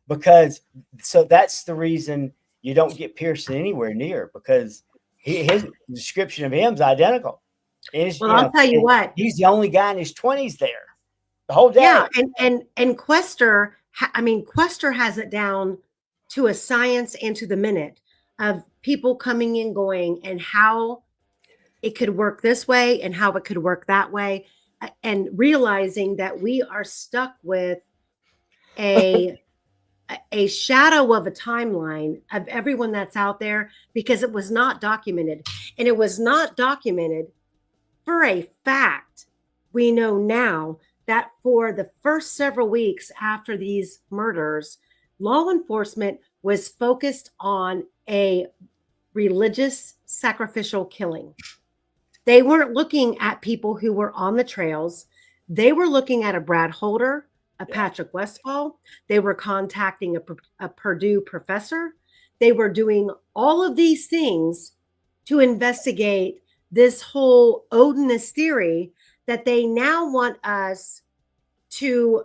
because so that's the reason you don't get Pearson anywhere near, because his description of him is identical. Well, I'll tell you what, he's the only guy in his 20s there the whole day. Yeah, and Quester, Quester has it down to a science and to the minute of people coming and going and how it could work this way and how it could work that way, and realizing that we are stuck with a shadow of a timeline of everyone that's out there, because it was not documented. And it was not documented for a fact. We know now that for the first several weeks after these murders, law enforcement was focused on a religious sacrificial killing. They weren't looking at people who were on the trails. They were looking at a Brad Holder, a Patrick Westfall. They were contacting a Purdue professor. They were doing all of these things to investigate this whole Odinist theory that they now want us to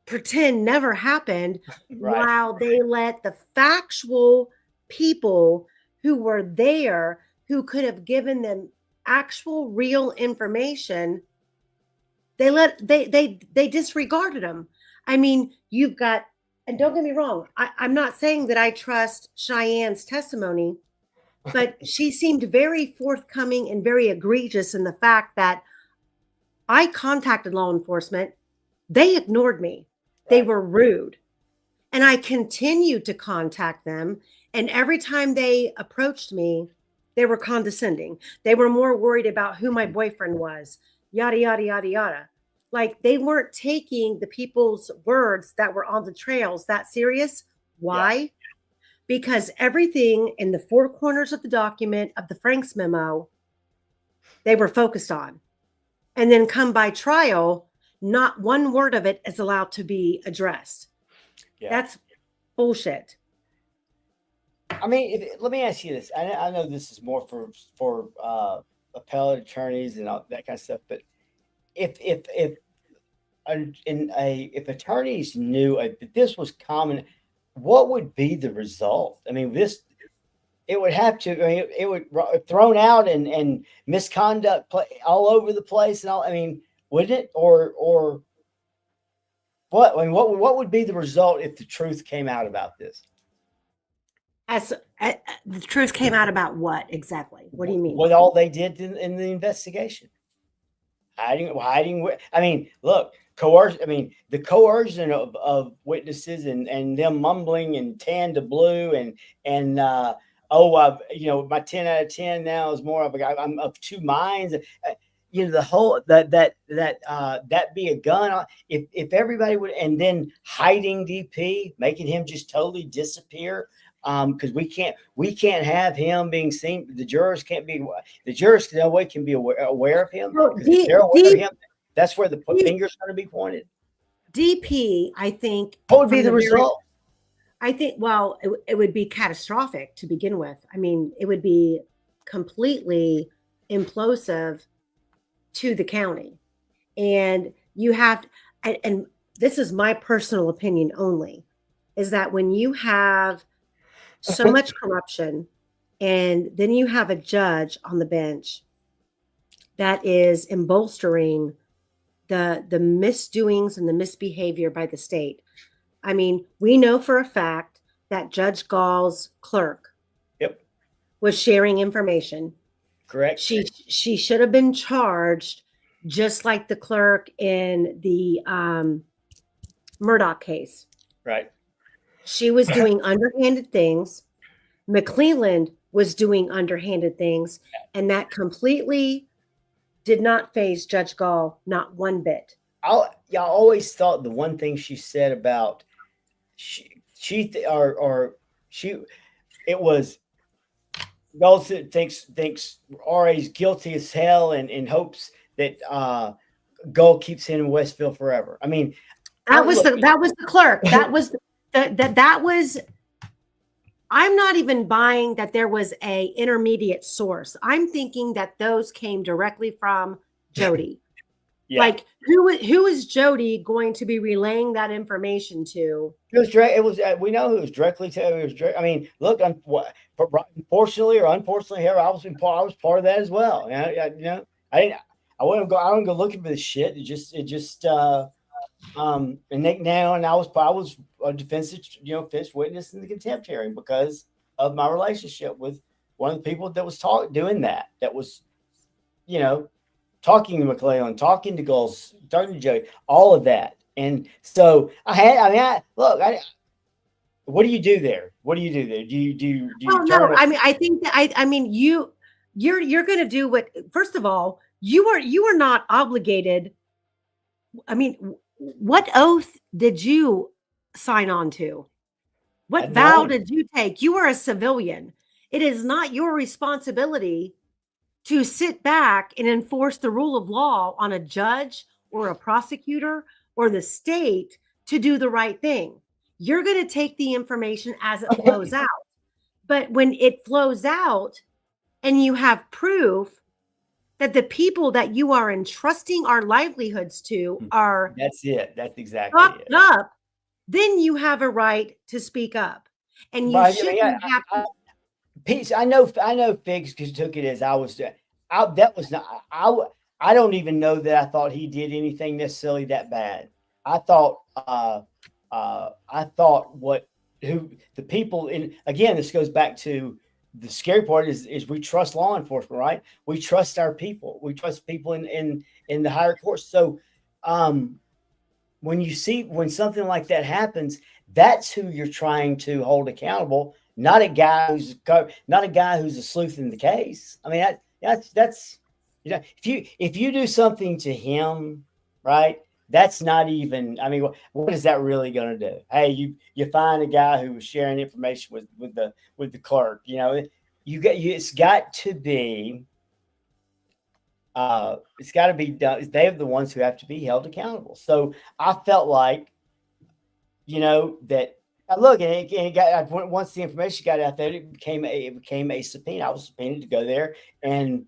pretend never happened, right, while they let the factual people who were there, who could have given them actual real information, they disregarded them. I mean, you've got, and don't get me wrong, I'm not saying that I trust Cheyenne's testimony, but she seemed very forthcoming and very egregious in the fact that I contacted law enforcement. They ignored me. They were rude. And I continued to contact them. And every time they approached me, they were condescending. They were more worried about who my boyfriend was, yada, yada, yada, yada. Like, they weren't taking the people's words that were on the trails that serious. Why? Yeah. Because everything in the four corners of the document of the Franks memo, they were focused on. And then come by trial, not one word of it is allowed to be addressed. Yeah. That's bullshit. I mean, let me ask you this. I know this is more for appellate attorneys and all that kind of stuff, but if attorneys knew if this was common, what would be the result? I mean, it would have to. I mean, it would thrown out and misconduct all over the place and all. I mean, wouldn't it? Or what? I mean, what would be the result if the truth came out about this? The truth came out about what exactly? What do you mean? What all they did in the investigation? Hiding. I mean, look, the coercion of witnesses and them mumbling and tan to blue and my 10 out of 10 now is more of I'm of two minds. The whole that be a gun. If everybody would, and then hiding DP, making him just totally disappear. Because we can't have him being seen. The jurors no way can be aware of him. If they're aware of him, that's where the finger's going to be pointed. DP, I think. What would be the result? I think, well, it would be catastrophic to begin with. I mean, it would be completely implosive to the county. And you have, and this is my personal opinion only, is that when you have so much corruption, and then you have a judge on the bench that is embolstering the misdoings and the misbehavior by the state. I mean, we know for a fact that Judge Gall's clerk was sharing information. Correct. She should have been charged just like the clerk in the Murdoch case. Right. She was doing underhanded things. McClelland was doing underhanded things, and that completely did not faze Judge Gall, not one bit. I always thought the one thing she said about Gall thinks RA's guilty as hell and hopes that Gall keeps him in Westville forever. I mean, that was the clerk. That was that was. I'm not even buying that there was a intermediate source. I'm thinking that those came directly from Jody. Yeah. Like who is Jody going to be relaying that information to? We know who it was directly to. I mean, look, fortunately or unfortunately, here I was part of that as well. I wouldn't go looking for this shit. It just and I was a defense witness in the contempt hearing because of my relationship with one of the people that was doing that was, talking to McClelland, talking to Gulls, talking to Joey, all of that. And so what do you do there? What do you do there? Do you no, I mean, I think that you're going to do what, first of all, you are not obligated. I mean, what oath did you sign on to? What vow did you take? You are a civilian. It is not your responsibility to sit back and enforce the rule of law on a judge or a prosecutor or the state to do the right thing. You're going to take the information as it flows out. But when it flows out and you have proof that the people that you are entrusting our livelihoods to are that's exactly fucked up, then you have a right to speak up. And you shouldn't have to. Peace. I know Figs took it as I was. That was not. I don't even know that I thought he did anything necessarily that bad. I thought who the people in, again, this goes back to the scary part is we trust law enforcement, right? We trust our people. We trust people in the higher courts. So when something like that happens, that's who you're trying to hold accountable, not a guy who's a sleuth in the case. I mean, that's if you do something to him, right? That's not even. I mean, what is that really going to do? Hey, you find a guy who was sharing information with the clerk. It's got to be It's got to be done. They're the ones who have to be held accountable. So I felt like, that look, and it got once the information got out there, it became a subpoena. I was subpoenaed to go there, and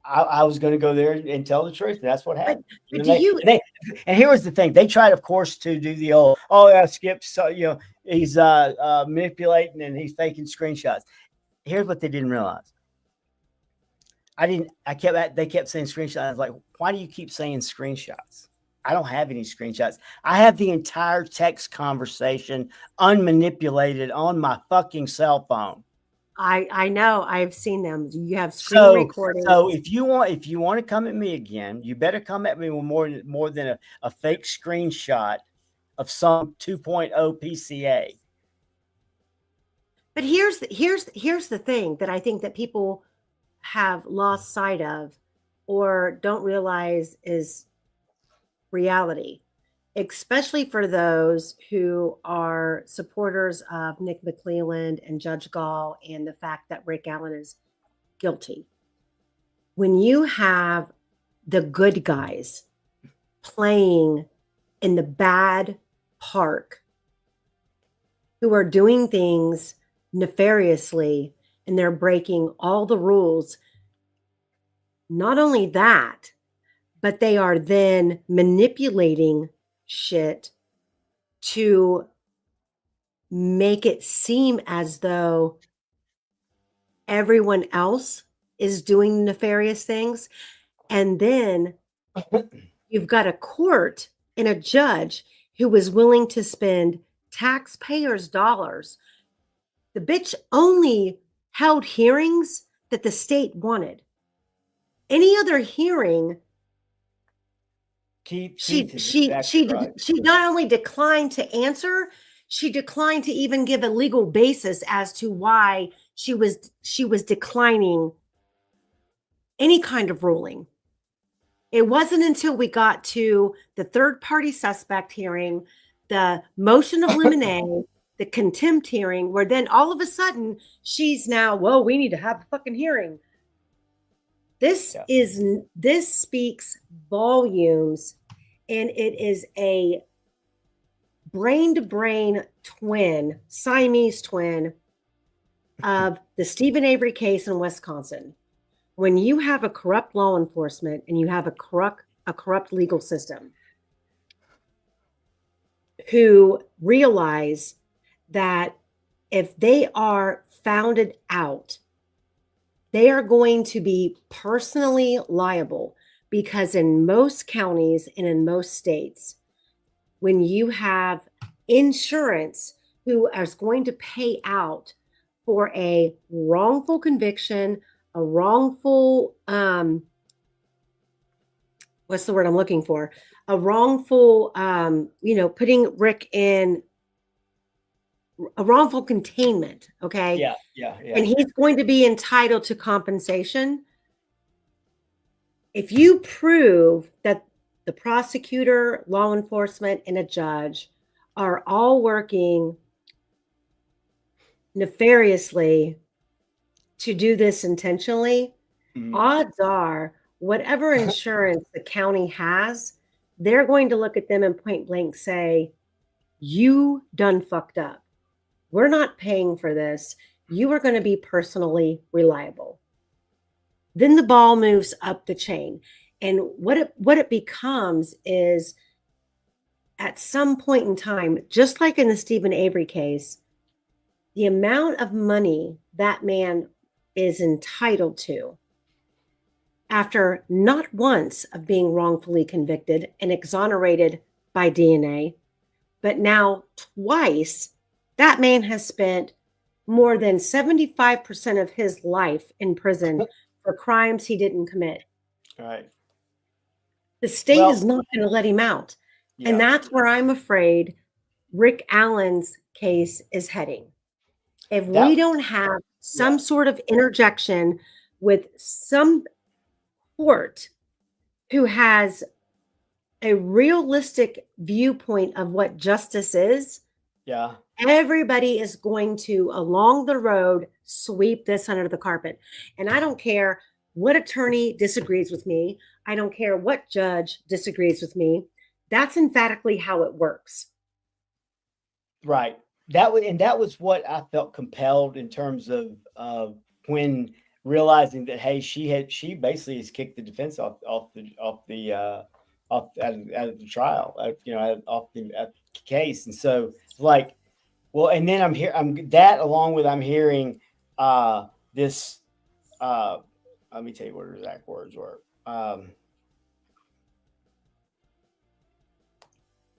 I was going to go there and tell the truth. And that's what happened. But And here was the thing: they tried, of course, to do the old, oh yeah, Skip, so he's manipulating and he's faking screenshots. Here's what they didn't realize. They kept saying screenshots. I was like, why do you keep saying screenshots? I don't have any screenshots. I have the entire text conversation unmanipulated on my fucking cell phone. I know. I've seen them. You have screen recordings. So if you want to come at me again, you better come at me with more than a fake screenshot of some 2.0 PCA. But here's the thing that I think that people have lost sight of or don't realize is reality, especially for those who are supporters of Nick McClelland and Judge Gall and the fact that Rick Allen is guilty. When you have the good guys playing in the bad park who are doing things nefariously and they're breaking all the rules, not only that, but they are then manipulating shit to make it seem as though everyone else is doing nefarious things. And then you've got a court and a judge who is willing to spend taxpayers' dollars. The bitch only held hearings that the state wanted. Any other hearing, she not only declined to answer, she declined to even give a legal basis as to why she was declining any kind of ruling. It wasn't until we got to the third party suspect hearing, the motion of limine, the contempt hearing, where then all of a sudden she's now, well, we need to have a fucking hearing. This speaks volumes, and it is a brain-to-brain twin, Siamese twin of the Stephen Avery case in Wisconsin. When you have a corrupt law enforcement and you have a corrupt legal system who realize that if they are founded out, they are going to be personally liable, because in most counties and in most states, when you have insurance who is going to pay out for a wrongful conviction, a wrongful, what's the word I'm looking for? A wrongful, putting Rick in a wrongful containment. Okay. Yeah. And he's going to be entitled to compensation. If you prove that the prosecutor, law enforcement, and a judge are all working nefariously to do this intentionally, odds are whatever insurance the county has, they're going to look at them and point blank say, you done fucked up. We're not paying for this. You are going to be personally reliable. Then the ball moves up the chain. And what it becomes is, at some point in time, just like in the Stephen Avery case, the amount of money that man is entitled to after not once of being wrongfully convicted and exonerated by DNA, but now twice, that man has spent more than 75% of his life in prison for crimes he didn't commit. Right. The state is not going to let him out. Yeah. And that's where I'm afraid Rick Allen's case is heading. If we don't have some sort of interjection with some court who has a realistic viewpoint of what justice is, everybody is going to, along the road, sweep this under the carpet. And I don't care what attorney disagrees with me. I don't care what judge disagrees with me. That's emphatically how it works. Right. That was what I felt compelled in terms of when realizing that, hey, she basically has kicked the defense out of the trial, off the case. And so like, well, and then I'm that along with I'm hearing this let me tell you what her exact words were.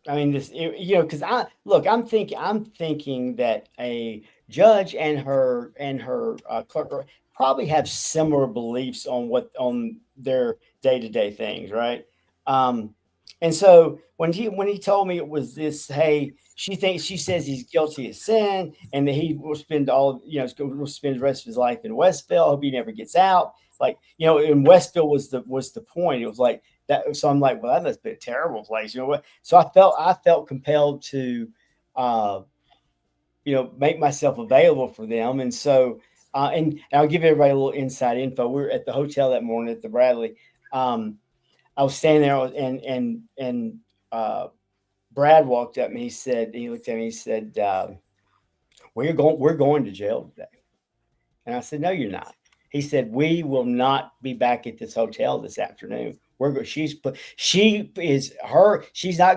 I mean, because I'm thinking that a judge and her clerk probably have similar beliefs on their day to day things, right? Um, and so when he told me it was this, hey, she says he's guilty of sin, and that he will spend will spend the rest of his life in Westville. I hope he never gets out. Like, in Westville was the point. It was like that. So I'm like, well, that must be a terrible place, what? So I felt compelled to, make myself available for them. And so, and I'll give everybody a little inside info. We were at the hotel that morning at the Bradley. I was standing there, and Brad walked up and he looked at me, he said, we're going to jail today. And I said, no, you're not. He said, we will not be back at this hotel this afternoon. She's not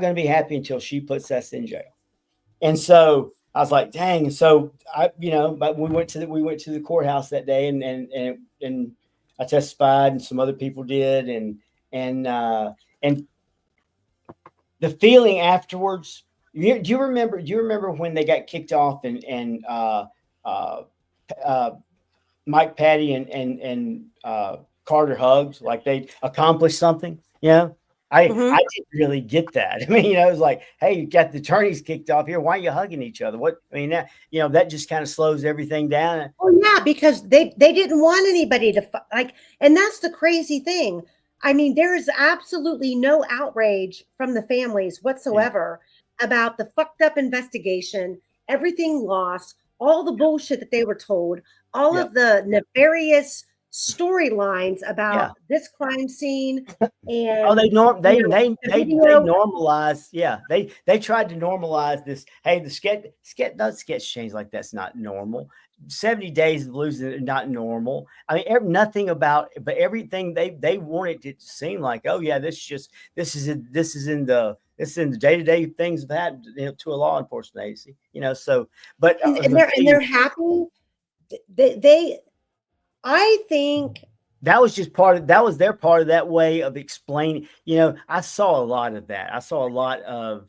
going to be happy until she puts us in jail. And so I was like, dang. So but we went to the courthouse that day, and I testified, and some other people did. And the feeling afterwards, do you remember when they got kicked off and Mike, Patty, and Carter hugged like they accomplished something? I didn't really get that. I mean, it was like, hey, you got the attorneys kicked off here. Why are you hugging each other? What? I mean, that just kind of slows everything down. Oh yeah, because they didn't want anybody to and that's the crazy thing. I mean, there is absolutely no outrage from the families whatsoever about the fucked up investigation, everything lost, all the bullshit that they were told, all of the nefarious storylines about this crime scene. And they normalize. Yeah, they tried to normalize this. Hey, the sketch change like that's not normal. 70 days of losing it, not normal. I mean, nothing about, but everything they wanted it to seem like, oh yeah, this is in the day-to-day things of that to a law enforcement agency, So, but they're happy. I think that was just that was their part of that way of explaining. I saw a lot of that. I saw a lot of,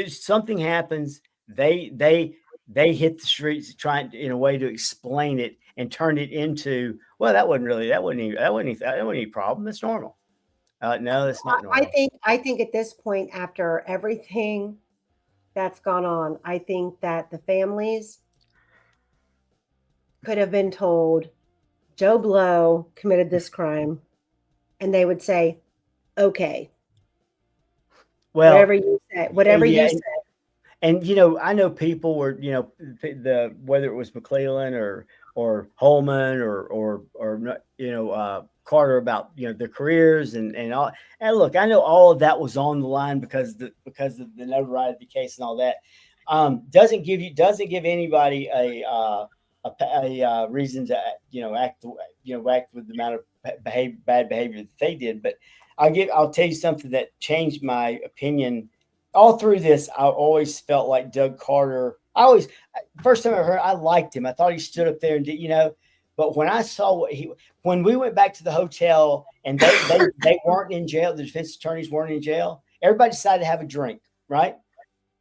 something happens, they hit the streets trying in a way to explain it and turn it into, well, that wasn't any problem. That's normal. No, that's not normal. I think at this point, after everything that's gone on, I think that the families could have been told Joe Blow committed this crime, and they would say, okay, well, whatever you say. And I know people were, whether it was McClellan or Holman or Carter about their careers and all. And look, I know all of that was on the line because of the notoriety of the case and all that. Doesn't give anybody a reason to act with the amount of bad behavior that they did. But I'll tell you something that changed my opinion. All through this, I always felt like Doug Carter. First time I heard, I liked him. I thought he stood up there and did, But when I saw when we went back to the hotel and they weren't in jail, the defense attorneys weren't in jail. Everybody decided to have a drink, right?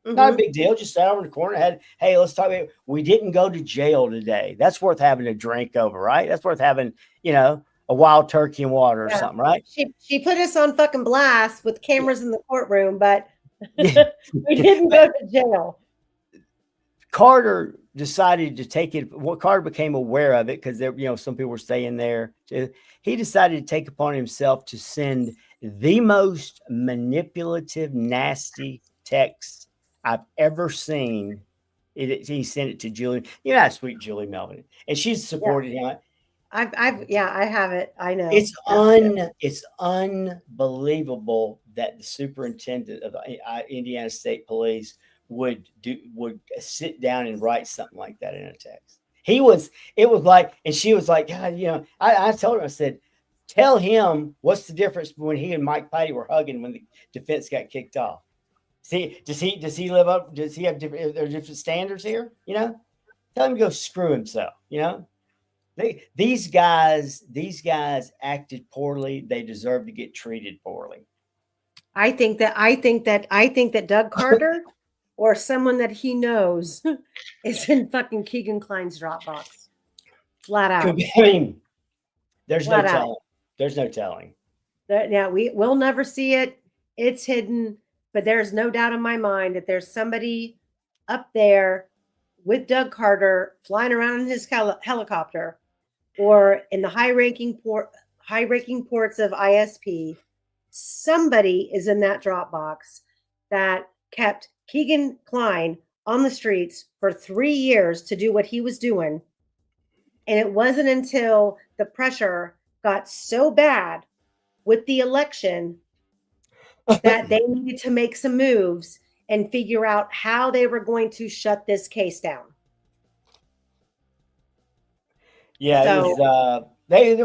Mm-hmm. Not a big deal. Just sat over in the corner. Hey, let's talk about it. We didn't go to jail today. That's worth having a drink over, right? That's worth having, a wild turkey and water or something, right? She put us on fucking blast with cameras in the courtroom, but we didn't go to jail. Carter decided to take it. Carter became aware of it because some people were staying there. He decided to take upon himself to send the most manipulative, nasty text I've ever seen. He sent it to Julie. How sweet Julie Melvin, and she's supported him. I have it. I know. It's unbelievable that the superintendent of Indiana State Police would sit down and write something like that in a text. It was like, and she was like, God, I told her, I said, tell him what's the difference when he and Mike Patty were hugging when the defense got kicked off. See, does he live up? Does he have different? There are different standards here. Tell him to go screw himself. These guys acted poorly. They deserve to get treated poorly. I think that Doug Carter or someone that he knows is in fucking Keegan Klein's Dropbox. Flat out. I mean, there's no telling. There's no telling. Now we'll never see it. It's hidden, but there's no doubt in my mind that there's somebody up there with Doug Carter flying around in his helicopter, or in the high-ranking ports of ISP. Somebody is in that Dropbox that kept Keegan Klein on the streets for 3 years to do what he was doing. And it wasn't until the pressure got so bad with the election that they needed to make some moves and figure out how they were going to shut this case down. Yeah, so, they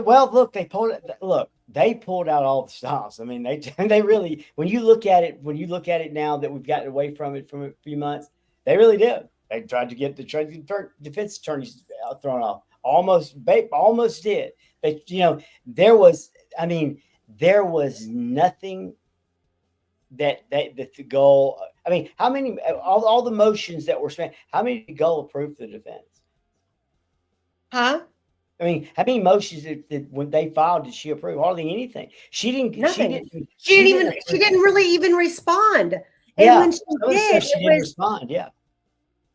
pulled out all the stops. I mean, they really, when you look at it now that we've gotten away from it for a few months, they really did. They tried to get the defense attorneys thrown off. Almost did. But there was nothing that the goal. I mean, how many all the motions that were spent? How many did Gull approve for the defense? Huh? I mean, how many motions that when they filed did she approve? Hardly anything. She didn't. Nothing. She didn't really even respond. And when she did, she didn't respond. Yeah.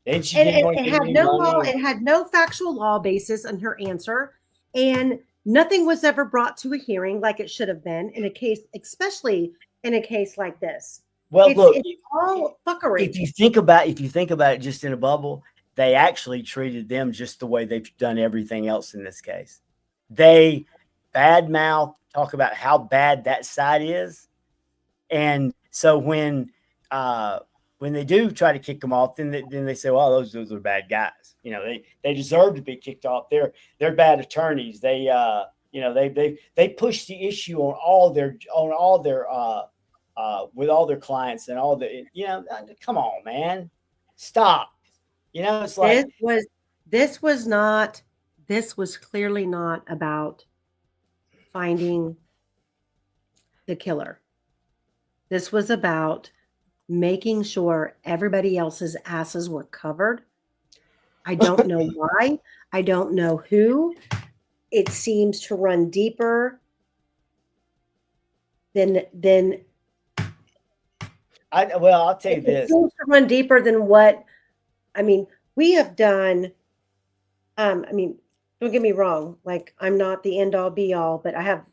And she it had no law. It had no factual law basis in her answer, and nothing was ever brought to a hearing like it should have been in a case, especially in a case like this. Well, look, it's all fuckery. If you think about it, just in a bubble, they actually treated them just the way they've done everything else in this case. They badmouth, talk about how bad that side is, and so when they do try to kick them off, then they say, "Well, those are bad guys. They deserve to be kicked off. They're bad attorneys. They push the issue on all their with all their clients and all the come on, man, stop." It's like this was clearly not about finding the killer. This was about making sure everybody else's asses were covered. I don't know why. I don't know who. It seems to run deeper than I'll tell you this. It seems to run deeper than what we have done. Don't get me wrong. Like, I'm not the end all be all, but I have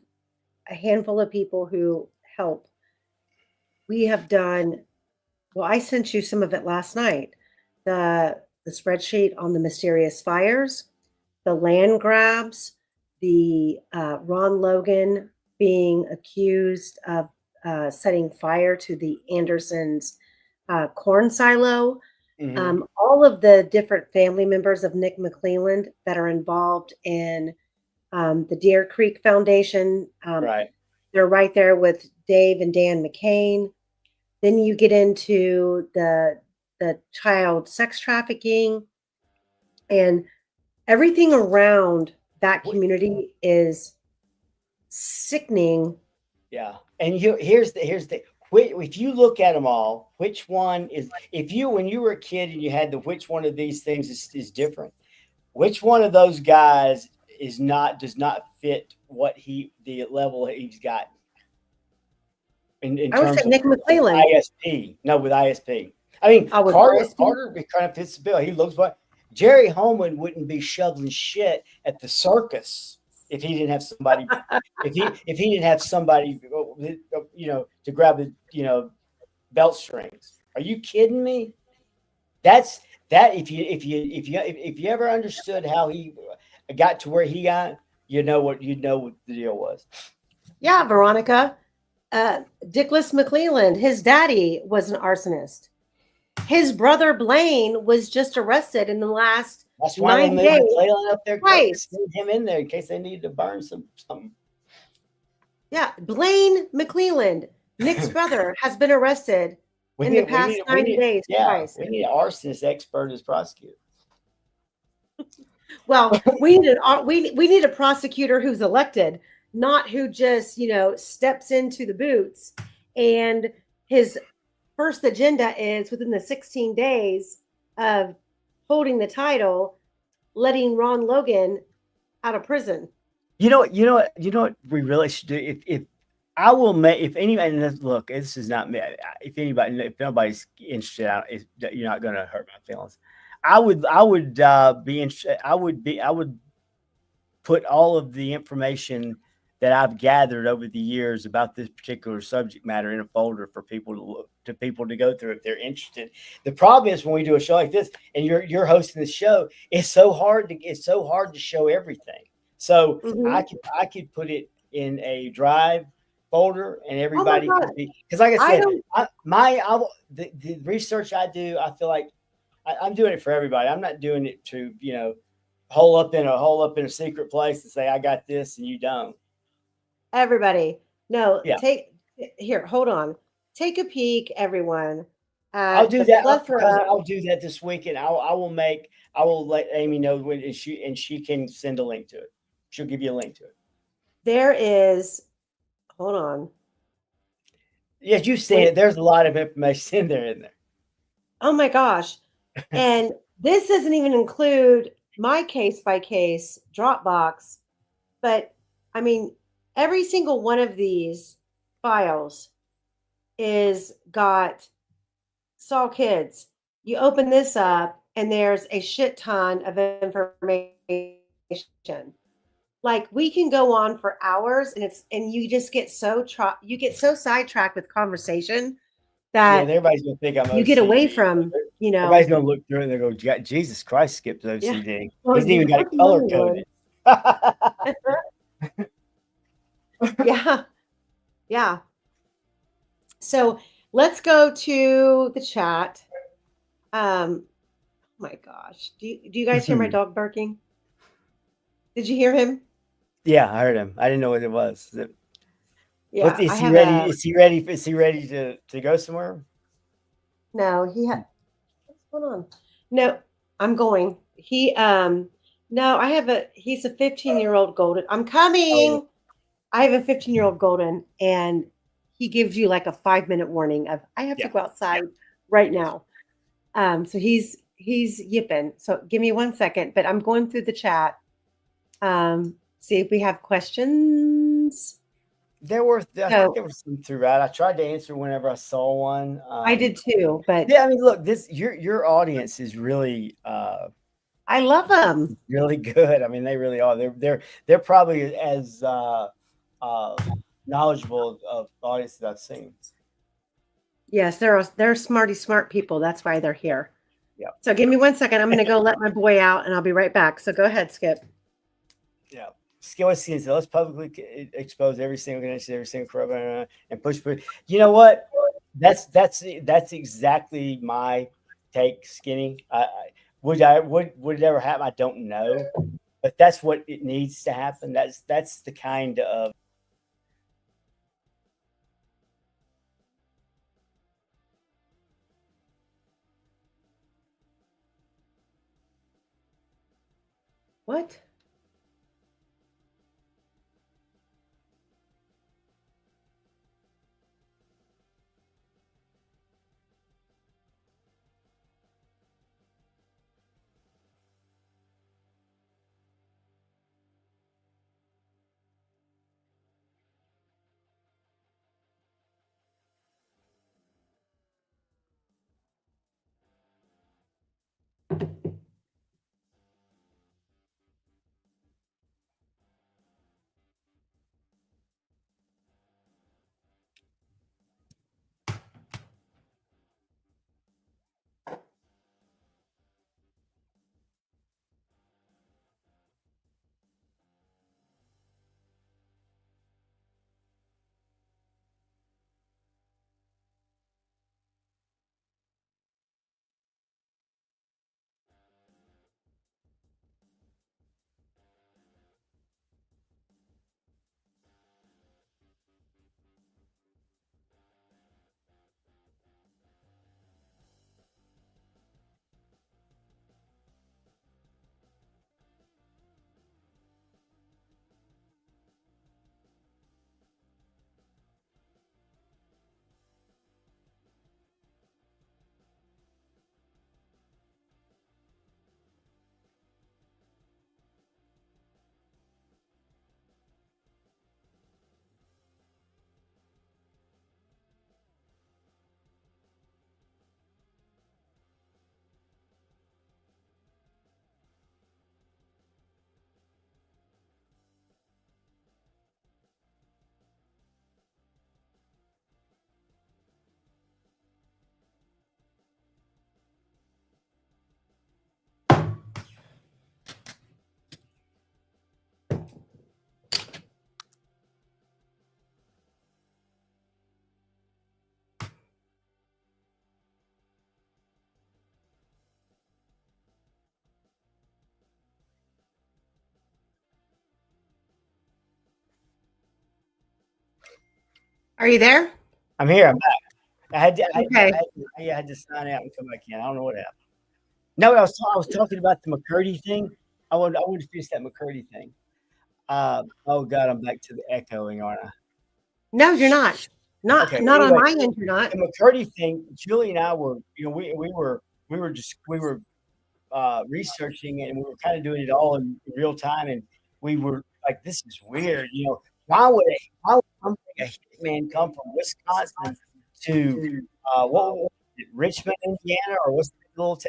a handful of people who help. We have done. Well, I sent you some of it last night. The spreadsheet on the mysterious fires, the land grabs, the Ron Logan being accused of setting fire to the Andersons' corn silo. Mm-hmm. All of the different family members of Nick McClelland that are involved in the Deer Creek Foundation. Right. They're right there with Dave and Dan McCain. Then you get into the child sex trafficking, and everything around that community is sickening. Yeah, and here's the. If you look at them all, which one is? When you were a kid and you had which one of these things is different? Which one of those guys does not fit the level he's got? In I would say Nick McClelland. ISP. No, with ISP. I mean, Carter kind of fits the bill. He looks like Jerry Holman wouldn't be shoveling shit at the circus if he didn't have somebody. if he didn't have somebody, to grab the belt strings. Are you kidding me? That's that. If you ever understood how he got to where he got, you know what the deal was. Yeah, Veronica. Dickless McClelland, his daddy was an arsonist. His brother Blaine was just arrested in the last That's why 9 they moved days. McClellan up there. Right. Send him in there in case they needed to burn something. Yeah, Blaine McClelland, Nick's brother, has been arrested in the past 9 days twice. We need an arsonist expert as prosecutor. Well, we need a prosecutor who's elected, not who just steps into the boots. And his first agenda is within the 16 days of holding the title, letting Ron Logan out of prison. You know what we really should do. If I will make, if anybody, look, this is not me. If nobody's interested, you're not going to hurt my feelings. I would put all of the information that I've gathered over the years about this particular subject matter in a folder for people to go through if they're interested. The problem is when we do a show like this and you're hosting the show, it's so hard to show everything. So I could put it in a drive folder and everybody could be, because like I said, the research I do, I feel like I'm doing it for everybody. I'm not doing it to, hole up in a secret place and say, I got this and you don't. Everybody. No, hold on. Take a peek, everyone. I'll do that. I'll do that this week, and I will let Aimee know when, and she can send a link to it. She'll give you a link to it. There is, hold on. Yes, you've seen it. There's a lot of information in there. Oh my gosh. And this doesn't even include my case by case Dropbox, but I mean, every single one of these files is got Saw Kids. You open this up and there's a shit ton of information. Like, we can go on for hours and you just get so sidetracked with conversation that everybody's gonna think I'm OCD. You get away from, Everybody's gonna look through it and they go, Jesus Christ, Skip's OCD. Yeah. Well, he's even got it color coded. Yeah. So let's go to the chat. Oh my gosh. Do you guys hear my dog barking? Did you hear him? Yeah, I heard him. I didn't know what it was. Yeah. Is he ready? Is he ready? Is he ready to go somewhere? No, what's going on? No, I'm going. He's a 15-year-old golden. I'm coming. Oh. I have a 15-year-old golden, and he gives you like a 5-minute warning of, I have to go outside right now. So he's yipping. So give me 1 second, but I'm going through the chat. See if we have questions. I think there were some throughout. I tried to answer whenever I saw one. I did too, but yeah, I mean, look, your audience is really I love them. Really good. I mean, they really are. They're probably as knowledgeable of audience that I've seen. Yes, they're smart people. That's why they're here. Yeah. So give me 1 second. I'm going to go let my boy out, and I'll be right back. So go ahead, Skip. Yeah. Let's publicly expose every single connection, every single corrupt, and push. You know what? That's exactly my take, Skinny. Would it ever happen? I don't know, but that's what it needs to happen. That's the kind of. What? Are you there? I'm here. I'm back. I had to, Okay. I had to sign out and come back in. I don't know what happened. No, I was talking about the McCurdy thing. I want to finish that McCurdy thing. Oh God, I'm back to the echoing, aren't I? No, you're not. Not Okay. not Anyway, on my end. You're not. the McCurdy thing. Julie and I were, we were researching it, and we were kind of doing it all in real time, and we were like, "This is weird." Why would a hitman come from Wisconsin to what was it, Richmond, Indiana, or what's the little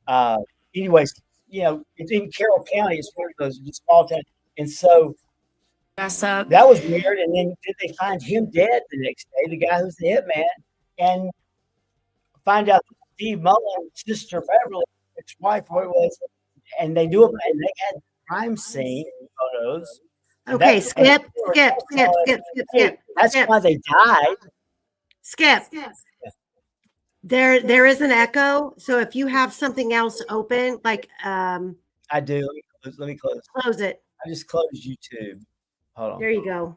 town? Anyways, it's in Carroll County. It's one of those small towns, and so that was weird. And then did they find him dead the next day? The guy who's the hitman, and find out that Steve Mullen's sister Beverly, his wife, what it was, and they knew about it, and they had crime scene photos. Okay, skip. That's why they died. Skip. There is an echo. So if you have something else open, like I do. Let me close. Close it. I just closed YouTube. Hold on. There you go.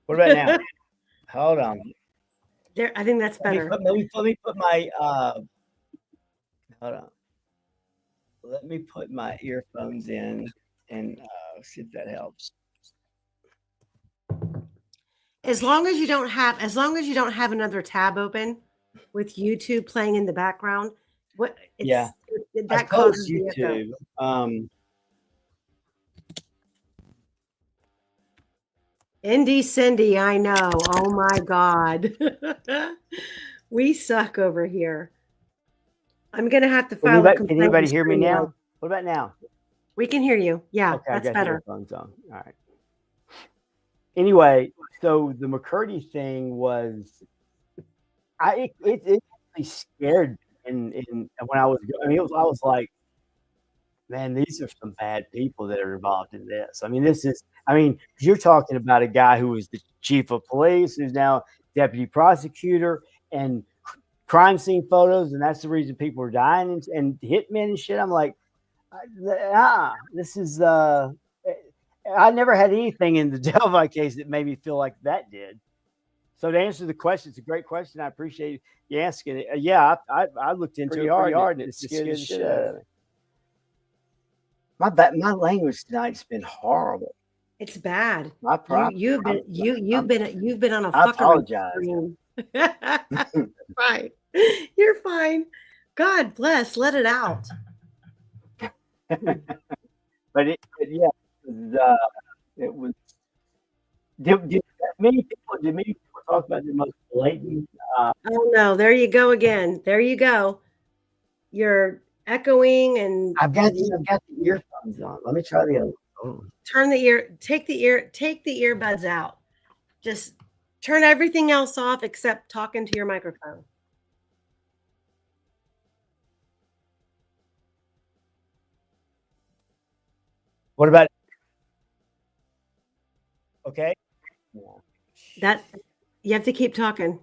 What about now? Hold on. There, I think that's better. Let me put my hold on. Let me put my earphones in and see if that helps. As long as you don't have another tab open with YouTube playing in the background, that causes YouTube. Indy Cindy, I know. Oh my God. We suck over here. I'm gonna have to file a complaint. Can anybody hear me now? What about now? We can hear you. Yeah, okay, that's I got better. Earphones on. All right. Anyway, so the McCurdy thing was, it really scared me. And when I was like, man, these are some bad people that are involved in this. You're talking about a guy who was the chief of police, who's now deputy prosecutor, and crime scene photos, and that's the reason people are dying and hitmen and shit. I'm like, this is I never had anything in the Delphi case that made me feel like that did. So to answer the question, it's a great question. I appreciate you asking it. I looked into it pretty hard, and it scared the shit out of me. My language tonight's been horrible. It's bad. You've been on a I fucking apologize. Right. You're fine. God bless. Let it out. But it was. Did many people talk about the most blatant? Oh no! There you go again. There you go. You're echoing, and I've got the earphones on. Let me try the other one. Take the earbuds out. Just turn everything else off except talking to your microphone. What about? Okay. That you have to keep talking.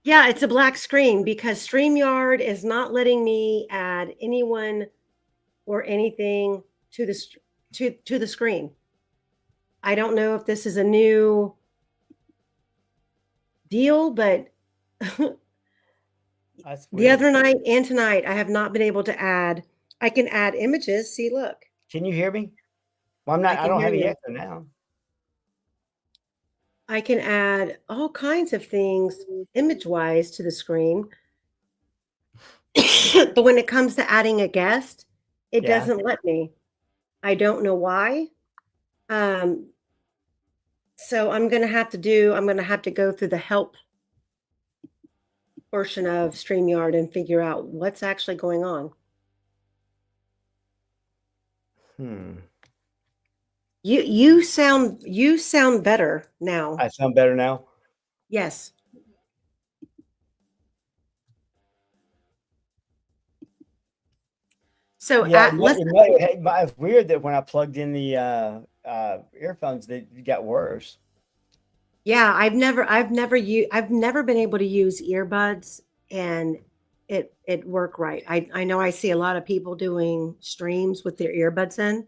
Yeah, it's a black screen because StreamYard is not letting me add anyone or anything to the screen. I don't know if this is a new deal, but the other night and tonight, I have not been able to add. I can add images. See, look. Can you hear me? Well, I don't have any echo now. I can add all kinds of things image-wise to the screen. But when it comes to adding a guest, it doesn't let me. I don't know why. So I'm going to have to go through the help portion of StreamYard and figure out what's actually going on. You sound better now. I sound better now? Yes. So it's weird that when I plugged in the earphones, they got worse. Yeah, I've never been able to use earbuds and it work right. I know I see a lot of people doing streams with their earbuds in,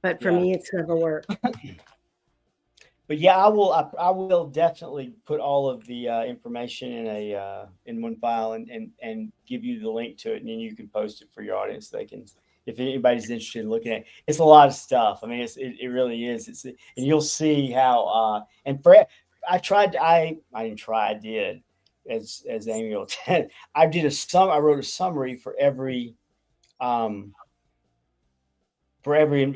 but for Yeah. me, it's never worked. But yeah, I will definitely put all of the information in one file and give you the link to it, and then you can post it for your audience. They can, if anybody's interested in looking at it. It's a lot of stuff. I mean, it really is. And you'll see how. And for I didn't try. I did, as Aimee will tell. I wrote a summary for every for every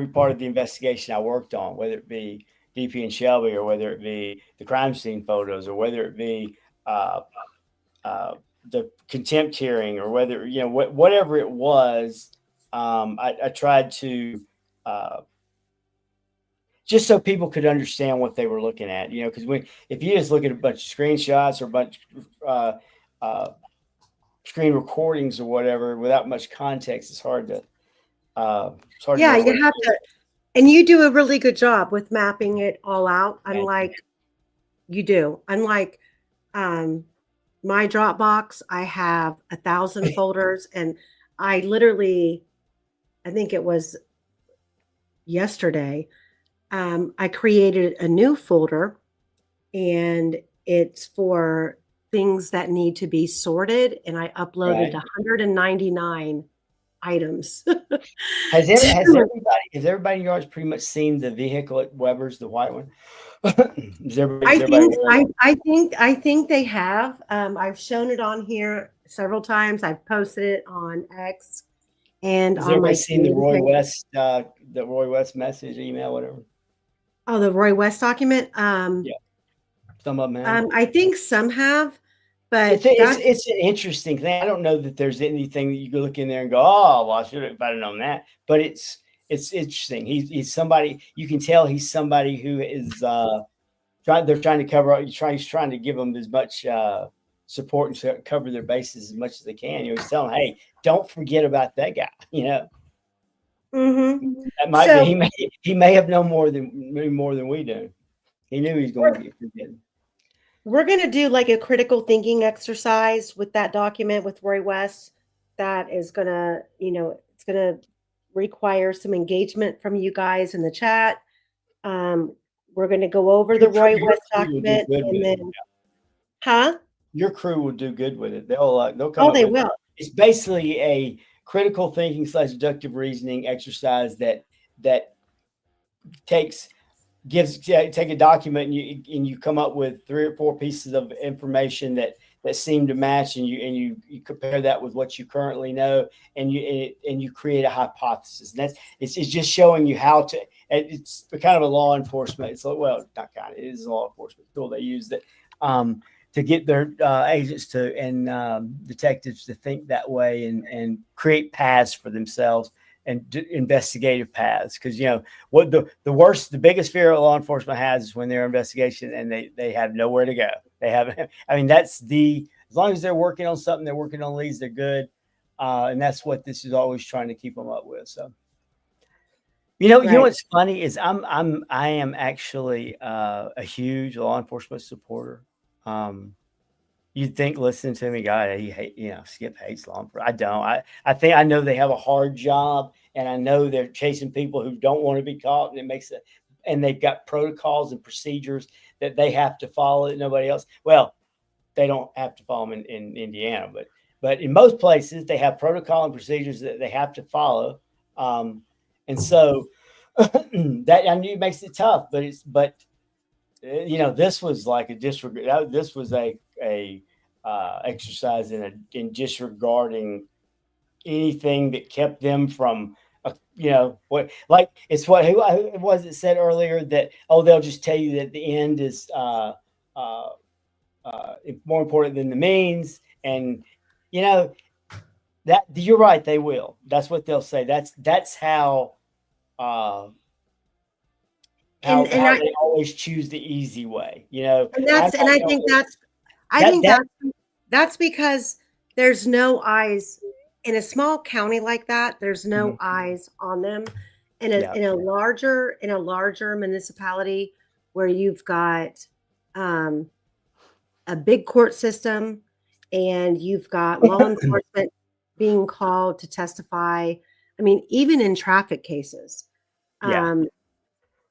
part of the investigation I worked on, whether it be DP and Shelby, or whether it be the crime scene photos, or whether it be the contempt hearing, or whether, whatever it was. I tried to just so people could understand what they were looking at, because if you just look at a bunch of screenshots or a bunch of screen recordings or whatever without much context, it's hard to. Yeah, you have to, and you do a really good job with mapping it all out. Unlike my Dropbox, I have 1,000 folders, and I think it was yesterday, I created a new folder, and it's for things that need to be sorted, and I uploaded 199 items. Has everybody in yours pretty much seen the vehicle at Weber's, the white one? I think they have. I've shown it on here several times. I've posted it on X and Has on my. Everybody seen the Roy West message, email, whatever? Oh, the Roy West document. Yeah, some of them have. I think some have. But it's an interesting thing. I don't know that there's anything that you can look in there and go, oh, well, I should have known that. But it's interesting. He's somebody, you can tell he's somebody who is they're trying to cover. He's trying to give them as much support and cover their bases as much as they can. He's telling them, hey, don't forget about that guy. Mm-hmm. That might be, he may have known more than we do. He knew he was going to get forgiven. We're going to do like a critical thinking exercise with that document with Roy West. That is going to, it's going to require some engagement from you guys in the chat. We're going to go over the Roy West document, and then, Your crew will do good with it. They'll come. Oh, they will. It's basically a critical thinking / deductive reasoning exercise that take a document and you come up with 3 or 4 pieces of information that seem to match, and you compare that with what you currently know, and you create a hypothesis. And it's just showing you how to. It's kind of a law enforcement. It's not kind of. It is a law enforcement tool they use that to get their agents and detectives to think that way and create paths for themselves. And investigative paths, because what the biggest fear of law enforcement has is when they're investigation and they have nowhere to go. They have, I mean, as long as they're working on something, they're working on leads, they're good, and that's what this is always trying to keep them up with. So, you know what's funny is I am actually a huge law enforcement supporter. You'd think, listen to me, God, Skip hates law enforcement. I don't. I think I know they have a hard job, and I know they're chasing people who don't want to be caught, and and they've got protocols and procedures that they have to follow that nobody else. Well, they don't have to follow them in Indiana, but in most places they have protocol and procedures that they have to follow, and so that I knew it makes it tough. But this was like a disregard. This was a exercise in disregarding anything that kept them from, who was it said earlier that, they'll just tell you that the end is more important than the means. And, that you're right. They will. That's what they'll say. That's how they always choose the easy way, And I think that's because there's no eyes in a small county like that. There's no eyes on them in a larger municipality where you've got a big court system and you've got law enforcement being called to testify. I mean, even in traffic cases, Yeah.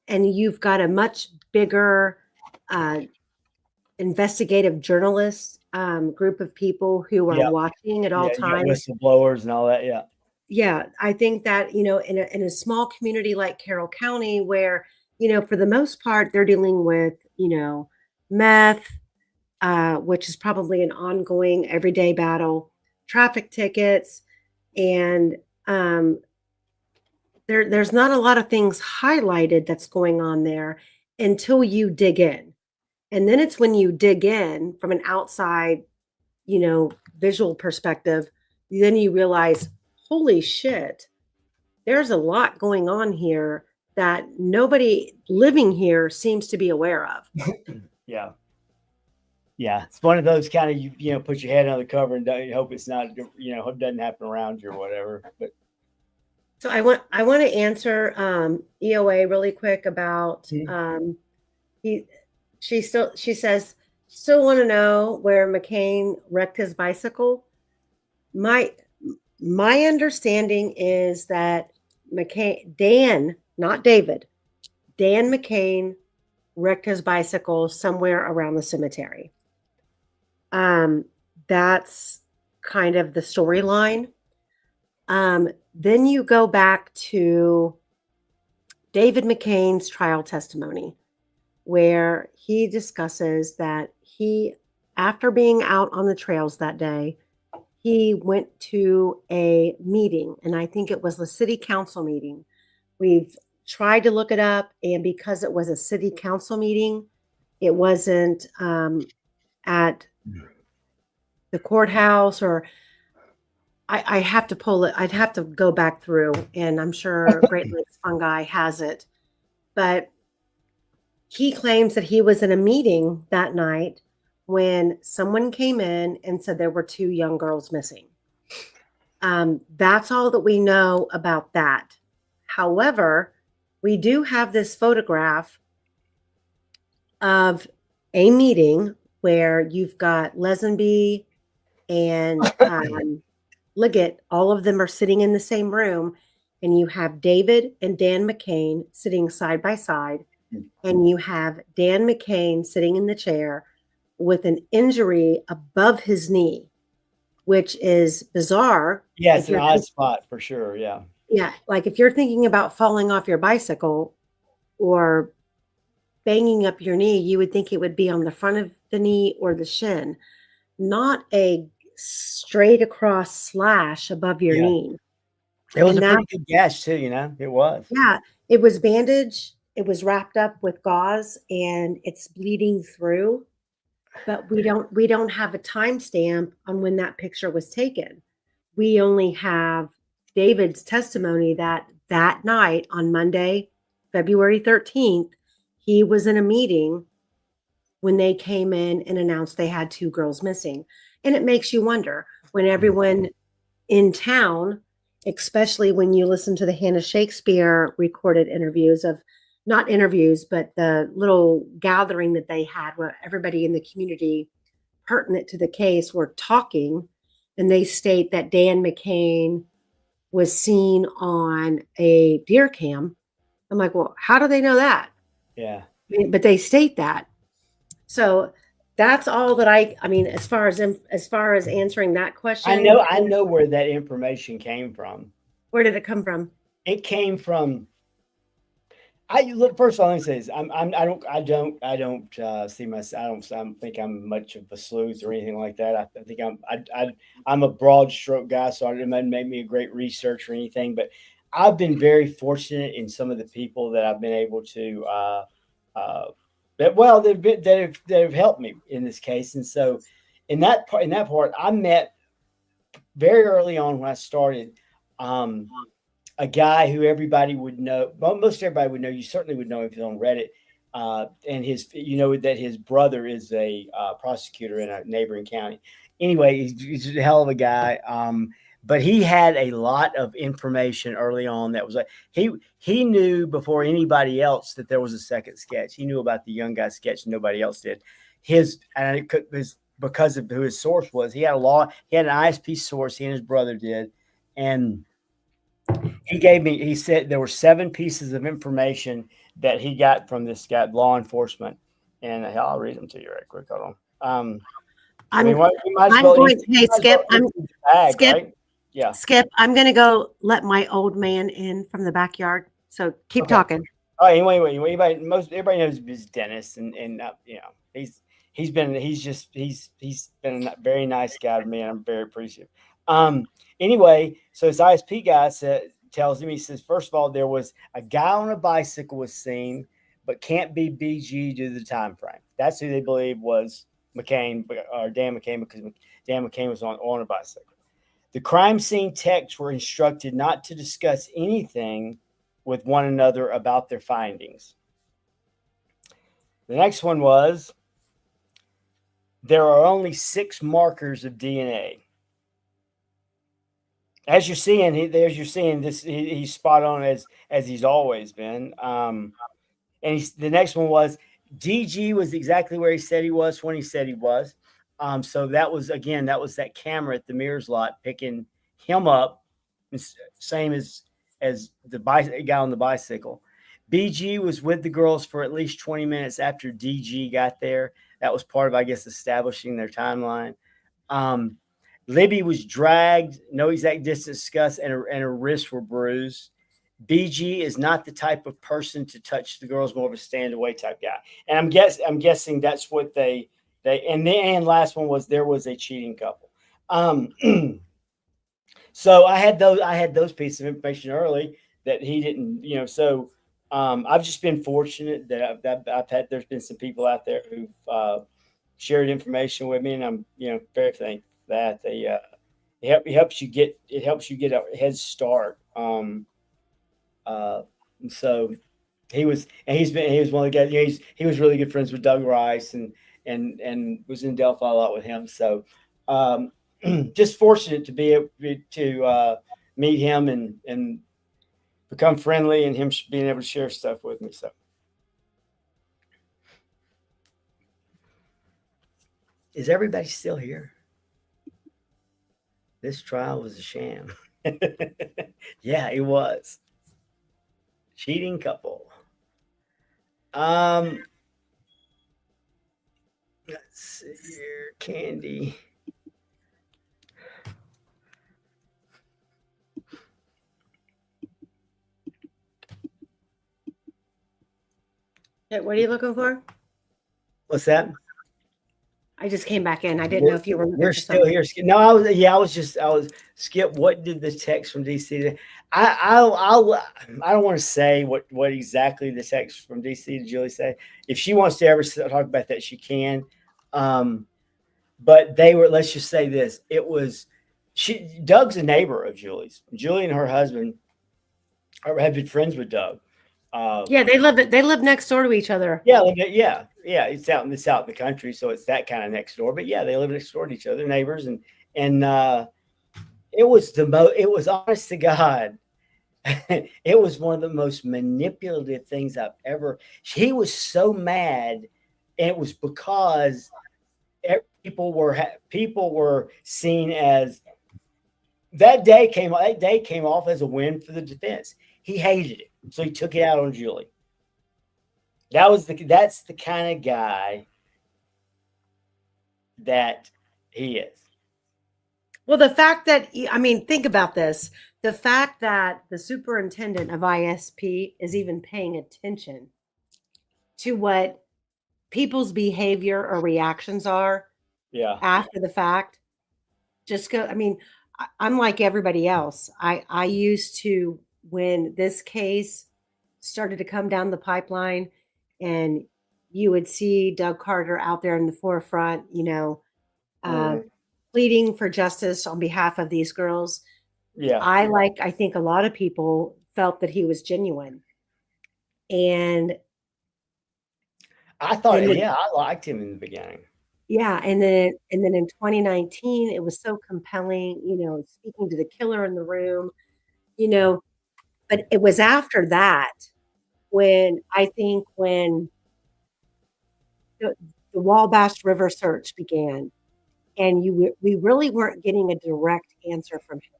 And you've got a much bigger investigative journalist group of people who are Yeah. watching at all You got times. whistleblowers and all that. Yeah. Yeah, I think that, in a small community like Carroll County, where, for the most part, they're dealing with, meth, which is probably an ongoing everyday battle, traffic tickets, and there's not a lot of things highlighted that's going on there until you dig in. And then it's when you dig in from an outside, visual perspective, then you realize, holy shit, there's a lot going on here that nobody living here seems to be aware of. Yeah. Yeah. It's one of those kind of, put your head on the cover and hope it's not, hope it doesn't happen around you or whatever. But So I want to answer EOA really quick about she says still want to know where McCain wrecked his bicycle. My understanding is that Dan, not David, Dan McCain wrecked his bicycle somewhere around the cemetery. That's kind of the storyline. Then you go back to David McCain's trial testimony, where he discusses that after being out on the trails that day, he went to a meeting, and I think it was the city council meeting. We've tried to look it up, and because it was a city council meeting, it wasn't at the courthouse, or I have to pull it. I'd have to go back through, and I'm sure Great Lakes Fungi has it. But he claims that he was in a meeting that night when someone came in and said there were 2 young girls missing. That's all that we know about that. However, we do have this photograph of a meeting where you've got Lesenby and Liggett, all of them are sitting in the same room, and you have David and Dan McCain sitting side by side, and you have Dan McCain sitting in the chair with an injury above his knee, which is bizarre. Yeah, it's an odd spot for sure. Yeah. Yeah, like if you're thinking about falling off your bicycle or banging up your knee, you would think it would be on the front of the knee or the shin, not a straight across slash above your knee. It was a pretty good gash too, it was. Yeah, it was bandaged. It was wrapped up with gauze, and it's bleeding through. But we don't have a timestamp on when that picture was taken. We only have David's testimony that night on Monday, February 13th, he was in a meeting when they came in and announced they had 2 girls missing. And it makes you wonder, when everyone in town, especially when you listen to the Hannah Shakespeare recorded interviews of, not interviews, but the little gathering that they had where everybody in the community pertinent to the case were talking, and they state that Dan McCain was seen on a deer cam. I'm like, well, how do they know that? Yeah. But they state that. So that's all that I mean, as far as answering that question. I know where that information came from. Where did it come from? It came from, first of all, let me say this. I don't see myself. I don't think I'm much of a sleuth or anything like that. I think I'm a broad stroke guy, so it doesn't make me a great researcher or anything. But I've been very fortunate in some of the people that I've been able to that have helped me in this case. And so in that part, I met very early on when I started. A guy who everybody would know, most everybody would know. You certainly would know if you're on Reddit. And that his brother is a prosecutor in a neighboring county. Anyway, he's a hell of a guy. But he had a lot of information early on that was like he knew before anybody else that there was a second sketch. He knew about the young guy sketch, and nobody else did. Because of who his source was. He had an ISP source. He and his brother did, and He said there were 7 pieces of information that he got from this guy, law enforcement. And I'll read them to you right quick. Hold on. I I'm mean, we might as I'm well, going. Hey, Skip. bag, Skip. right? Yeah. Skip. I'm going to go let my old man in from the backyard. So keep talking. Oh, anyway, everybody knows he's Dennis, and you know he's been a very nice guy to me, and I'm very appreciative. Anyway, so his ISP guy tells him, he says, first of all, there was a guy on a bicycle was seen, but can't be BG due to the time frame. That's who they believe was McCain or Dan McCain, because Dan McCain was on a bicycle. The crime scene techs were instructed not to discuss anything with one another about their findings. The next one was, there are only 6 markers of DNA. As you're seeing, this, he's spot on as he's always been. And the next one was, DG was exactly where he said he was when he said he was. So that was that camera at the Mears lot picking him up, same as the guy on the bicycle. BG was with the girls for at least 20 minutes after DG got there. That was part of, I guess, establishing their timeline. Libby was dragged, no exact distance discussed, and her wrists were bruised. BG is not the type of person to touch the girls, more of a stand away type guy. And I'm guessing that's what they and then last one was, there was a cheating couple. So I had those pieces of information early that he didn't, so I've just been fortunate that there's been some people out there who've shared information with me, and I'm, very thankful for that. It helps you get a head start. So he was one of the guys, he was really good friends with Doug Rice and was in Delphi a lot with him. So, just fortunate to be able to meet him and become friendly, and him being able to share stuff with me. So, is everybody still here? This trial was a sham. Yeah, it was. Cheating couple. Let's see here, Candy. Okay, what are you looking for? What's that? I just came back in. I didn't know if you were. We're still here. No, I was Skip. What did the text from DC say? I don't want to say what exactly the text from DC to Julie say. If she wants to ever talk about that, she can. But they were. Let's just say this. It was. Doug's a neighbor of Julie's. Julie and her husband have been friends with Doug. Yeah, they live next door to each other. Yeah. It's out in the country, so it's that kind of next door. But yeah, they live next door to each other, neighbors, and it was honest to God, it was one of the most manipulative things I've ever. He was so mad, and it was because people were seen as that day came off as a win for the defense. He hated it, so he took it out on Julie. That's the kind of guy that he is. Well, the fact that, think about this. The fact that the superintendent of ISP is even paying attention to what people's behavior or reactions are after the fact. I'm like everybody else. I used to, when this case started to come down the pipeline and you would see Doug Carter out there in the forefront, pleading for justice on behalf of these girls. Yeah. I think a lot of people felt that he was genuine. And I thought, I liked him in the beginning. Yeah. And then in 2019, it was so compelling, speaking to the killer in the room, but it was after that when the Wabash River search began, and we really weren't getting a direct answer from him.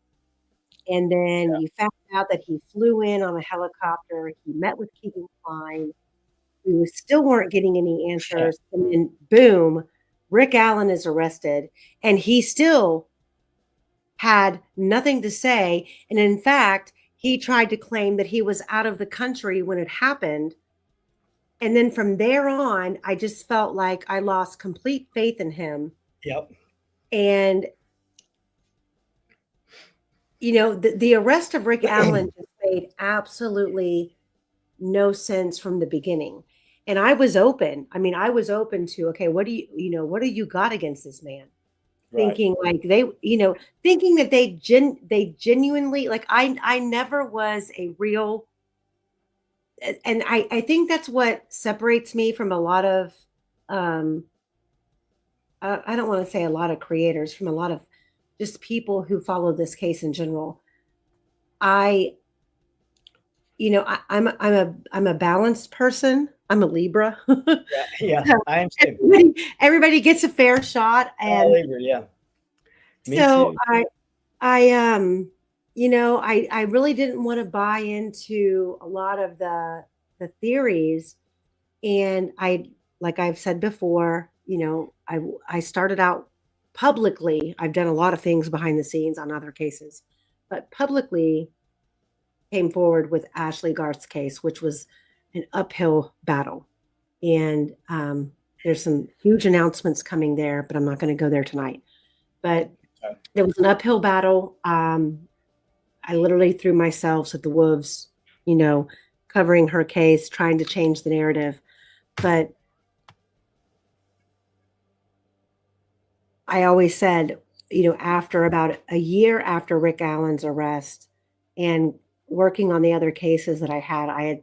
And then you found out that he flew in on a helicopter. He met with Keegan Klein. We still weren't getting any answers. And then boom, Rick Allen is arrested, and he still had nothing to say. And in fact, he tried to claim that he was out of the country when it happened. And then from there on, I just felt like I lost complete faith in him. Yep. And, you know, the arrest of Rick Allen just made absolutely no sense from the beginning. And I was open. I mean, I was open to, okay, what do you got against this man? Right. Thinking like thinking that they genuinely, like, I never was a real, and I think that's what separates me from a lot of, I don't want to say a lot of creators, from a lot of just people who follow this case in general. I'm a balanced person. I'm a Libra. Yeah, So I am too. everybody gets a fair shot, and Libra, yeah. Me so too. I really didn't want to buy into a lot of the theories, and like I've said before, I started out publicly. I've done a lot of things behind the scenes on other cases, but publicly came forward with Ashley Garth's case, which was an uphill battle. And there's some huge announcements coming there, but I'm not going to go there tonight. But it was an uphill battle. I literally threw myself at the wolves, covering her case, trying to change the narrative. But I always said, after about a year after Rick Allen's arrest and working on the other cases that I had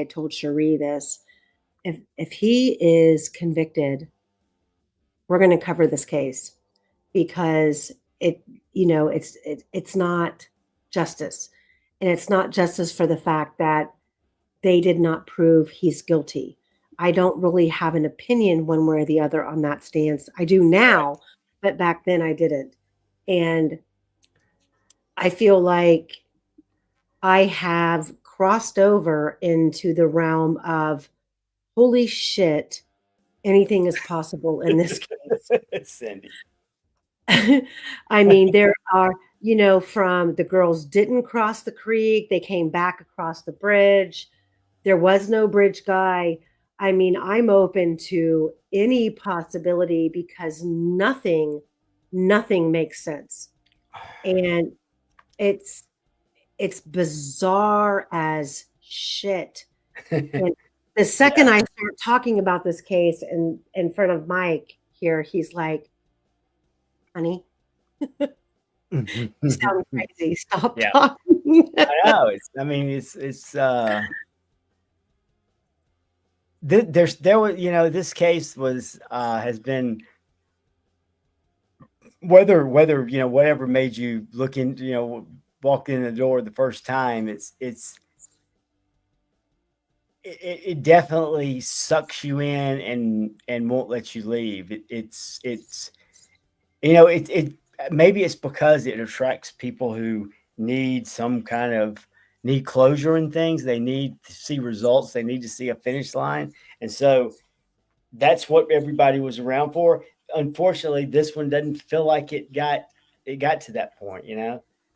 told Cherie this, if he is convicted, we're going to cover this case, because it's not justice. And it's not justice for the fact that they did not prove he's guilty. I don't really have an opinion one way or the other on that stance. I do now, but back then I didn't. And I feel like I have crossed over into the realm of, holy shit, anything is possible in this case. Cindy. I mean, there are, from the girls didn't cross the creek, they came back across the bridge. There was no bridge guy. I mean, I'm open to any possibility, because nothing makes sense. And it's bizarre as shit. And the second I start talking about this case in front of Mike here, he's like, honey, you sound crazy. Stop talking. I know. This case has been, whether whatever made you look in, walk in the door the first time, it definitely sucks you in and won't let you leave. Maybe it's because it attracts people who need some kind of closure in things. They need to see results. They need to see a finish line. And so that's what everybody was around for. Unfortunately, this one doesn't feel like it got to that point.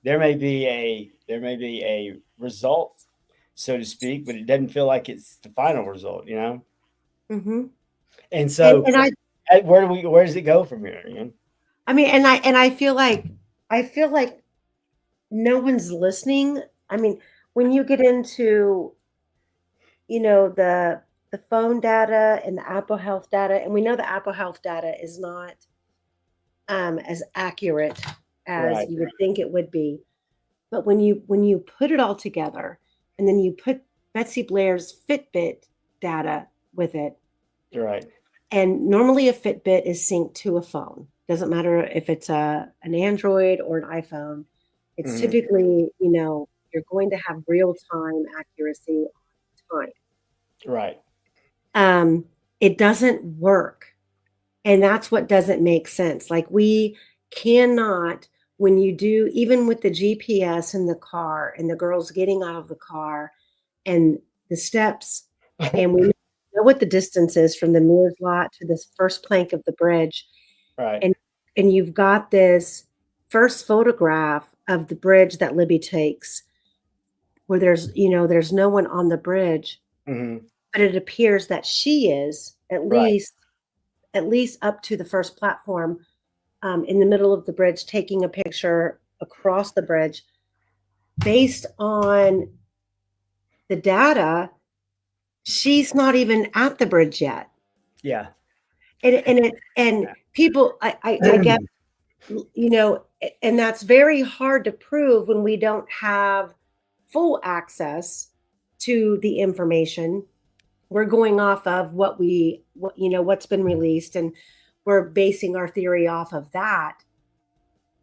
There may be a result, so to speak, but it doesn't feel like it's the final result. Mm-hmm. And so, and where does it go from here? I mean, and I feel like no one's listening. I mean, when you get into, the phone data and the Apple Health data, and we know the Apple Health data is not as accurate as you would think it would be. But when you put it all together, and then you put Betsy Blair's Fitbit data with it, right? And normally a Fitbit is synced to a phone. Doesn't matter if it's an Android or an iPhone. It's typically, you're going to have real-time accuracy on time. Right. It doesn't work. And that's what doesn't make sense. Like, we cannot when you do, even with the GPS in the car and the girls getting out of the car and the steps, and we know what the distance is from the Mears lot to this first plank of the bridge. Right. And you've got this first photograph of the bridge that Libby takes where there's no one on the bridge, Mm-hmm. but it appears that she is at Right. least up to the first platform, in the middle of the bridge, taking a picture across the bridge. Based on the data, she's not even at the bridge yet. Yeah. And people, I guess, and that's very hard to prove when we don't have full access to the information. We're going off of what's been released, and we're basing our theory off of that.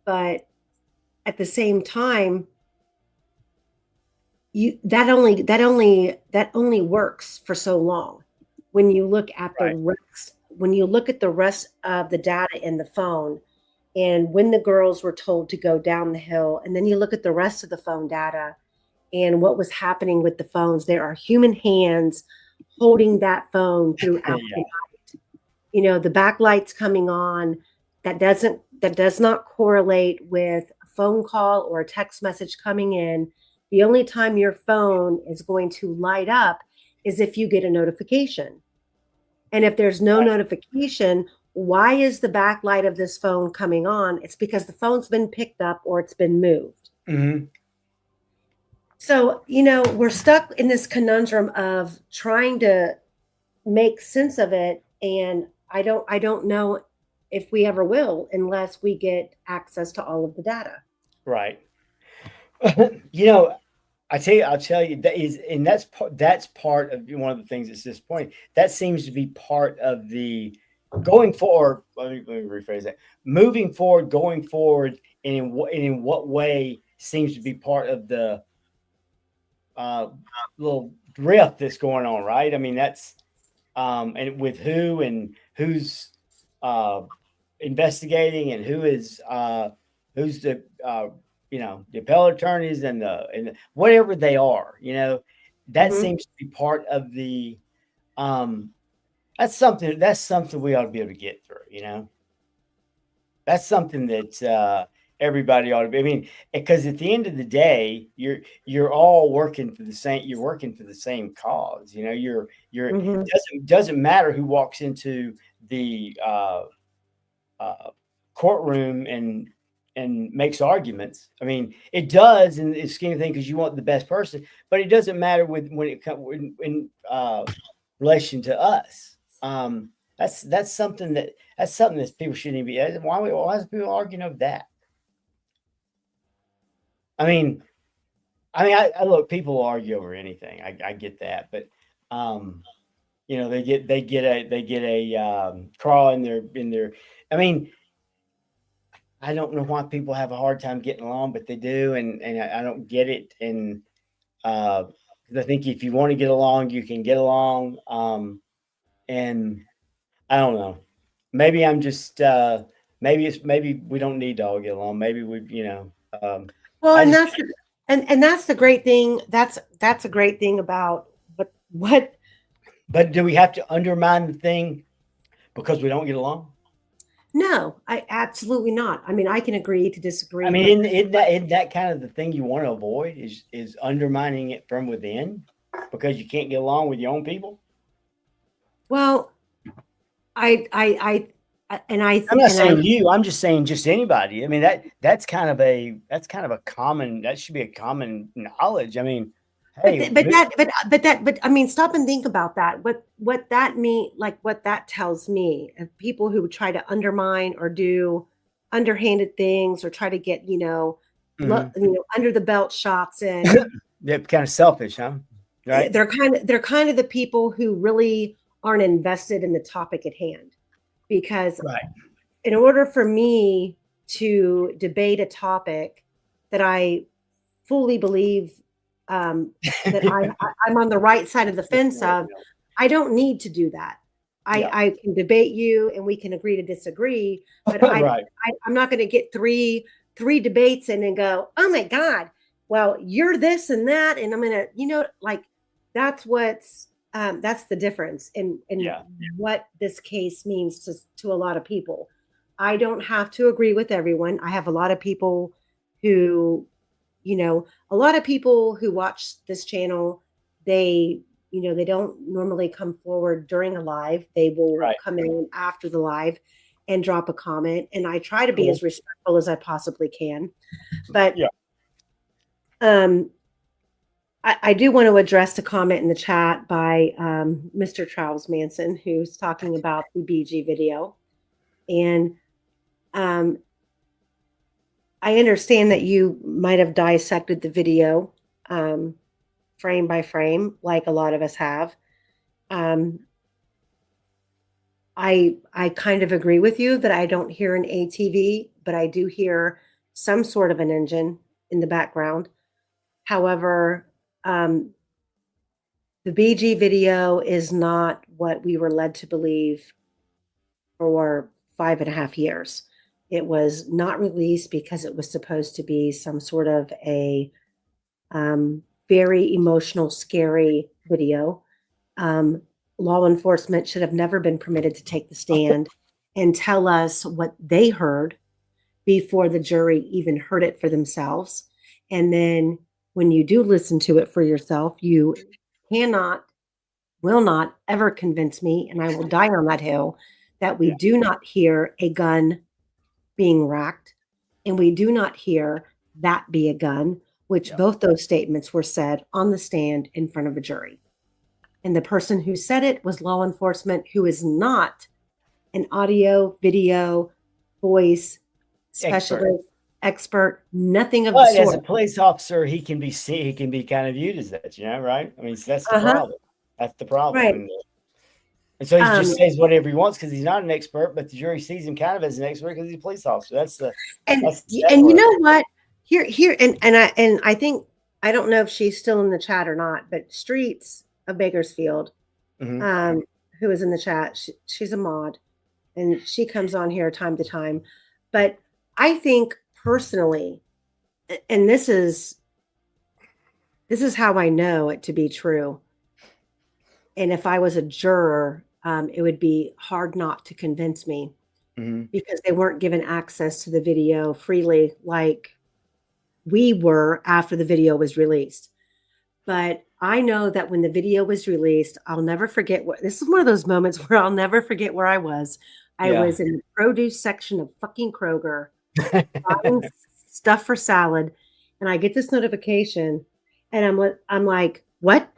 But at the same time, that only works for so long. When you look at the rest of the data in the phone, and when the girls were told to go down the hill, and then you look at the rest of the phone data and what was happening with the phones, there are human hands holding that phone throughout the night. The backlights coming on, that does not correlate with a phone call or a text message coming in. The only time your phone is going to light up is if you get a notification. And if there's no notification, why is the backlight of this phone coming on? It's because the phone's been picked up or it's been moved. Mm-hmm. So, we're stuck in this conundrum of trying to make sense of it. And I don't know if we ever will, unless we get access to all of the data. Right. I'll tell you that is, and that's part of one of the things that's disappointing. That seems to be part of the going forward. Let me rephrase that. Moving forward, going forward, and in what way seems to be part of the little rift that's going on, right? I mean, that's and with who and who's investigating and who's the the appellate attorneys and the whatever they are, that seems to be part of the that's something we ought to be able to get through. That's something that everybody ought to be. I mean, because at the end of the day, you're all working for the same. You're working for the same cause. You're doesn't matter who walks into the courtroom and makes arguments. I mean, it does in the scheme of things because you want the best person, but it doesn't matter when it comes in relation to us. That's something that people shouldn't even be. Why is people arguing over that? I mean, I look, people argue over anything. I get that, but they get a crawl in their. I mean, I don't know why people have a hard time getting along, but they do, and I don't get it. And I think if you want to get along, you can get along. And I don't know. Maybe I'm just maybe we don't need to all get along. Maybe Well, and that's the great thing. That's a great thing about what. But do we have to undermine the thing because we don't get along? No, I absolutely not. I mean, I can agree to disagree. I mean, isn't that kind of the thing you want to avoid is undermining it from within because you can't get along with your own people? Well, I'm not saying you. I'm just saying just anybody. I mean that's kind of a common. That should be a common knowledge. I mean, hey, but I mean, stop and think about that. What that mean? Like what that tells me of people who try to undermine or do underhanded things or try to get under the belt shots and they're kind of selfish, huh? Right? They're kind of the people who really aren't invested in the topic at hand. Because in order for me to debate a topic that I fully believe that I'm on the right side of the fence of, I don't need to do that. I can debate you and we can agree to disagree, but I'm not going to get three 3 debates in and go, oh my God, well, you're this and that. And I'm going to, like that's that's the difference in what this case means to a lot of people. I don't have to agree with everyone. I have a lot of people who, a lot of people who watch this channel, they don't normally come forward during a live. They will come in after the live and drop a comment. And I try to be as respectful as I possibly can. But I do want to address the comment in the chat by Mr. Charles Manson, who's talking about the BG video. And I understand that you might have dissected the video frame by frame, like a lot of us have. I kind of agree with you that I don't hear an ATV, but I do hear some sort of an engine in the background. However, the BG video is not what we were led to believe for 5.5 years. It was not released because it was supposed to be some sort of a very emotional, scary video. Law enforcement should have never been permitted to take the stand and tell us what they heard before the jury even heard it for themselves. And then when you do listen to it for yourself, you will not ever convince me, and I will die on that hill, that we do not hear a gun being racked, and we do not hear that be a gun, which both those statements were said on the stand in front of a jury. And the person who said it was law enforcement, who is not an audio, video, voice specialist, expert, nothing of the sort. As a police officer, he can be kind of viewed as that, right? I mean, that's the problem. That's the problem. Right. And so he just says whatever he wants because he's not an expert, but the jury sees him kind of as an expert because he's a police officer. And you know what? Here and I think, I don't know if she's still in the chat or not, but Streets of Bakersfield, who is in the chat, she's a mod, and she comes on here time to time. But I think personally, and this is how I know it to be true. And if I was a juror, it would be hard not to convince me because they weren't given access to the video freely like we were after the video was released. But I know that when the video was released, I'll never forget this is one of those moments where I'll never forget where I was. I was in the produce section of fucking Kroger buying stuff for salad. And I get this notification and I'm like, what?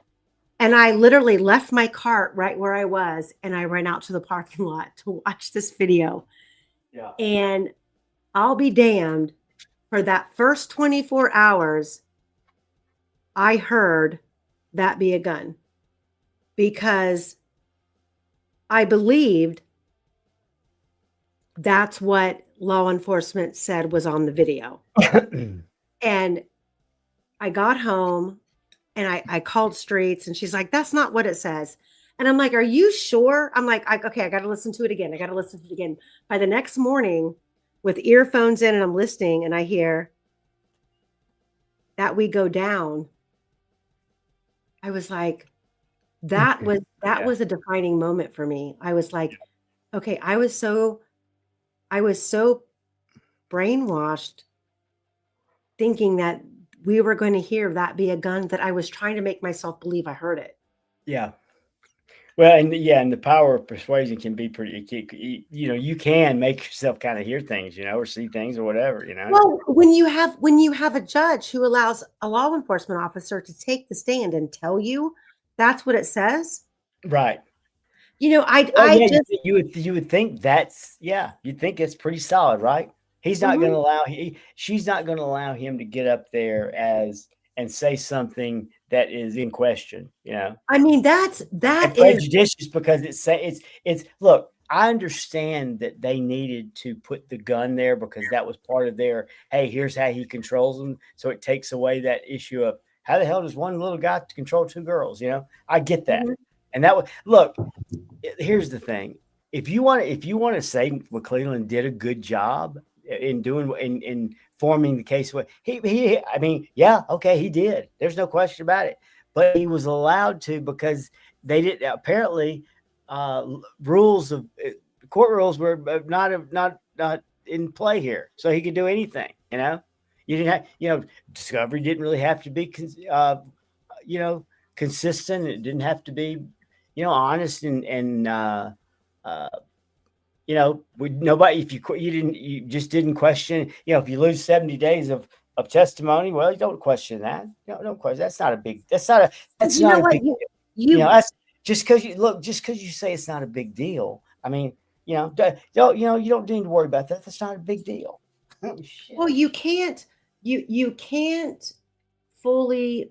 And I literally left my cart right where I was and I ran out to the parking lot to watch this video. Yeah. And I'll be damned, for that first 24 hours, I heard that be a gun because I believed that's what law enforcement said was on the video. And I got home and I called Streets and she's like, that's not what it says. And I'm like, are you sure? I'm like, okay, I got to listen to it again. By the next morning with earphones in and I'm listening and I hear that we go down. I was like, that was a defining moment for me. I was like, okay, I was so brainwashed thinking that we were going to hear that be a gun that I was trying to make myself believe I heard it. Yeah. Well, and the power of persuasion can be pretty, you can make yourself kind of hear things, or see things or whatever, Well, when you have a judge who allows a law enforcement officer to take the stand and tell you that's what it says. Right. You would think you'd think it's pretty solid, right? He's not going to allow, she's not going to allow him to get up there and say something that is in question, I mean, that is prejudicious because it's look, I understand that they needed to put the gun there because that was part of their, hey, here's how he controls them. So it takes away that issue of how the hell does one little guy control 2 girls? I get that. And that was, look, here's the thing. If you want to say McClelland did a good job in doing in forming the case. I mean, yeah, okay, he did. There's no question about it. But he was allowed to because they didn't apparently rules of court rules were not in play here, so he could do anything. You didn't have discovery didn't really have to be consistent. It didn't have to be honest and nobody, if you just didn't question, if you lose 70 days of testimony, well, you don't question that. Don't question. That's not a big that's just because you say it's not a big deal. I mean, you don't need to worry about that. That's not a big deal. Oh, well, you can't fully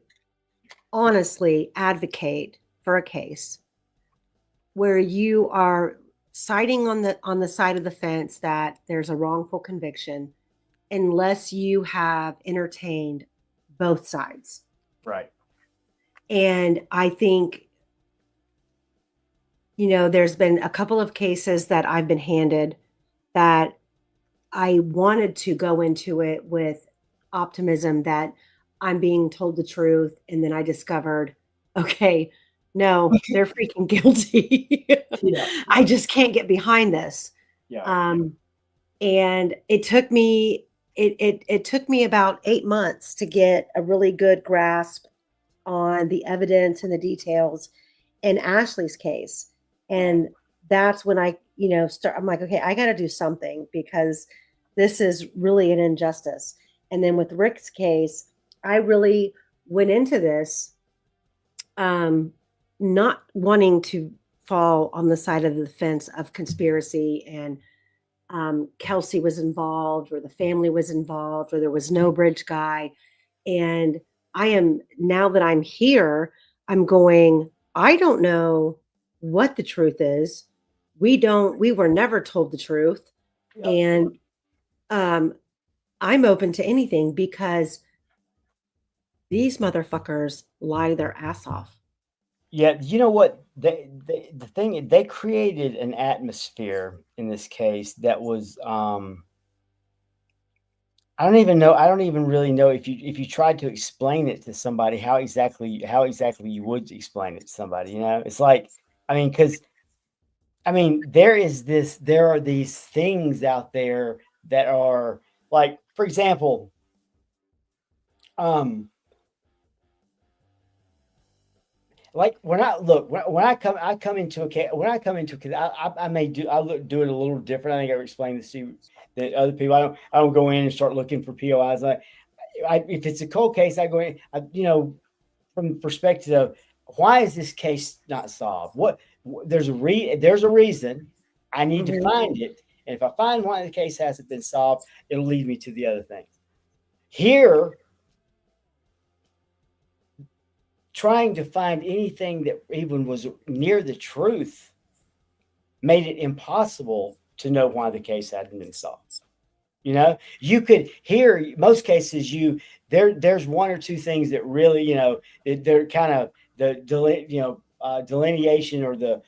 honestly advocate for a case where you are citing on the side of the fence that there's a wrongful conviction unless you have entertained both sides. Right. And I think, there's been a couple of cases that I've been handed that I wanted to go into it with optimism that I'm being told the truth. And then I discovered, okay, no, they're freaking guilty. Yeah. I just can't get behind this. Yeah. And it took me, it took me about 8 months to get a really good grasp on the evidence and the details in Ashley's case. And that's when I'm like, okay, I got to do something because this is really an injustice. And then with Rick's case, I really went into this not wanting to fall on the side of the fence of conspiracy and Kelsey was involved or the family was involved or there was no bridge guy. And now that I'm here, I'm going, I don't know what the truth is. We were never told the truth. Yep. And I'm open to anything because these motherfuckers lie their ass off. Yeah, you know what? The thing, they created an atmosphere in this case that was I don't even really know if you tried to explain it to somebody how exactly you would explain it to somebody. It's like, because there are these things out there that are like, for example, like when I come into a case, I may do it a little different. I think I've explained this to you, that other people, I don't go in and start looking for POIs. If it's a cold case, I go in, from the perspective of why is this case not solved? There's a reason. I need to find it. And if I find why the case hasn't been solved, it'll lead me to the other things. Here, trying to find anything that even was near the truth made it impossible to know why the case hadn't been solved. You could hear most cases, there's one or two things that really, they're kind of the delineation or the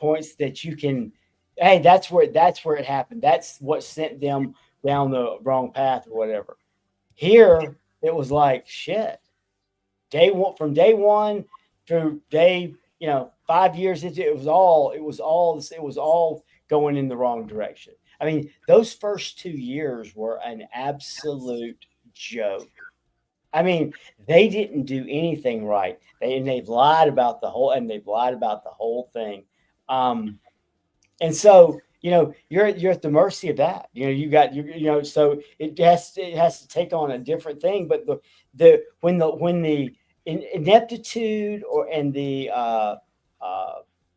points that you can, hey, that's where it happened. That's what sent them down the wrong path or whatever. Here, it was like, shit. From day one through day, 5 years into it, it was all going in the wrong direction. Those first 2 years were an absolute joke. They didn't do anything right. They've lied about the whole thing. And so, you're at the mercy of that. So it has to take on a different thing. But when the ineptitude and the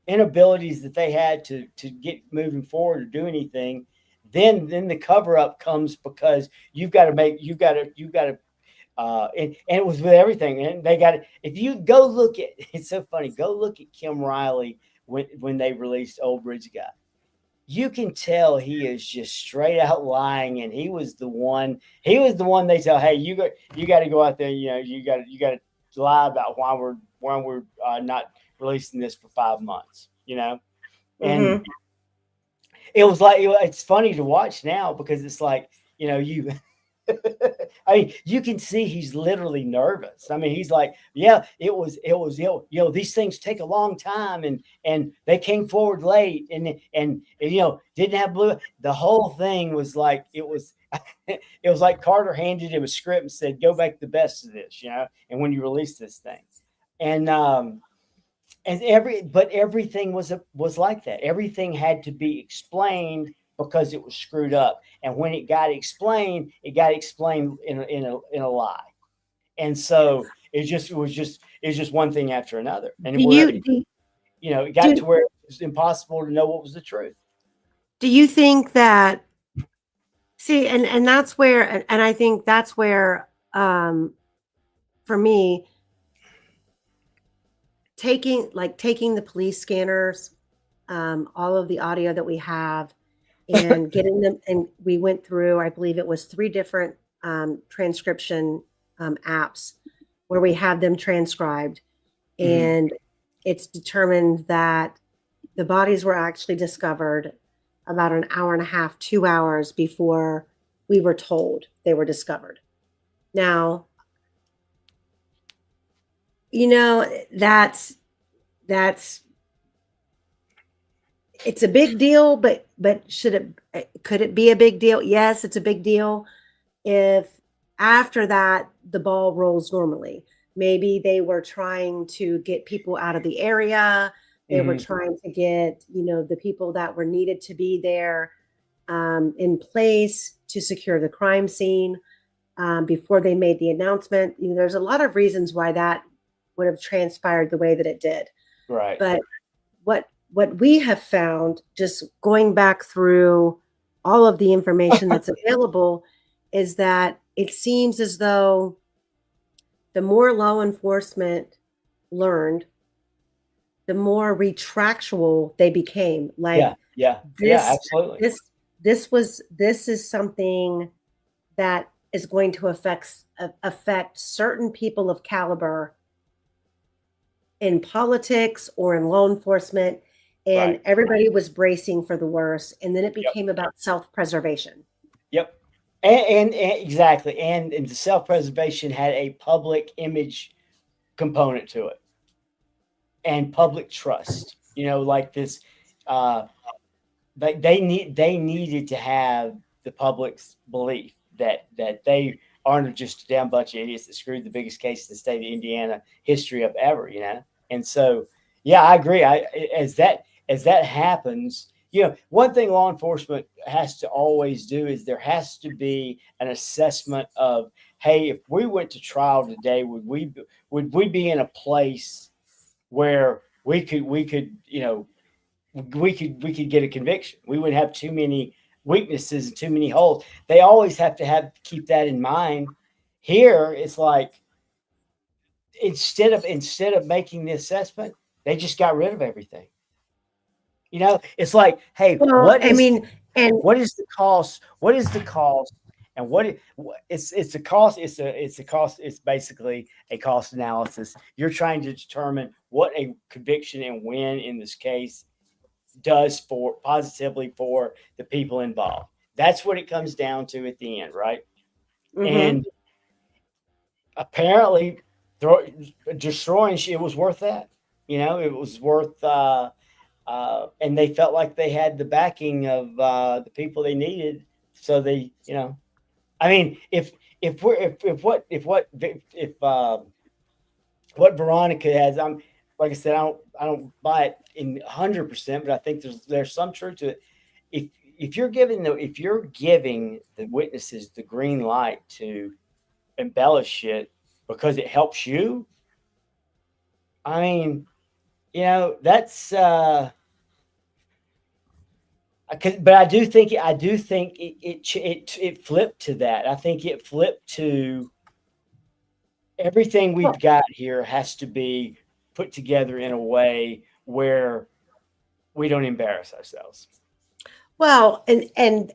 inabilities that they had to get moving forward or do anything, then the cover up comes because and it was with everything. And they got it. If you go look at, it's so funny. Go look at Kim Riley when they released Old Bridge Guy. You can tell he is just straight out lying, and he was the one they tell, hey, you got to go out there, you got to lie about why we're not releasing this for 5 months, and it was like, it's funny to watch now because it's like, I mean, you can see he's literally nervous. I mean, he's like, yeah, it was, these things take a long time, and they came forward late, and didn't have blue. The whole thing was like, it was like Carter handed him a script and said, go make the best of this, and when you release this thing. And everything was like that. Everything had to be explained because it was screwed up. And when it got explained in a lie. And so it was just one thing after another. And it got to where it was impossible to know what was the truth. Do you think that, see, and that's where, and I think that's where, for me, taking the police scanners, all of the audio that we have, and getting them, and we went through, I believe it was 3 different transcription apps where we have them transcribed, and it's determined that the bodies were actually discovered about an hour and a half, 2 hours before we were told they were discovered. Now, that's it's a big deal, but could it be a big deal? Yes, it's a big deal if after that the ball rolls normally. Maybe they were trying to get people out of the area. They were trying to get, the people that were needed to be there in place to secure the crime scene before they made the announcement. There's a lot of reasons why that would have transpired the way that it did. Right. But what we have found, just going back through all of the information that's available, is that it seems as though the more law enforcement learned, the more retractual they became. Like, absolutely. This is something that is going to affect certain people of caliber in politics or in law enforcement, and everybody was bracing for the worst, and then it became about self-preservation. Yep. And exactly. And the self-preservation had a public image component to it and public trust, like this, they needed to have the public's belief that they aren't just a damn bunch of idiots that screwed the biggest case in the state of Indiana history of ever, And so, yeah, I agree. As that happens, one thing law enforcement has to always do is there has to be an assessment of, hey, if we went to trial today, would we be in a place where we could get a conviction? We wouldn't have too many weaknesses and too many holes. They always have to keep that in mind. Here, it's like instead of making the assessment, they just got rid of everything. It's like, hey, what is the cost? What is the cost? And it's a cost. It's a cost. It's basically a cost analysis. You're trying to determine what a conviction and when in this case does positively for the people involved. That's what it comes down to at the end, right? And apparently, destroying it was worth that. It was worth. And they felt like they had the backing of the people they needed. So they, I mean, if what Veronica has, like I said, I don't buy it in 100%, but I think there's some truth to it. If you're giving the witnesses the green light to embellish it because it helps you, I mean, that's. But I do think it flipped to that. I think it flipped to everything we've got here has to be put together in a way where we don't embarrass ourselves. Well, and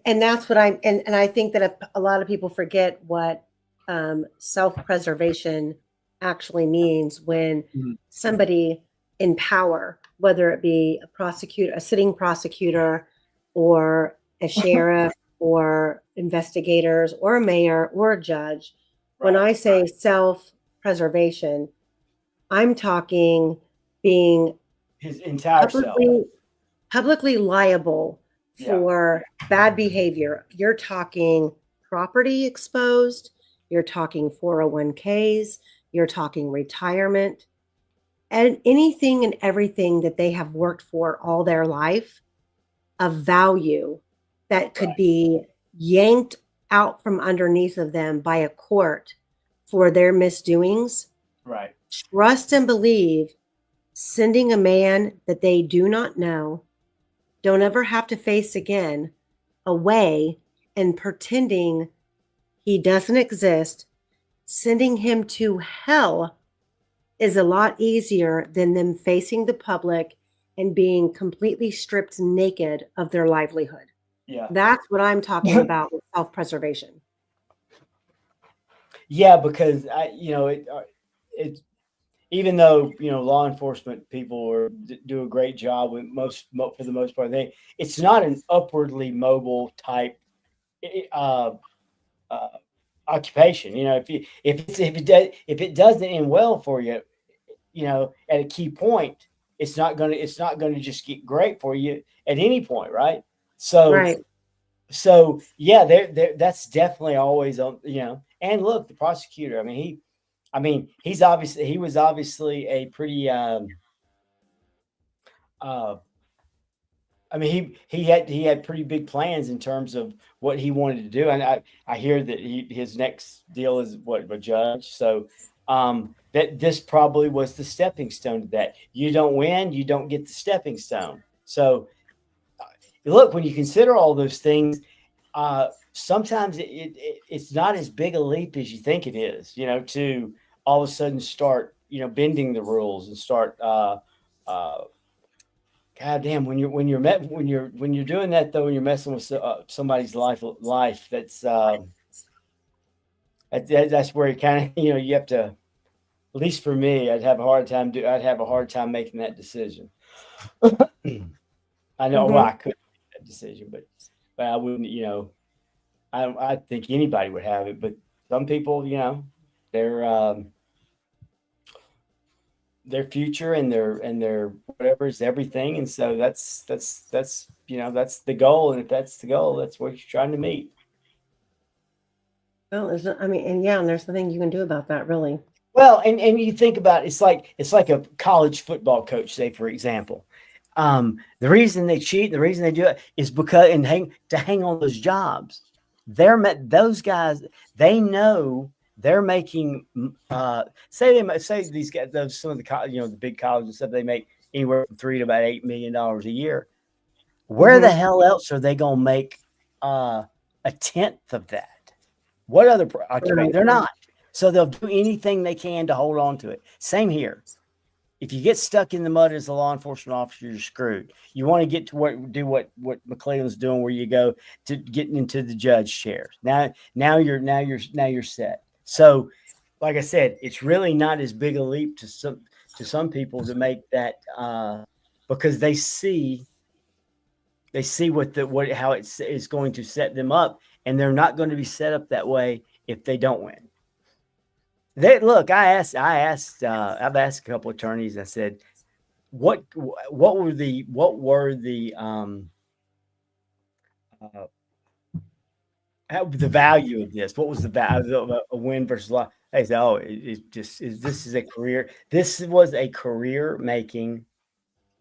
that's what and I think that a lot of people forget what self-preservation actually means when somebody in power, whether it be a sitting prosecutor, or a sheriff, or investigators or a mayor or a judge. When Right. I say self-preservation, I'm talking being His entire self. publicly liable Yeah. for bad behavior. You're talking property exposed, you're talking 401ks, you're talking retirement, and anything and everything that they have worked for all their life of value that could be yanked out from underneath of them by a court for their misdoings. Right. Trust and believe sending a man that they do not know, don't ever have to face again, away and pretending he doesn't exist, sending him to hell is a lot easier than them facing the public and being completely stripped naked of their livelihood. Yeah. That's what I'm talking about with self-preservation. Yeah, because it's even though law enforcement people do a great job with for the most part, it's not an upwardly mobile type uh, uh, occupation. If it doesn't end well for you, at a key point, it's not gonna just get great for you at any point, right? So Right. yeah, that's definitely always on. And look, the prosecutor. He was obviously a pretty. Uh, he had pretty big plans in terms of what he wanted to do, and I hear that his next deal is what, a judge. So that this probably was the stepping stone to that. You don't win, you don't get the stepping stone. So look, when you consider all those things, sometimes it's not as big a leap as you think it is. To all of a sudden start bending the rules and start. God damn! When you're doing that though, when you're messing with somebody's life, that's where you kind of you have to. At least for me, I'd have a hard time making that decision. I know, well, I Mm-hmm. could make that decision, but I wouldn't. I think anybody would have it, but some people, they're their future and their whatever is everything, and so that's the goal, and if that's the goal, that's what you're trying to meet. Well, and there's nothing you can do about that, really. Well, and you think about it's like a college football coach, say for example. The reason they cheat, the reason they do it is because hang on those jobs. Those guys, they know they're making say these guys, some of the big colleges and stuff, they make anywhere from $3 to about $8 million a year. Where the Mm-hmm. hell else are they gonna make a tenth of that? What other occupation? Right. They're not. So they'll do anything they can to hold on to it. Same here. If you get stuck in the mud as a law enforcement officer, you're screwed. You want to get to what McClellan's doing, where you go to getting into the judge chair. Now you're set. So, like I said, it's really not as big a leap to some people to make that because they see how it's going to set them up, and they're not going to be set up that way if they don't win. I've asked a couple of attorneys. I said, what were the value of this? What was the value of a win versus loss? They said, oh, this was a career making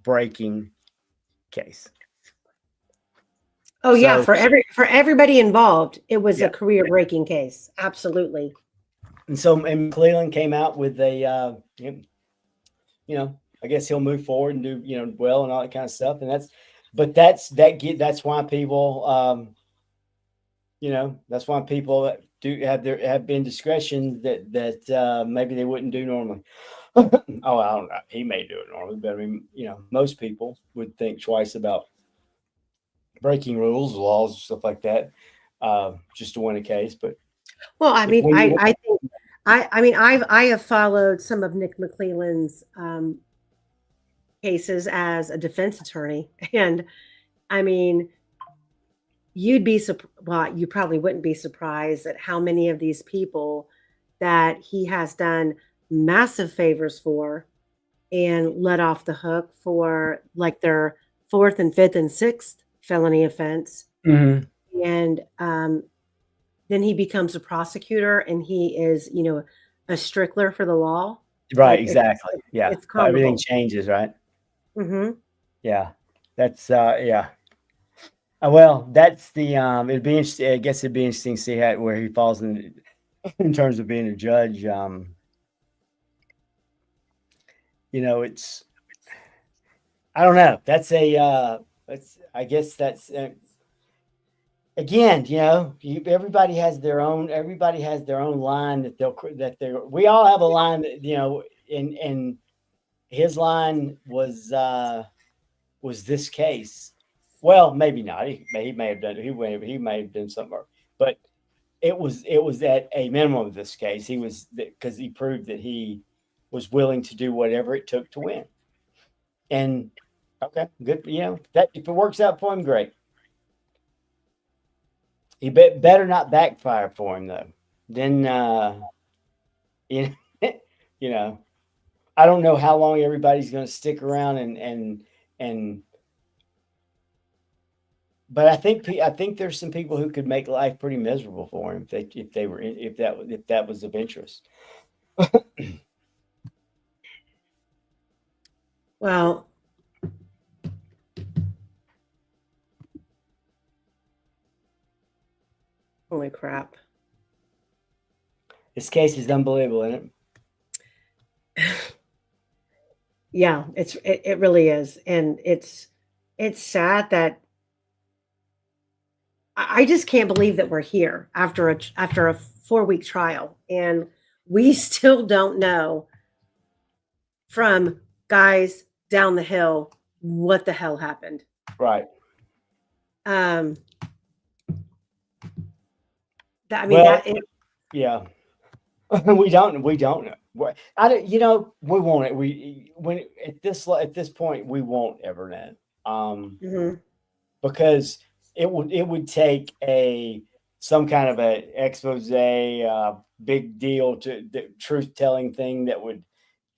breaking case. Oh yeah, So, for everybody involved, it was yeah. a career-breaking case. Absolutely. And McClellan came out with a I guess he'll move forward and do well and all that kind of stuff, and that's why people that's why people have been discretion that maybe they wouldn't do normally. Oh, I don't know. He may do it normally, but I mean, most people would think twice about breaking rules, laws, stuff like that, just to win a case. But Well, I mean, when you I think I have followed some of Nick McClellan's cases as a defense attorney, and I mean, you'd be well, you probably wouldn't be surprised at how many of these people that he has done massive favors for and let off the hook for like their fourth and fifth and sixth felony offense. Mhm. And then he becomes a prosecutor and he is, a strickler for the law. Right, Like exactly. Yeah. it's Everything comical. changes, right? Mm-hmm. Yeah. That's yeah. Well, that's the it'd be interesting. I guess it'd be interesting to see where he falls in terms of being a judge. It's I don't know. That's I guess that's again, everybody has their own line we all have a line that, and his line was this case. Well, maybe not. He may have done he may have done something, but it was at a minimum of this case. He was because he proved that he was willing to do whatever it took to win. And okay, good. That if it works out for him, great. He better not backfire for him though. Then you you know, I don't know how long everybody's going to stick around and but I think there's some people who could make life pretty miserable for him if that was of interest. Well, holy crap. This case is unbelievable, isn't it? Yeah, it really is. And it's sad that I just can't believe that we're here after a 4-week trial and we still don't know from guys down the hill what the hell happened. Right. Yeah. we don't know. We won't. When at this point we won't ever know. Because it would take some kind of a expose, big deal to the truth telling thing that would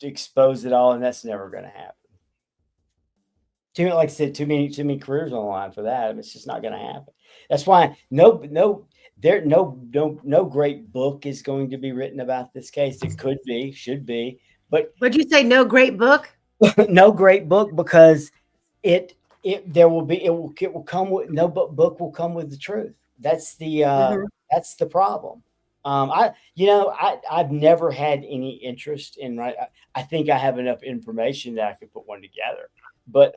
expose it all, and that's never going to happen. Like I said, too many careers on the line for that. It's just not going to happen. That's why no great book is going to be written about this case. It could be, should be, but would you say no great book? No great book because it will come with no book will come with the truth. That's the problem. I've never had any interest in I think I have enough information that I could put one together, but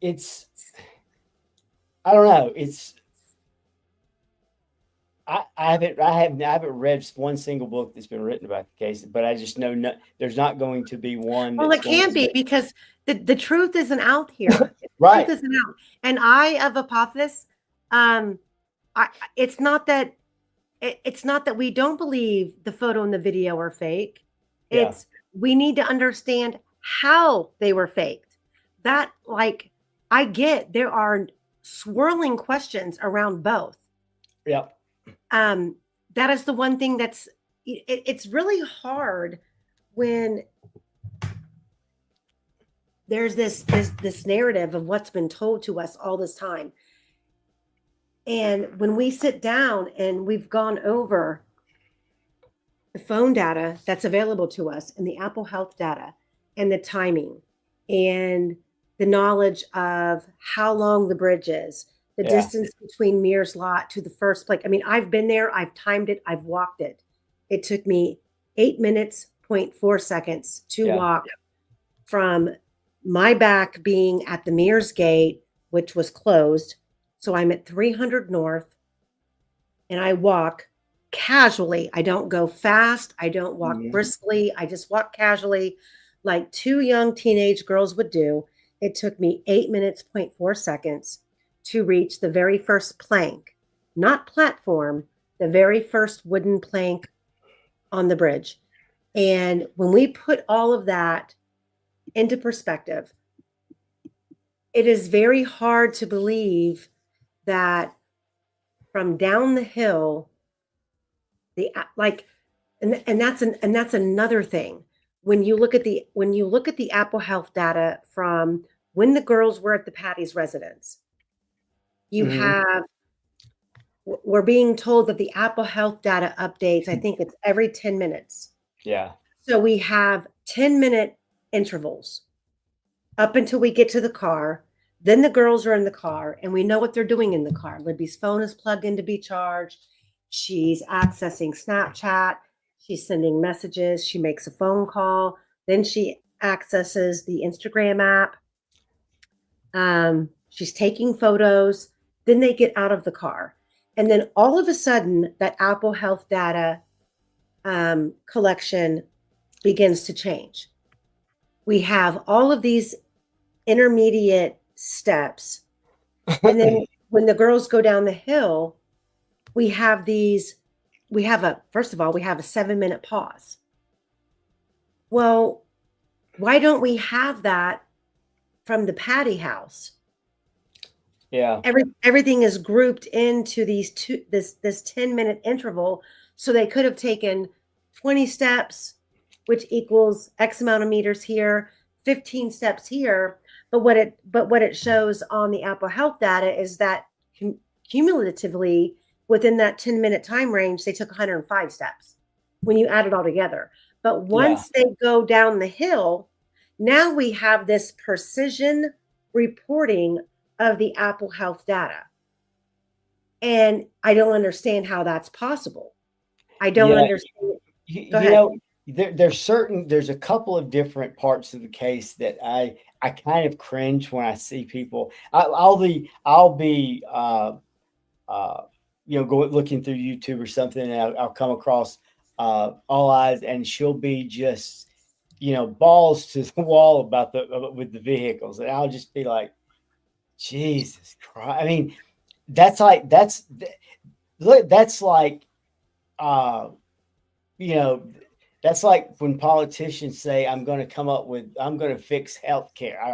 it's I don't know. It's I haven't read one single book that's been written about the case, but I just know there's not going to be one. Well, it can't be because the truth isn't out here. Right. Truth isn't out. And I of Apophis, it's not that we don't believe the photo and the video are fake. It's we need to understand how they were faked. That I get there are swirling questions around both. Yep. That is the one thing that's it's really hard when there's this narrative of what's been told to us all this time. And when we sit down and we've gone over the phone data that's available to us and the Apple Health data and the timing and the knowledge of how long the bridge is, the distance between Mears lot to the first place. I mean, I've been there, I've timed it, I've walked it. It took me 8 minutes, 0.4 seconds to walk from my back being at the Mears gate, which was closed. So I'm at 300 North and I walk casually. I don't go fast. I don't walk briskly. I just walk casually like two young teenage girls would do. It took me 8 minutes, 0.4 seconds to reach the very first plank, not platform, the very first wooden plank on the bridge. And when we put all of that into perspective, it is very hard to believe that from down the hill, and that's another thing. When you look at the Apple Health data from when the girls were at the Patty's residence, you Mhm. have we're being told that the Apple Health data updates, I think it's every 10 minutes. Yeah. So we have 10-minute intervals up until we get to the car. Then the girls are in the car and we know what they're doing in the car. Libby's phone is plugged in to be charged. She's accessing Snapchat. She's sending messages. She makes a phone call. Then she accesses the Instagram app. She's taking photos. Then they get out of the car. And then all of a sudden, that Apple Health data collection begins to change. We have all of these intermediate steps. And then when the girls go down the hill, first of all, we have a 7-minute pause. Well, why don't we have that from the Patty house? Yeah. Everything is grouped into this 10-minute interval. So they could have taken 20 steps, which equals X amount of meters here, 15 steps here. But what it shows on the Apple Health data is that cumulatively within that 10-minute time range, they took 105 steps when you add it all together. But once they go down the hill, now we have this precision reporting of the Apple Health data. And I don't understand how that's possible. I don't understand. Go ahead. There's a couple of different parts of the case that I kind of cringe when I see people. I'll be go looking through YouTube or something, and I'll come across All Eyes, and she'll be just balls to the wall about with the vehicles, and I'll just be like, Jesus Christ! I mean, that's like that's like when politicians say, I'm going to fix our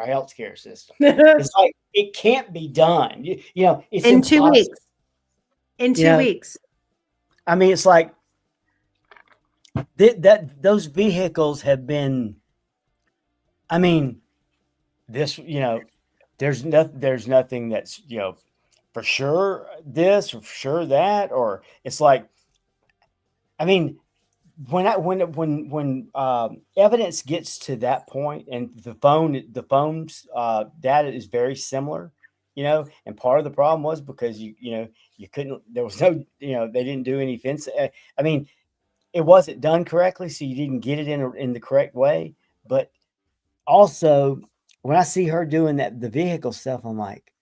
healthcare system. It's like, it can't be done. It's in impossible. 2 weeks. In 2 weeks. I mean, it's like that those vehicles have been, I mean, there's nothing that's, for sure this or for sure that, or it's like, I mean, when evidence gets to that point, and the phone's data is very similar, and part of the problem was because you couldn't, there was no, they didn't do any fence. I mean, it wasn't done correctly, so you didn't get it in the correct way. But also, when I see her doing the vehicle stuff, I'm like,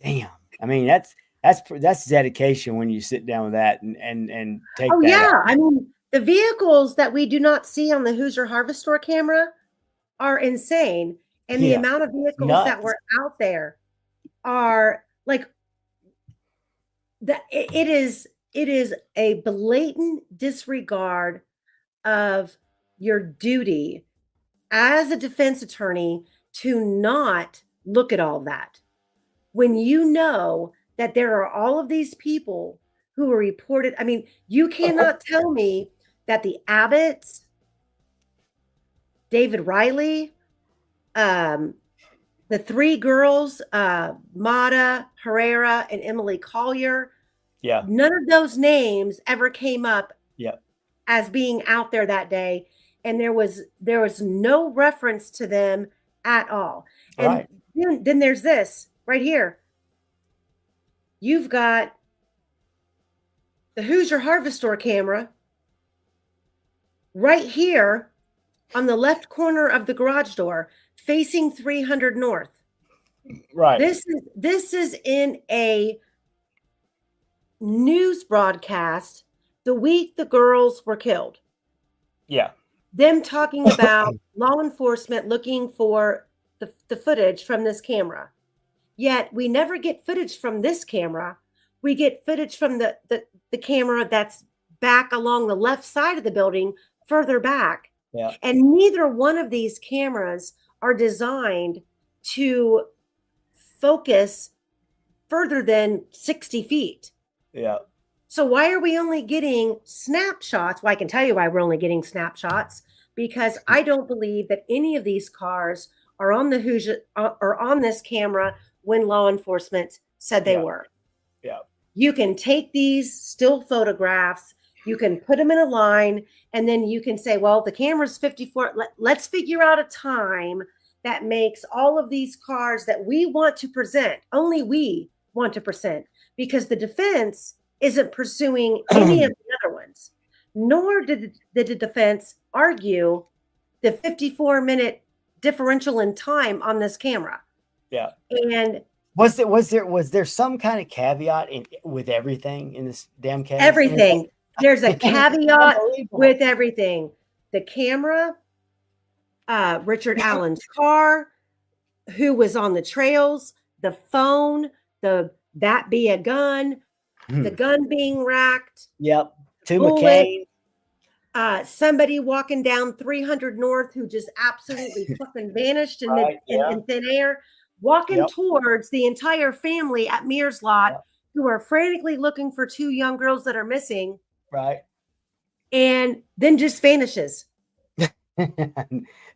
damn. I mean, that's dedication when you sit down with that and take. Oh that yeah, out. I mean, the vehicles that we do not see on the Hoosier Harvest Store camera are insane, and the amount of vehicles that were out there are like that. It is a blatant disregard of your duty as a defense attorney to not look at all that when you know that there are all of these people who were reported. I mean, you cannot tell me that the Abbotts, David Riley, the three girls, Mata, Herrera, and Emily Collier, none of those names ever came up as being out there that day. And there was no reference to them at all. And then there's this right here. You've got the Hoosier Harvest Store camera right here on the left corner of the garage door facing 300 North. Right. This is in a news broadcast the week the girls were killed. Yeah. Them talking about law enforcement looking for the footage from this camera. Yet we never get footage from this camera. We get footage from the camera that's back along the left side of the building, further back. Yeah. And neither one of these cameras are designed to focus further than 60 feet. Yeah. So why are we only getting snapshots? Well, I can tell you why we're only getting snapshots, because I don't believe that any of these cars are on this camera when law enforcement said they were. Yeah. You can take these still photographs, you can put them in a line, and then you can say, well, the camera's 54. Let's figure out a time that makes all of these cars that we want to present, only we want to present, because the defense isn't pursuing any of the other ones, nor did the defense argue the 54-minute differential in time on this camera. Yeah. And was there some kind of caveat with everything in this damn case? everything. There's a caveat with everything. The camera, Richard Allen's car, who was on the trails, the phone, that be a gun, the gun being racked. Yep. To McCain. Somebody walking down 300 North who just absolutely fucking vanished in thin air, walking towards the entire family at Mears Lot, who are frantically looking for two young girls that are missing. Right. And then just vanishes. I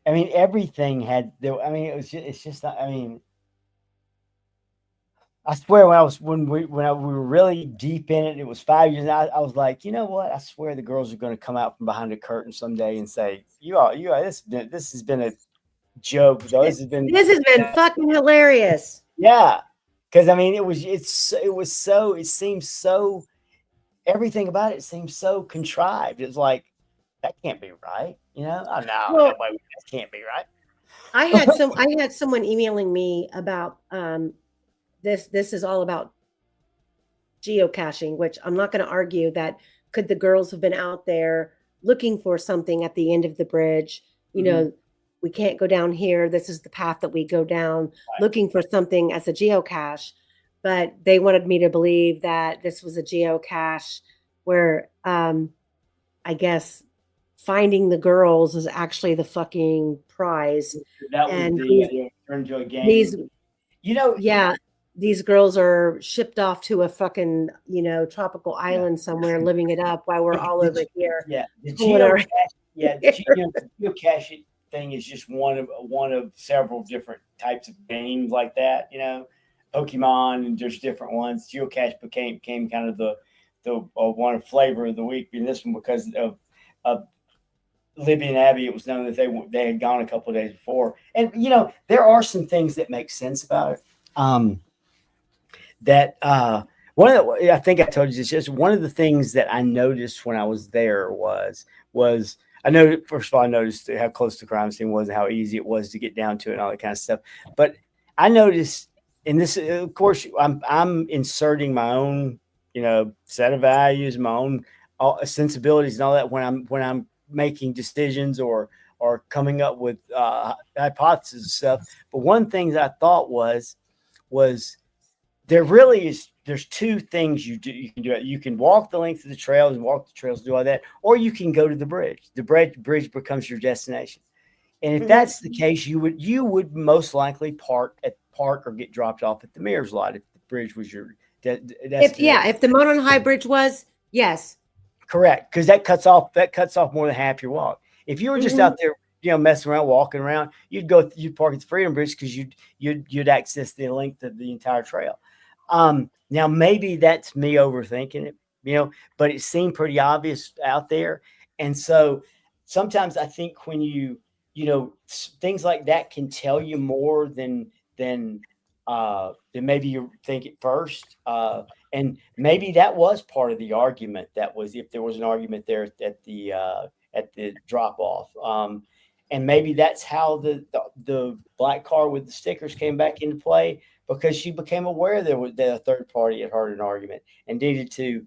mean, everything had there. I mean, it's just, I mean, I swear when we were really deep in it, it was 5 years. I was like, you know what? I swear the girls are going to come out from behind the curtain someday and say, this has been a joke. This has been fucking hilarious. Yeah. Cause I mean, it seems so, everything about it seems so contrived. It's like, that can't be right. You know, that can't be right. I had someone emailing me about, this is all about geocaching, which I'm not going to argue that could the girls have been out there looking for something at the end of the bridge. You know, we can't go down here. This is the path that we go down, looking for something as a geocache. But they wanted me to believe that this was a geocache where I guess finding the girls is actually the fucking prize. That and turn into a game. These girls are shipped off to a fucking, tropical island somewhere, living it up while we're all over here. Yeah. The geocaching thing is just one of several different types of games like that, Pokemon, and there's different ones. Geocache became kind of the one of flavor of the week in this one because of Libby and Abby. It was known that they had gone a couple of days before. And, there are some things that make sense about it. I think I told you this, just one of the things that I noticed when I was there was I noticed how close the crime scene was and how easy it was to get down to it and all that kind of stuff. But I noticed, and this, of course, I'm inserting my own, set of values, my own sensibilities and all that when I'm making decisions or coming up with hypotheses and stuff. But one thing that I thought was there's two things you can do. You can walk the length of the trails and walk the trails, do all that, or you can go to the bridge. The bridge becomes your destination. And if that's the case, you would most likely park or get dropped off at the Mears Lot if the bridge was your destination. If the Monon High Bridge was, yes. Correct. Because that cuts off more than half your walk. If you were just out there, messing around, walking around, you'd park at the Freedom Bridge because you'd access the length of the entire trail. Now maybe that's me overthinking it, but it seemed pretty obvious out there. And so sometimes I think when things like that can tell you more than maybe you think at first. And maybe that was part of the argument. That was, if there was an argument there at the drop off. And maybe that's how the black car with the stickers came back into play, because she became aware that a third party had heard an argument and needed to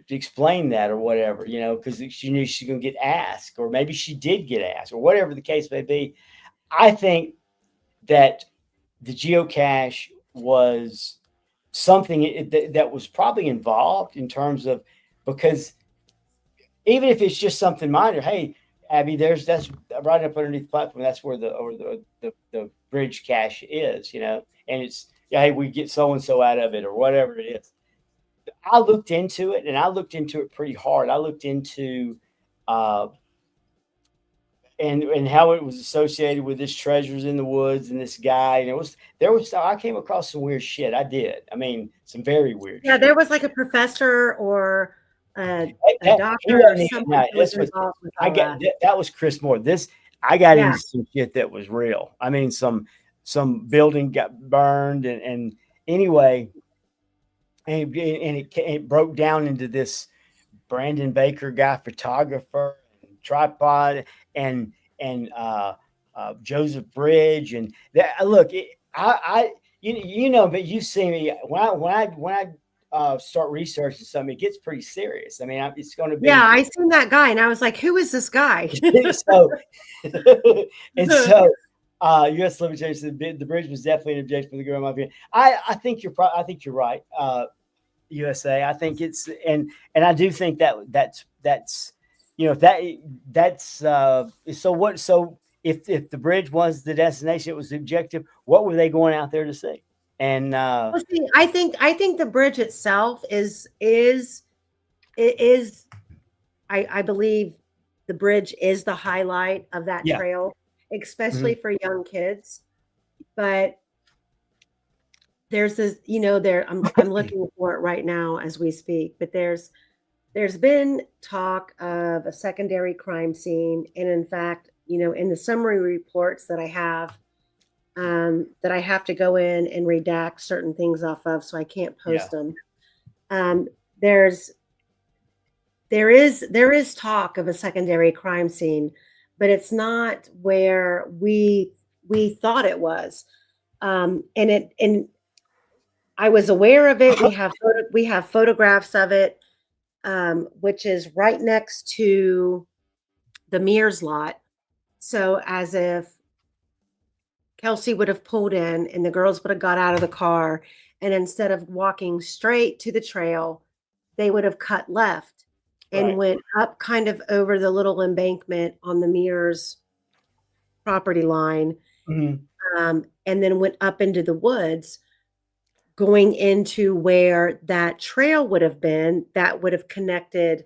explain that or whatever, because she knew she's going to get asked, or maybe she did get asked, or whatever the case may be. I think that the geocache was something that was probably involved in terms of, because even if it's just something minor, hey, Abby, that's right up underneath the platform. That's where the bridge cache is, and it's, yeah, hey, we get so and so out of it or whatever it is. I looked into it, and I looked into it pretty hard. I looked into and how it was associated with this treasures in the woods and this guy, and I came across some weird shit. I did. I mean, some very weird. Yeah, shit. there was like a professor or a doctor or something. That was Chris Moore. I got into some shit that was real. I mean, some building got burned, and anyway, and it broke down into this Brandon Baker guy, photographer, and tripod, and Joseph Bridge, and that. Look, but you see me when I start researching something, it gets pretty serious. I mean, it's going to be. Yeah, I seen that guy, and I was like, "Who is this guy?" U.S. limitation. The bridge was definitely an objection for the girl. In my opinion, I think you're right. USA. I think it's and I do think that's so what. So if the bridge was the destination, it was the objective. What were they going out there to see? And well, see, I think the bridge itself is I believe the bridge is the highlight of that trail, especially for young kids. But there's this, I'm looking for it right now as we speak, but there's been talk of a secondary crime scene. And in fact, in the summary reports that I have to go in and redact certain things off of, so I can't post them. There is talk of a secondary crime scene, but it's not where we thought it was. And I was aware of it. We have photographs of it, which is right next to the Mears lot. So as if Kelsey would have pulled in and the girls would have got out of the car, and instead of walking straight to the trail, they would have cut left and went up kind of over the little embankment on the Mears property line, and then went up into the woods, going into where that trail would have been, that would have connected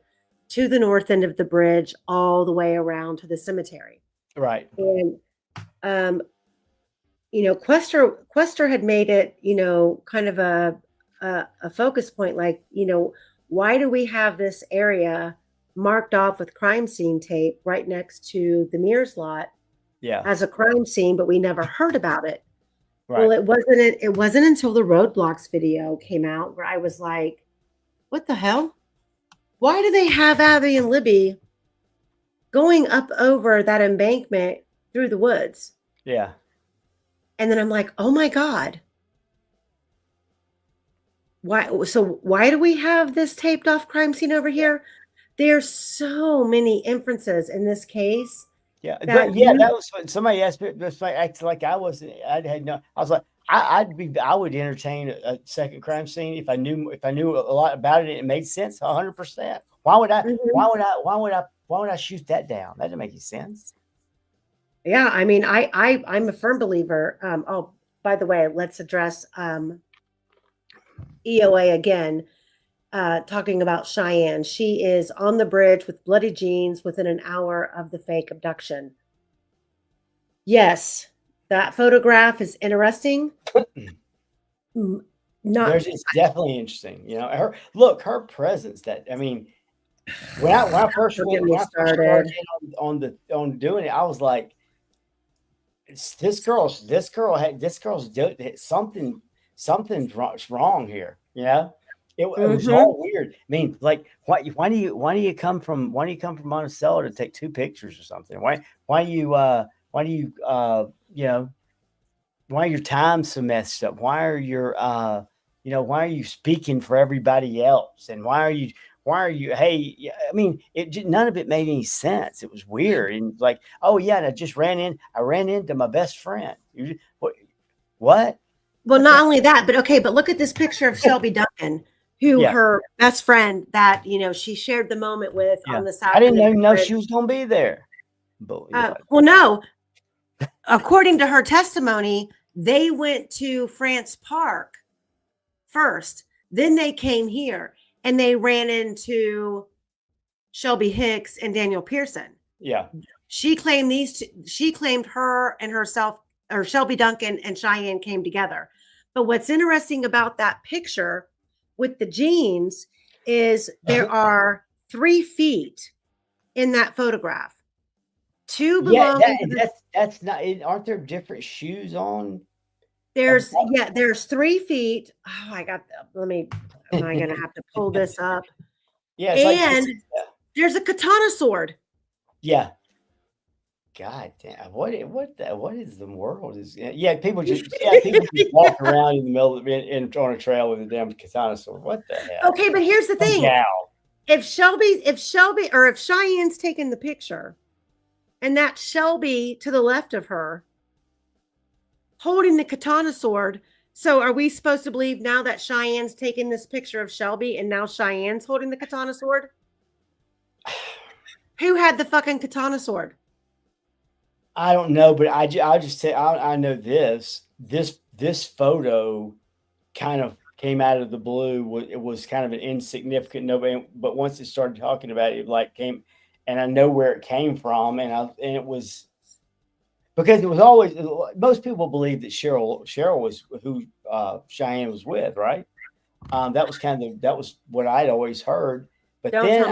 to the north end of the bridge all the way around to the cemetery. Right. And, Quester had made it, kind of a focus point, like, why do we have this area marked off with crime scene tape right next to the Mears lot as a crime scene, but we never heard about it. Right. Well, it wasn't until the Roadblocks video came out where I was like, what the hell? Why do they have Abby and Libby going up over that embankment through the woods? Yeah. And then I'm like, oh my God. Why do we have this taped off crime scene over here? There's so many inferences in this case. Yeah, that was what somebody asked me. Somebody acted like I was like, I would entertain a second crime scene if I knew a lot about it and it made sense 100%. Why would I shoot that down? That doesn't make any sense. Yeah, I mean, I'm a firm believer. By the way, let's address EOA again. Talking about Cheyenne. She is on the bridge with bloody jeans within an hour of the fake abduction. Yes, that photograph is interesting. It's definitely interesting. Her presence. When I first started on doing it, I was like, this girl's something's wrong here. It was all weird. I mean, like, why do you come from Monticello to take 2 pictures or something? Why are your time so messed up? Why are you speaking for everybody else? And why are you? Hey, I mean, none of it made any sense. It was weird. And like, oh yeah, and I ran into my best friend. What? Well, not only that, but look at this picture of Shelby Duncan, who her best friend that she shared the moment with on the side. I didn't even know she was gonna be there. But yeah. Well, no. According to her testimony, they went to France Park first. Then they came here and they ran into Shelby Hicks and Daniel Pearson. Yeah. She claimed she claimed her and herself, or Shelby Duncan and Cheyenne, came together. But what's interesting about that picture with the jeans is there are 3 feet in that photograph. 2 belong. That's not. Aren't there different shoes on? There's 3 feet. Oh, I got. Am I gonna have to pull this up? Yeah, and there's a katana sword. Yeah. God damn! What is the world? People just walk around in the middle on a trail with a damn katana sword. What the hell? Okay, but here's the thing: if Cheyenne's taking the picture, and that's Shelby to the left of her, holding the katana sword. So are we supposed to believe now that Cheyenne's taking this picture of Shelby, and now Cheyenne's holding the katana sword? Who had the fucking katana sword? I don't know, but I'll just say I know this photo kind of came out of the blue. It was kind of an insignificant nobody, but once it started talking about it, like came, and I know where it came from, and it was because it was always, most people believe that Cheryl was who Cheyenne was with, right? That was what I'd always heard, but then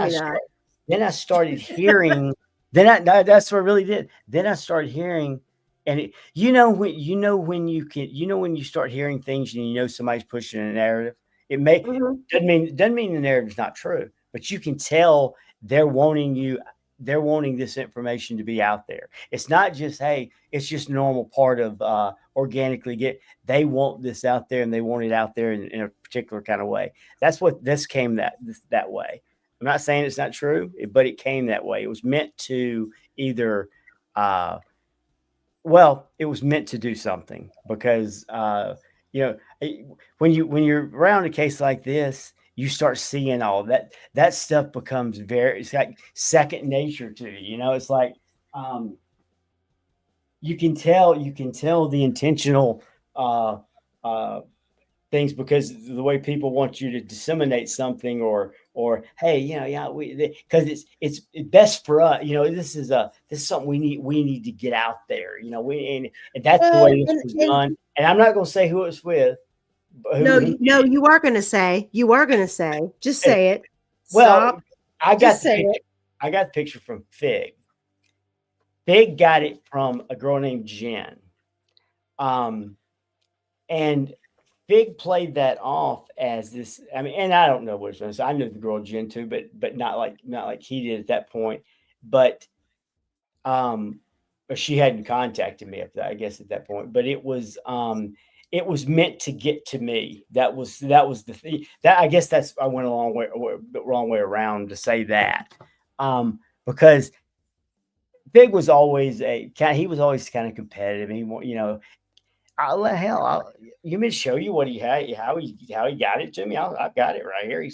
I started hearing. That's what I really did. Then I started hearing, and when you start hearing things and somebody's pushing a narrative, doesn't mean the narrative's not true, but you can tell they're wanting this information to be out there. It's not just, hey, it's just a normal part of organically they want this out there, and they want it out there in a particular kind of way. That's what this came that way. I'm not saying it's not true, but it came that way. It was meant to either, it was meant to do something, because, when you're around a case like this, you start seeing all that stuff becomes it's like second nature to you. It's like, you can tell the intentional, things, because the way people want you to disseminate something, or hey, because it's best for us. This is something we need to get out there. And that's the way this was done. And I'm not going to say who it's with. No, you are going to say. Just say it. Well, I got the picture from Fig. Fig got it from a girl named Jen. And Fig played that off as this. I mean, and I don't know what it was. I knew the girl Jen too, but not like he did at that point. But she hadn't contacted me I guess at that point. But it was meant to get to me. That was the thing. That, I guess, I went a wrong way around to say that, because Fig was always he was always kind of competitive. And he, you mean to show you what how he got it to me? I've got it right here.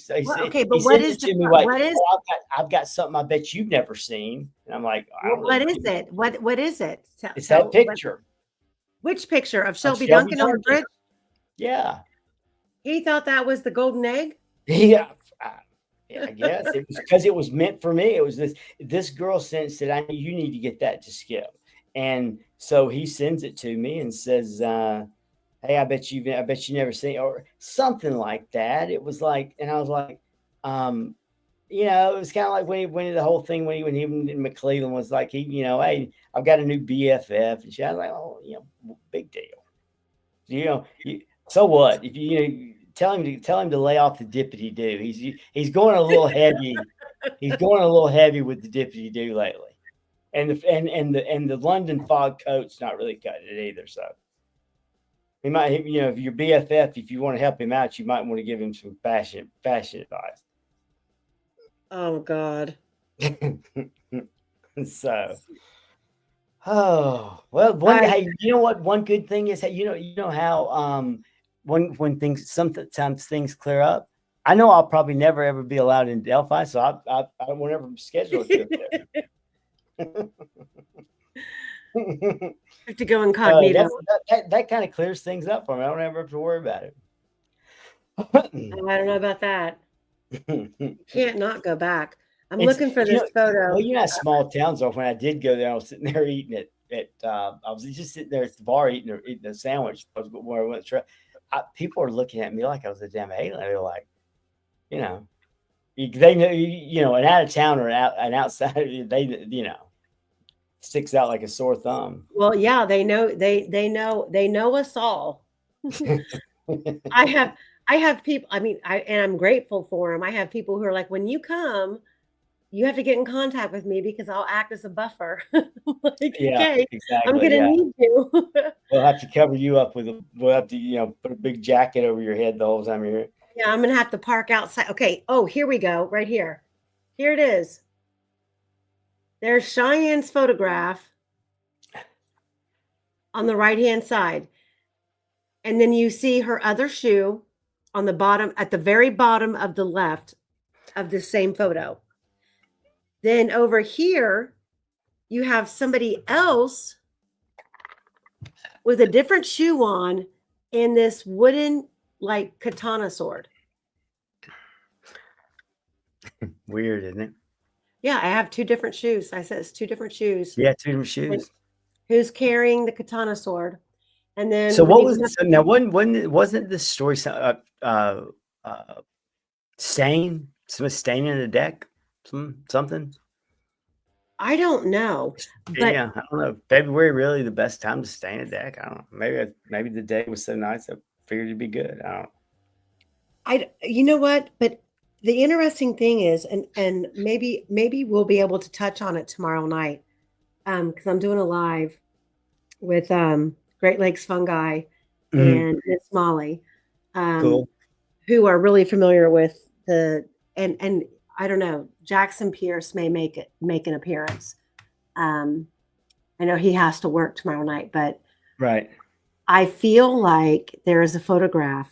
I've got something I bet you've never seen. And I'm like, what is it? What is it? It's that picture. Which picture of Shelby Duncan on the bridge? Yeah. He thought that was the golden egg? Yeah. I guess it was because it was meant for me. It was this girl sensed that you need to get that to Skip. And so he sends it to me and says, hey, I bet you never seen it, or something like that. It was like, and I was like, it was kind of like when the whole thing, when he in McClellan was like, hey, I've got a new BFF. And I was like, oh, big deal. So what? If you tell him to lay off the dippity do. He's going a little heavy. He's going a little heavy with the dippity do lately. And the London fog coat's not really cutting it either. So he might, if your BFF, if you want to help him out, you might want to give him some fashion advice. Oh God. So, hey, you know what? One good thing is that you know how when things sometimes things clear up. I know I'll probably never ever be allowed in Delphi, so I won't ever schedule it there. have to go incognito. That kind of clears things up for me. I don't ever have to worry about it. I don't know about that. You can't not go back. I'm looking for this photo. Well, you know, small towns are. When I did go there, I was sitting there eating I was just sitting there at the bar eating a sandwich. Where I went to people are looking at me like I was a damn alien. They were like, you know, they know, you know, an out of towner, an outsider, they sticks out like a sore thumb. Well, yeah, they know us all. I have people. I mean, I'm grateful for them. I have people who are like, when you come, you have to get in contact with me because I'll act as a buffer. Like, okay, exactly. I'm gonna need you. We'll have to cover you up we'll have to, put a big jacket over your head the whole time you're here. Yeah, I'm gonna have to park outside. Okay. Oh, here we go. Right here. Here it is. There's Cheyenne's photograph on the right-hand side. And then you see her other shoe on the bottom, at the very bottom of the left of the same photo. Then over here, you have somebody else with a different shoe on and this wooden, like, katana sword. Weird, isn't it? Yeah, I have two different shoes. I said it's two different shoes. Yeah, two different shoes. Who's carrying the katana sword? And then so what was it? Now wasn't this story stain? Some stain in the deck? Something? I don't know. But yeah, I don't know. February really the best time to stain a deck? I don't know. Maybe the day was so nice I figured it'd be good. I don't know. You know what? But the interesting thing is, and maybe we'll be able to touch on it tomorrow night, because I'm doing a live with Great Lakes Fungi and Miss Molly, cool. who are really familiar with and I don't know, Jackson Pierce may make an appearance. I know he has to work tomorrow night, but right. I feel like there is a photograph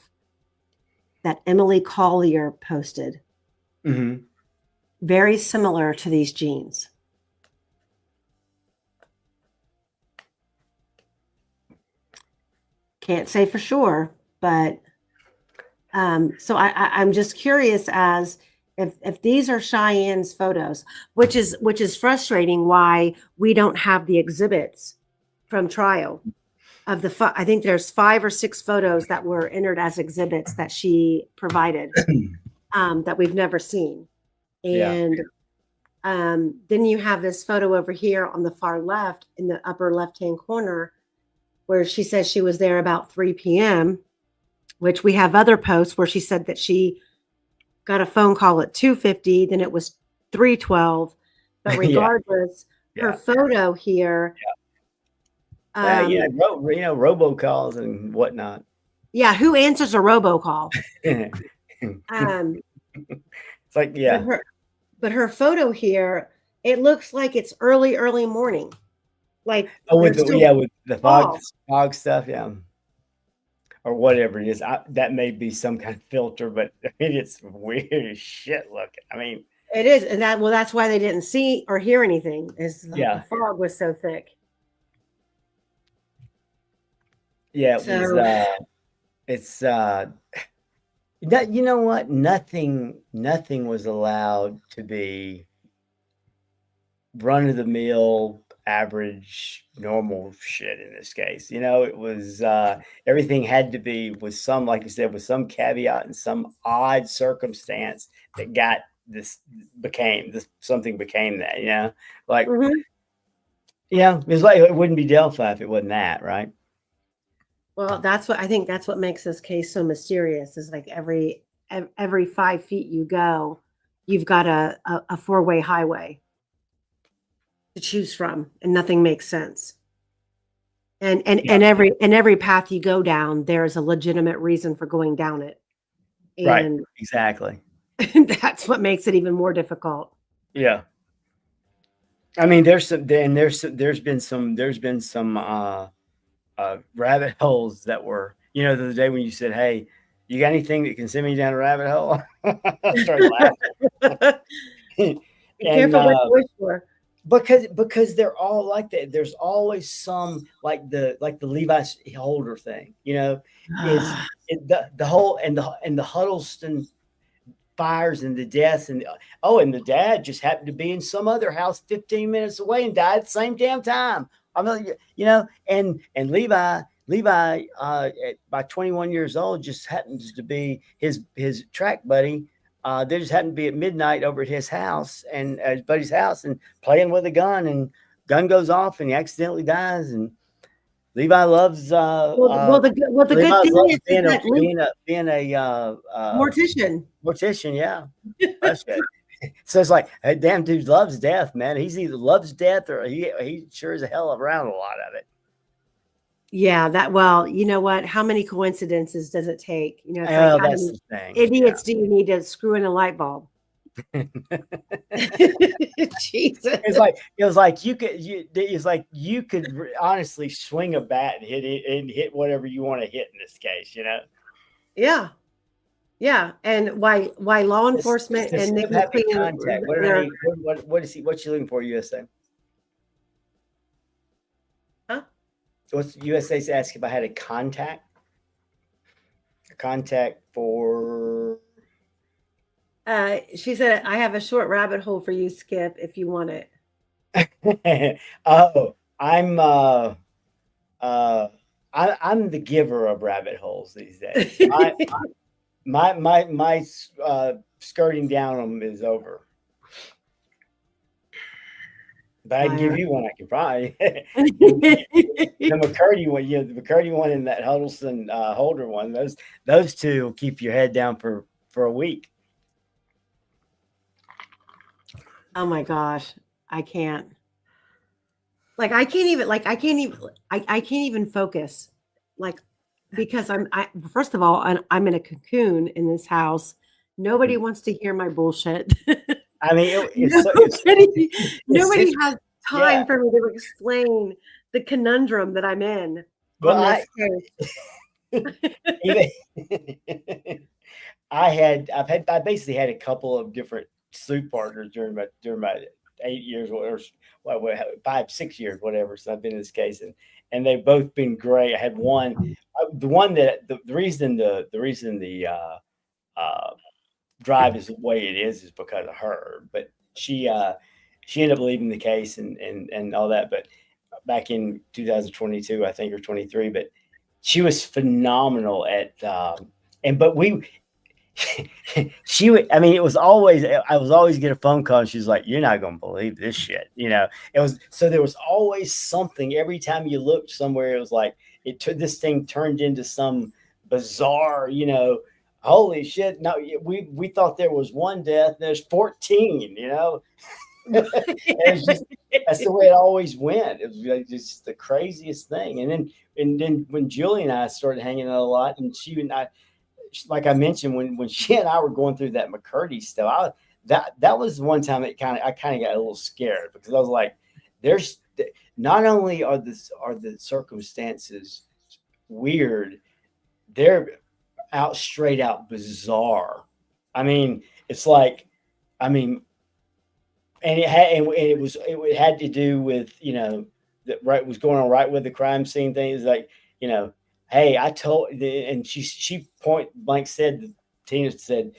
that Emily Collier posted, very similar to these jeans. Can't say for sure, but so I'm just curious as if these are Cheyenne's photos, which is frustrating why we don't have the exhibits from trial of I think there's 5 or 6 photos that were entered as exhibits that she provided that we've never seen. And then you have this photo over here on the far left in the upper left-hand corner where she says she was there about 3 p.m., which we have other posts where she said that she got a phone call at 2:50, then it was 3:12. But regardless, her photo here. robocalls and whatnot. Yeah, who answers a robocall? It's like, But her photo here, it looks like it's early morning. Like with the fog stuff, or whatever it is. That may be some kind of filter, but I mean, it's weird as shit looking. I mean, it is, and that's why they didn't see or hear anything. The fog was so thick. Yeah, it's you know what? Nothing was allowed to be run of the mill, average, normal shit in this case. It was everything had to be with some, like you said, with some caveat and some odd circumstance that got something became that, like it's like it wouldn't be Delphi if it wasn't that, right? Well, that's what makes this case so mysterious is like every 5 feet you go, you've got a 4-way highway to choose from, and nothing makes sense. And every path you go down, there's a legitimate reason for going down it. And right, exactly. That's what makes it even more difficult. Yeah. I mean, there's been some rabbit holes that were, the other day when you said, "Hey, you got anything that can send me down a rabbit hole?" I started laughing. Be careful what you wish for. because they're all like that. There's always some like the Levi Holder thing, is the whole and the Huddleston fires and the deaths and and the dad just happened to be in some other house 15 minutes away and died at the same damn time. I mean, and Levi by 21 years old just happens to be his track buddy. They just happened to be at midnight over at his house and his buddy's house and playing with a gun, and gun goes off and he accidentally dies. And Levi loves the good Levi thing loves is that being a mortician. mortician. Yeah, that's good. So it's like, hey, damn dude loves death, man. He's either loves death or he sure as hell around a lot of it. Yeah, well, you know what? How many coincidences does it take? It's like, how That's many the thing. idiots do you need to screw in a light bulb? Jesus. It's like you could honestly swing a bat and hit it and hit whatever you want to hit in this case, Yeah. Yeah. And why law enforcement and Skip having contact. What's you looking for, USA? Huh? What's USA's asking if I had a contact? A contact for she said, I have a short rabbit hole for you, Skip, if you want it. Oh, I'm the giver of rabbit holes these days. My skirting down them is over. But I can give you one. I can probably the McCurdy one. The McCurdy one and that Huddleston Holder one. Those two will keep your head down for a week. Oh my gosh, I can't. I can't even focus. Because first of all, I'm in a cocoon in this house. Nobody wants to hear my bullshit. I mean, nobody has time for me to explain the conundrum that I'm in. Well, on this case. I basically had a couple of different sleep partners during my 8 years or 5-6 years, whatever. So I've been in this case, and they've both been great. I had one, the one that the reason the drive is the way it is because of her. But she ended up leaving the case and all that. But back in 2022, I think, or 23, but she was phenomenal at but we. She would. I mean, I was always get a phone call. And she's like, "You're not gonna believe this shit." It was so there was always something every time you looked somewhere. It was like this thing turned into some bizarre. Holy shit! No, we thought there was one death. There's 14. It's just, that's the way it always went. It was like just the craziest thing. And then when Julie and I started hanging out a lot, and she and I. Like I mentioned, when she and I were going through that McCurdy stuff, that was one time I kind of got a little scared because I was like, "There's not only are the circumstances weird, they're straight out bizarre." I mean, it's like, and it had to do with that right was going on right with the crime scene thing. It's like hey, I told, and she point blank said, Tina said,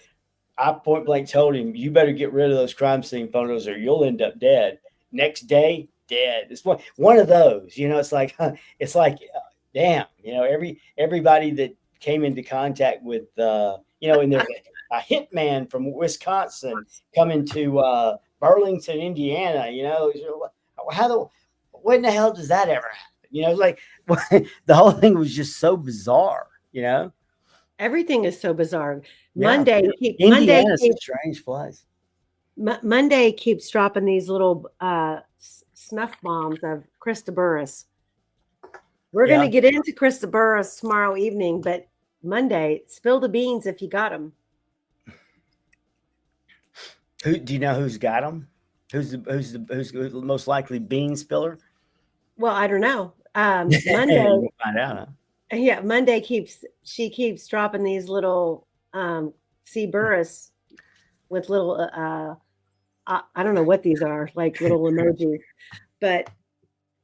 I point blank told him, you better get rid of those crime scene photos or you'll end up dead. Next day, dead. It's one of those, it's like, damn, everybody that came into contact with, and there's a hitman from Wisconsin coming to Burlington, Indiana, when the hell does that ever happen? Like the whole thing was just so bizarre, Everything is so bizarre. Yeah. Indiana's a strange place. Monday keeps dropping these little snuff bombs of Krista Burris. We're going to get into Krista Burris tomorrow evening, but Monday, spill the beans if you got them. Who do you know who's got them? Who's the most likely bean spiller? Well, I don't know. Monday, we'll find out. Huh? Yeah, Monday keeps dropping these little C. Burris with little I don't know what these are, like little emojis, but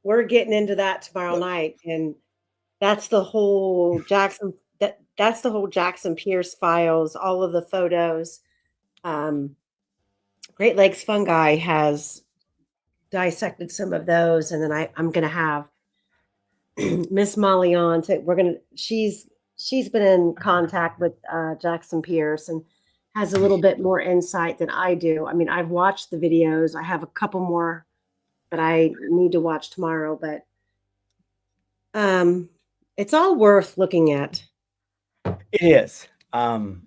we're getting into that tomorrow night, and that's the whole Jackson. That's the whole Jackson Pierce files, all of the photos. Great Lakes Fungi has dissected some of those, and then I'm going to have Miss Molly on to. She's been in contact with Jackson Pierce and has a little bit more insight than I do. I mean, I've watched the videos. I have a couple more that I need to watch tomorrow, but it's all worth looking at. It is. I'll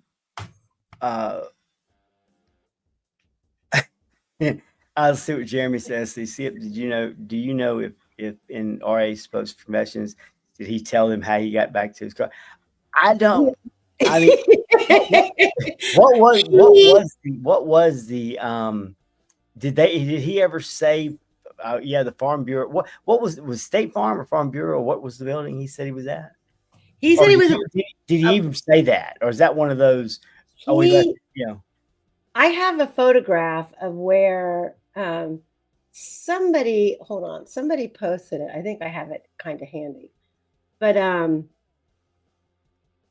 see what Jeremy says. See, do you know if in RA spokespermissions, did he tell them how he got back to his car? I don't. I mean, what was the did he ever say the Farm Bureau? What was State Farm or Farm Bureau? What was the building he said he was at? He said he was. Did he even say that, or is that one of those? I have a photograph of where somebody posted it. I think I have it kind of handy, but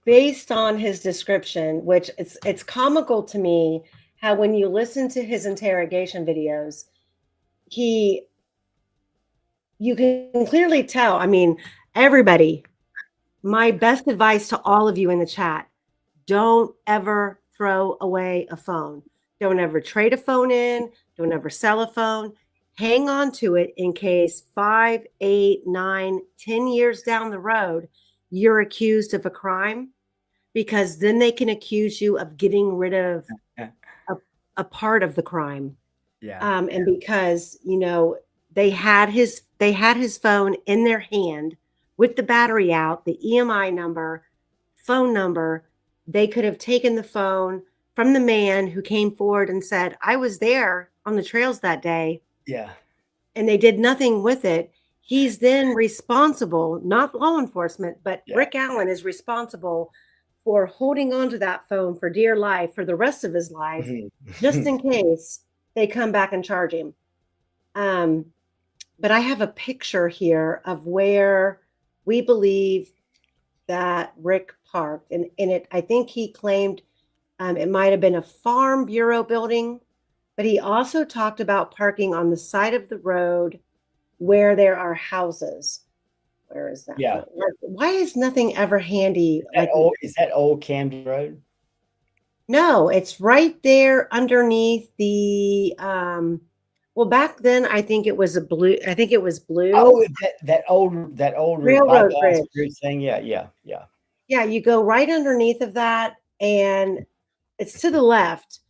based on his description, which it's comical to me how when you listen to his interrogation videos, you can clearly tell. I mean, everybody, my best advice to all of you in the chat, don't ever throw away a phone. Don't ever trade a phone in. Don't ever sell a phone. Hang on to it in case 5, 8, 9, 10 years down the road, you're accused of a crime, because then they can accuse you of getting rid of a part of the crime. Yeah. And because, they had his phone in their hand with the battery out, the EMI number, phone number. They could have taken the phone from the man who came forward and said, I was there on the trails that day. Yeah. And they did nothing with it. He's then responsible, not law enforcement, but Rick Allen is responsible for holding on to that phone for dear life for the rest of his life, just in case they come back and charge him. But I have a picture here of where we believe that Rick parked. And in it, I think he claimed it might have been a Farm Bureau building, but he also talked about parking on the side of the road where there are houses. Where is that? Yeah. Why is nothing ever handy? Is that old Camden Road? No, it's right there underneath the well, back then I think it was blue. Oh, that old railroad bridge thing. Yeah. Yeah, you go right underneath of that, and it's to the left.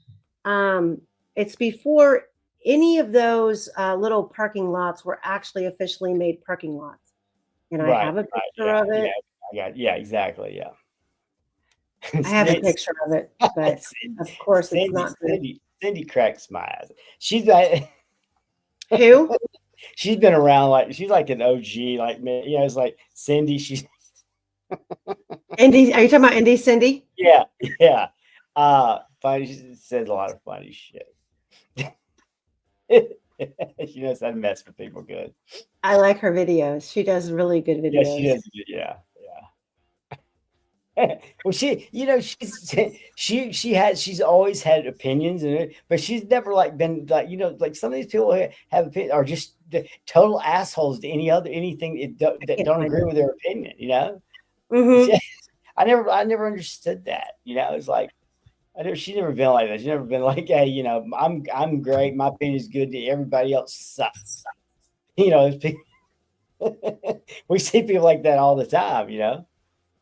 It's before any of those little parking lots were actually officially made parking lots. And I have a picture of it. Yeah, exactly. Yeah. I have a picture of it, but of course it's not good. Cindy cracks my eyes. She's like who? She's been around she's like an OG, like me. It's like Cindy. She's Indy. Are you talking about Indy Cindy? Yeah. Funny. She says a lot of funny shit. She knows how to mess with people good. I like her videos. She does really good videos. Yeah, she does. Yeah. Well, she's always had opinions, but she's never been some of these people have opinions are just total assholes to anything that don't agree with their opinion. Mm-hmm. I never understood that. It's like she's never been like that. She's never been like, hey, I'm great. My opinion is good. Everybody else sucks. We see people like that all the time.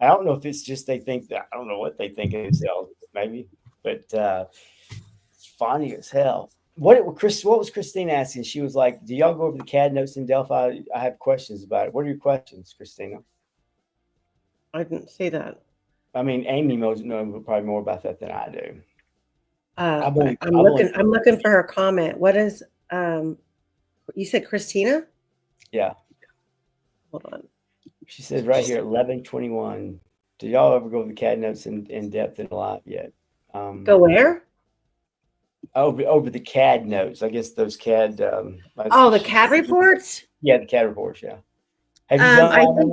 I don't know if it's just they think that. I don't know what they think of themselves, maybe, but it's funny as hell. What was Christina asking? She was like, "Do y'all go over the CAD notes in Delphi? I have questions about it." What are your questions, Christina? I didn't see that. I mean, Aimee knows probably more about that than I do. I'm looking for her comment. What is you said, Christina? Yeah. Hold on. She says right here, 11:21. Did y'all ever go over the CAD notes in depth and a lot yet? Go where? over the CAD notes. I guess those CAD. Oh, the CAD reports. Yeah, the CAD reports. Yeah. Have you I done think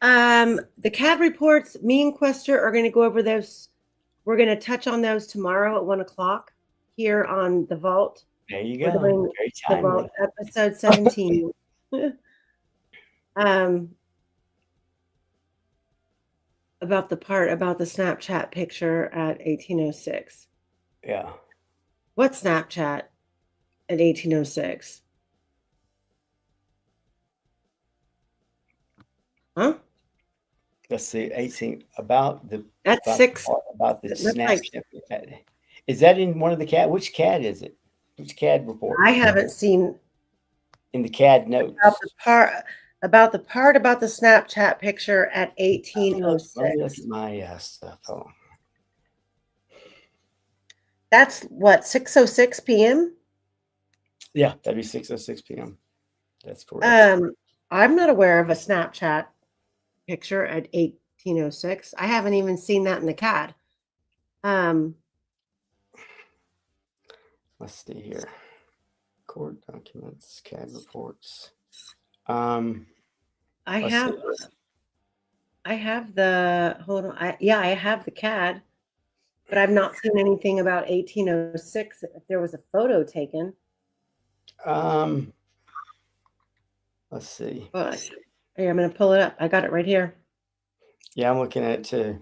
those? the CAD reports. Me and Quester are going to go over those. We're going to touch on those tomorrow at 1:00 here on the Vault. There you We're go. doing Very the timely. Vault episode 17. About the Snapchat picture at 1806. Yeah. What Snapchat at 1806? Huh? Let's see. 18 about the That's about, six. about the That's like, Snapchat. Is that in one of the CAD? Which CAD is it? Which CAD report? I haven't seen In the CAD notes. about the Snapchat picture at Let me 1806. look at my stuff. Hold on. That's what, 6:06 p.m. Yeah, that'd be 6:06 p.m. That's correct. I'm not aware of a Snapchat picture at 1806. I haven't even seen that in the CAD. Let's see here. Court documents, CAD reports. I let's have see. I have the hold on. I have the CAD, but I've not seen anything about 1806. If there was a photo taken. Let's see. But hey, I'm gonna pull it up. I got it right here. Yeah, I'm looking at it too.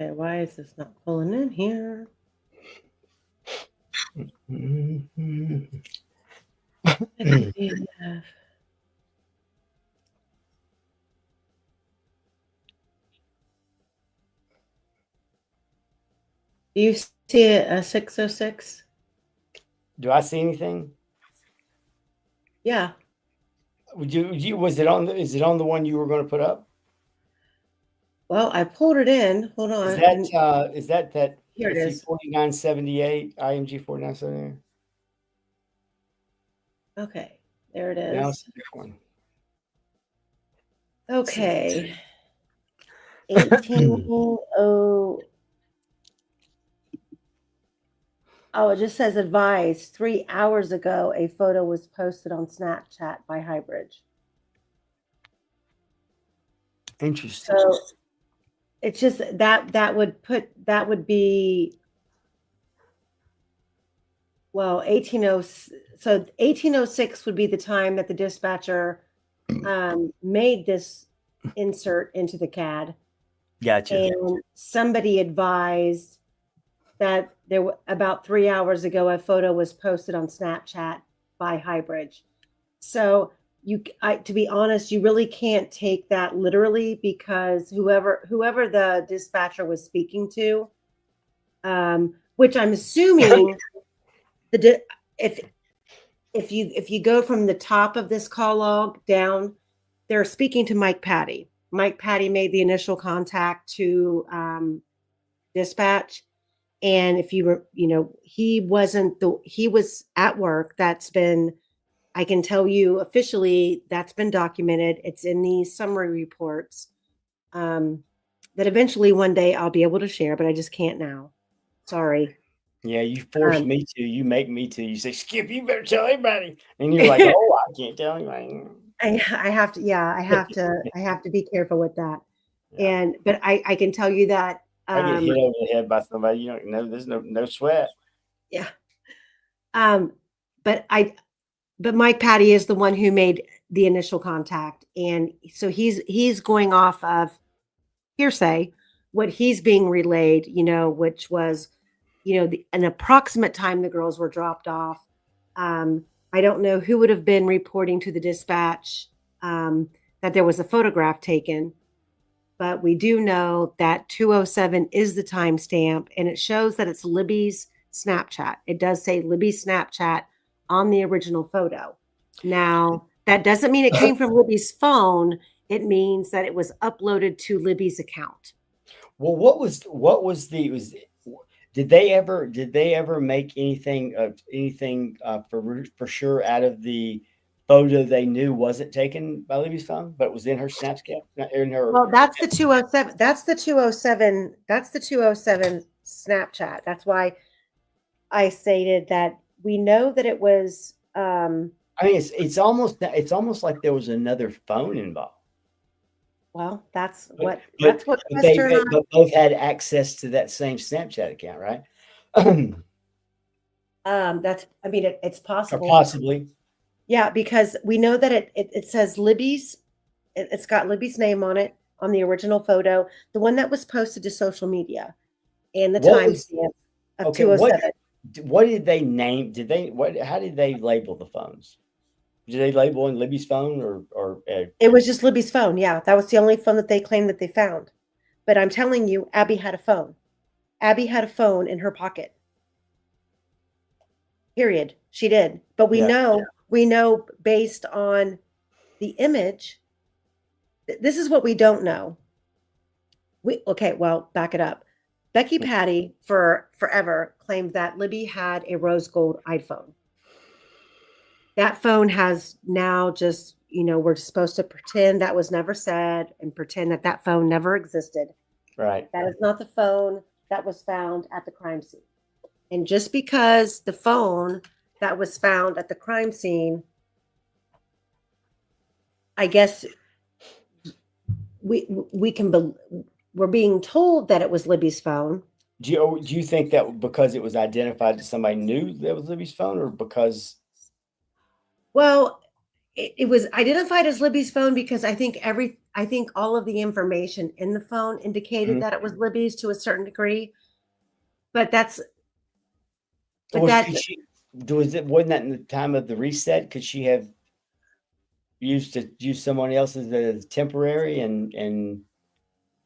Okay, why is this not pulling in here? Do you see a 606? Do I see anything? Yeah. Was it on is it on the one you were going to put up? Well, I pulled it in. Hold on. Is that Here it is. 4978 IMG 4978? Okay, there it No, is. it's a different one. Okay. 180. Oh, it just says advice. 3 hours ago, a photo was posted on Snapchat by Highbridge. Interesting. So it's just that would be well 1806 would be the time that the dispatcher made this insert into the CAD. Gotcha. And somebody advised that about 3 hours ago a photo was posted on Snapchat by Highbridge. So to be honest, you really can't take that literally, because whoever the dispatcher was speaking to, which I'm assuming if you go from the top of this call log down, they're speaking to Mike Patty. Mike Patty made the initial contact to dispatch, and if you were, he was at work. I can tell you officially, that's been documented. It's in these summary reports that eventually one day I'll be able to share, but I just can't now. Sorry. Yeah, you force me to. You make me to. You say, Skip, you better tell everybody. And you're like, oh, I can't tell anybody. I have to. Yeah, I have to be careful with that. Yeah. But I can tell you that I get hit over the head by somebody. You don't know. There's no sweat. Yeah. But Mike Patty is the one who made the initial contact, and so he's going off of hearsay, what he's being relayed, which was, an approximate time the girls were dropped off. I don't know who would have been reporting to the dispatch. that there was a photograph taken, but we do know that 207 is the timestamp, and it shows that it's Libby's Snapchat. It does say Libby's Snapchat on the original photo. Now, that doesn't mean it came from Libby's phone. It means that it was uploaded to Libby's account. Well, did they ever make anything for sure out of the photo they knew wasn't taken by Libby's phone, but was in her Snapchat, in her? Well, that's the 207. That's the 207. That's the 207 Snapchat. That's why I stated that we know that it was. I mean, it's almost like there was another phone involved. Well, that's But what but both had access to that same Snapchat account, right? That's. I mean, it's possible. Or possibly. Yeah, because we know that it says Libby's. It's got Libby's name on it on the original photo, the one that was posted to social media, and the timestamp of 207. What did they name? How did they label the phones? Did they label in Libby's phone or It was just Libby's phone. Yeah, that was the only phone that they claimed that they found. But I'm telling you, Abby had a phone. Abby had a phone in her pocket. Period. She did. But we know based on the image. This is what we don't know. Well, back it up. Becky Patty for forever claimed that Libby had a rose gold iPhone. That phone has now just, we're supposed to pretend that was never said and pretend that phone never existed. Right. That is not the phone that was found at the crime scene. And just because the phone that was found at the crime scene, I guess we're being told that it was Libby's phone. Do you think that because it was identified that somebody knew that was Libby's phone, or because? Well, it was identified as Libby's phone because I think all of the information in the phone indicated that it was Libby's to a certain degree. But wasn't that in the time of the reset? Could she have used someone else's as temporary and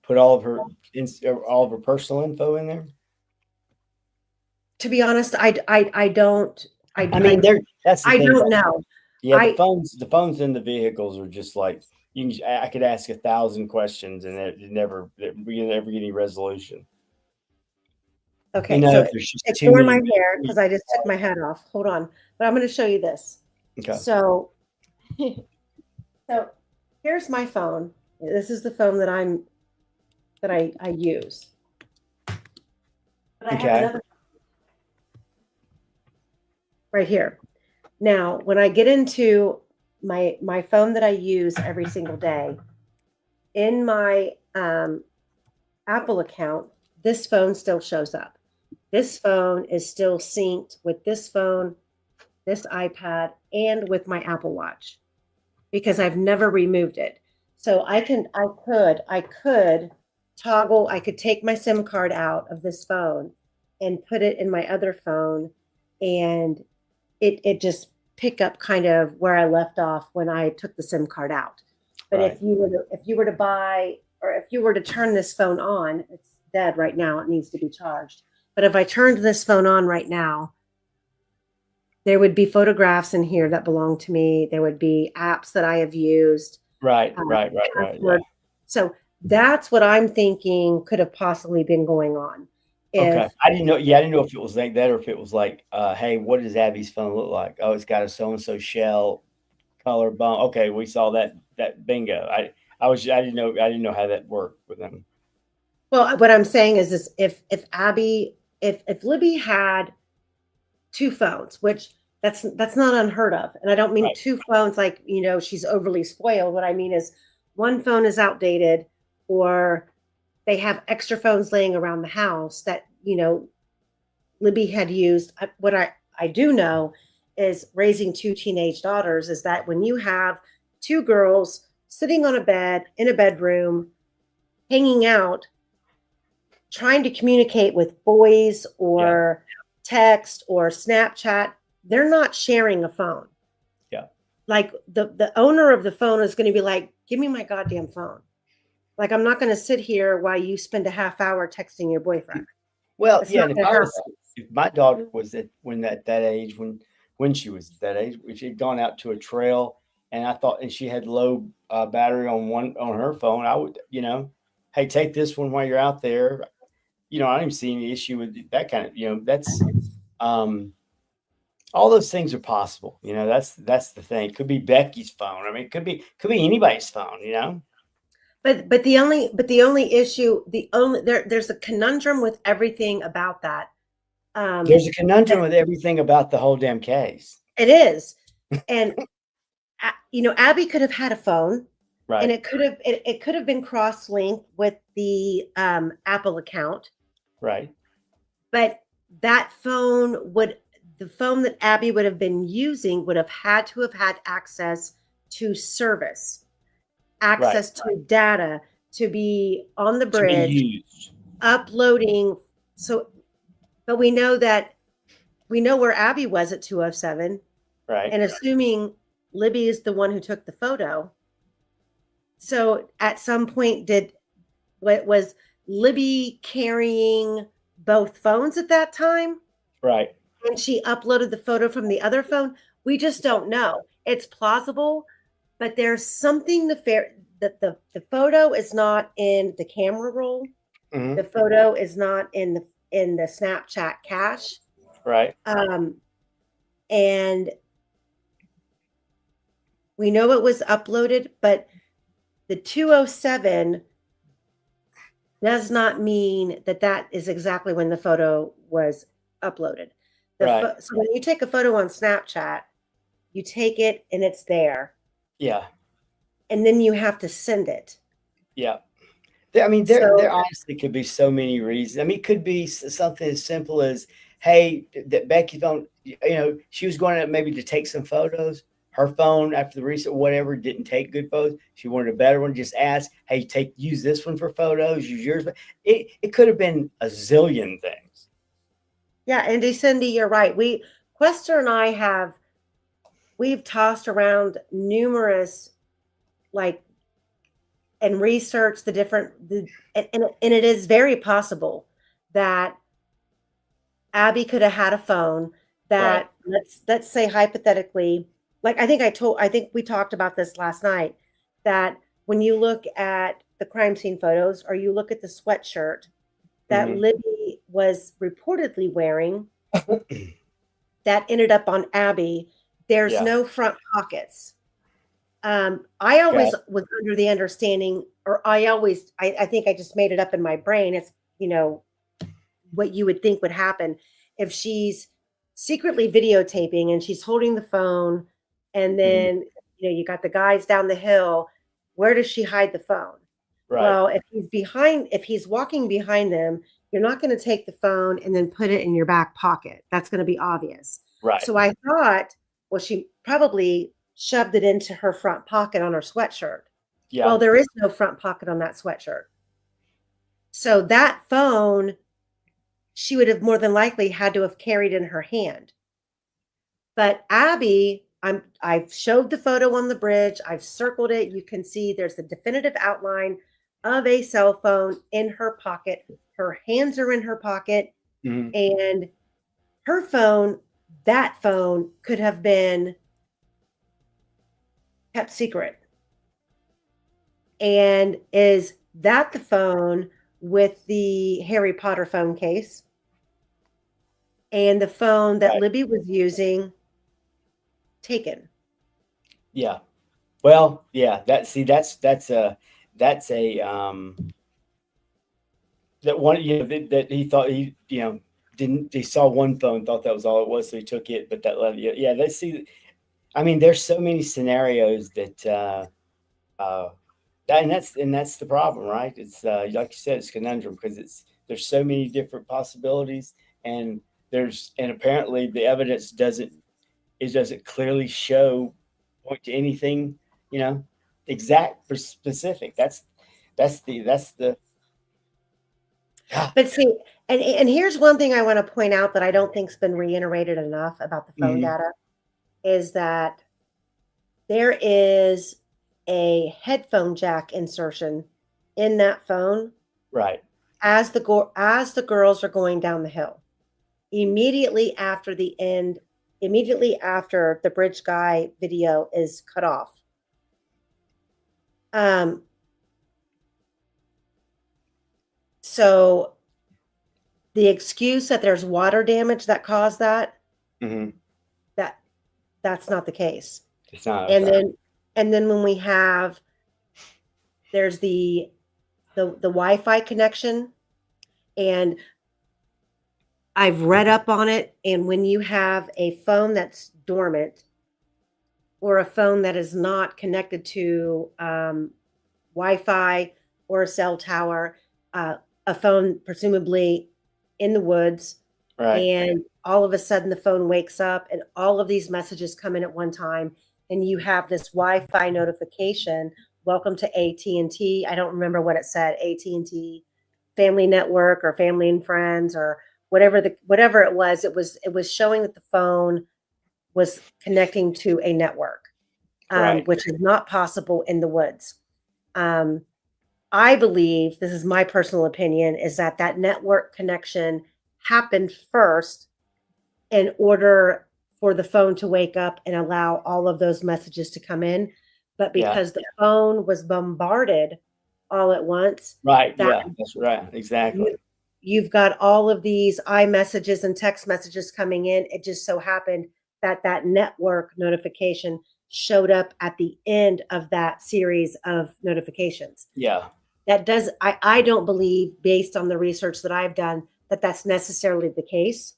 put all of her personal info in there? To be honest, I don't. That's the thing. I don't know. Yeah, the phones in the vehicles are just like I could ask 1,000 questions and we never get any resolution. Okay, so ignore my hair because I just took my hat off. Hold on, but I'm going to show you this. Okay. So here's my phone. This is the phone that I use. But I have another right here. Now, when I get into my phone that I use every single day, in my Apple account, this phone still shows up. This phone is still synced with this phone, this iPad, and with my Apple Watch because I've never removed it. So I could toggle, I could take my SIM card out of this phone and put it in my other phone, and it just pick up kind of where I left off when I took the SIM card out. But right. if you were to buy, or if you were to turn this phone on, it's dead right now. It needs to be charged. But if I turned this phone on right now, there would be photographs in here that belong to me. There would be apps that I have used. Right. Yeah. So that's what I'm thinking could have possibly been going on. Okay. I didn't know. Yeah, I didn't know if it was like that or if it was like, hey, what does Abby's phone look like? Oh, it's got a so-and-so shell color bump. Okay, we saw that bingo. I didn't know how that worked with them. Well, what I'm saying is this: if Libby had two phones, which that's not unheard of, and I don't mean two phones like she's overly spoiled. What I mean is one phone is outdated, or they have extra phones laying around the house that Libby had used. What I do know is raising two teenage daughters is that when you have two girls sitting on a bed in a bedroom, hanging out, trying to communicate with boys or text or Snapchat, they're not sharing a phone. Yeah. like the owner of the phone is going to be like, give me my goddamn phone. Like, I'm not going to sit here while you spend a half hour texting your boyfriend. Well, It's yeah, not and gonna happen. if my daughter was at that age, when she was that age, if she'd gone out to a trail and and she had low battery on her phone, I would, hey, take this one while you're out there. I don't even see any issue with that kind of, that's all those things are possible. That's the thing. Could be Becky's phone. I mean, it could be anybody's phone. But the only issue, there's a conundrum with everything about that. There's a conundrum with everything about the whole damn case. It is. And Abby could have had a phone, Right. and it could have been cross-linked with the Apple account. Right. But the phone that Abby would have been using would have had access to service, access to data, to be on the bridge, uploading. So, but we know where Abby was at 2:07. Right. And assuming Libby is the one who took the photo. So at some point, was Libby carrying both phones at that time? Right. And she uploaded the photo from the other phone? We just don't know. It's plausible, but there's something that the photo is not in the camera roll. Mm-hmm. The photo is not in the Snapchat cache. Right. And we know it was uploaded, but the 2:07 does not mean that is exactly when the photo was uploaded. So when you take a photo on Snapchat, you take it and it's there. Yeah. And then you have to send it. Yeah. I mean, there honestly could be so many reasons. I mean, it could be something as simple as, hey, that Becky phone, she was going to maybe to take some photos. Her phone, after the recent whatever, didn't take good photos. She wanted a better one. Just ask, hey, use this one for photos. Use yours. It could have been a zillion things. Yeah, and Cindy, you're right. Quester and I we've tossed around numerous, and researched the different, and it is very possible that Abby could have had a phone that, let's say hypothetically, I think we talked about this last night, that when you look at the crime scene photos or you look at the sweatshirt that Libby was reportedly wearing that ended up on Abby, there's no front pockets. I always was under the understanding, or I think I just made it up in my brain. It's, what you would think would happen if she's secretly videotaping and she's holding the phone, and then, you got the guys down the hill. Where does she hide the phone? Right. Well, if he's walking behind them, you're not going to take the phone and then put it in your back pocket. That's going to be obvious. Right. So I thought, well, she probably shoved it into her front pocket on her sweatshirt. Yeah. Well, there is no front pocket on that sweatshirt. So that phone, she would have more than likely had to have carried in her hand. But Abby, I've showed the photo on the bridge. I've circled it. You can see there's a definitive outline of a cell phone in her pocket. Her hands are in her pocket. Mm-hmm. And her phone, that phone could have been kept secret. And is that the phone with the Harry Potter phone case? And the phone that Libby was using taken? Yeah. Well, yeah, that's a that one, that he thought he saw one phone, thought that was all it was, so he took it, but that left, yeah, let's see. I mean, there's so many scenarios that and that's the problem, right? It's like you said, it's conundrum, because there's so many different possibilities, and apparently the evidence doesn't clearly point to anything, exact, specific. That's the. But see, and here's one thing I want to point out that I don't think's been reiterated enough about the phone data, is that there is a headphone jack insertion in that phone Right. as the girls are going down the hill. Immediately after the bridge guy video is cut off. So the excuse that there's water damage that caused that, Mm-hmm. that's not the case. It's not. And then when we have, there's the Wi-Fi connection, and I've read up on it. And when you have a phone that's dormant or a phone that is not connected to Wi-Fi or a cell tower, a phone presumably in the woods, Right. and all of a sudden the phone wakes up and all of these messages come in at one time, and you have this Wi-Fi notification, welcome to AT&T. I don't remember what it said, AT&T Family Network or Family and Friends or whatever it was. It was showing that the phone was connecting to a network, Right. which is not possible in the woods. I believe, this is my personal opinion, is that network connection happened first in order for the phone to wake up and allow all of those messages to come in. But because the phone was bombarded all at once. Right. Yeah, that's right. Exactly. You've got all of these iMessages and text messages coming in. It just so happened that network notification showed up at the end of that series of notifications. Yeah. I don't believe, based on the research that I've done, that that's necessarily the case.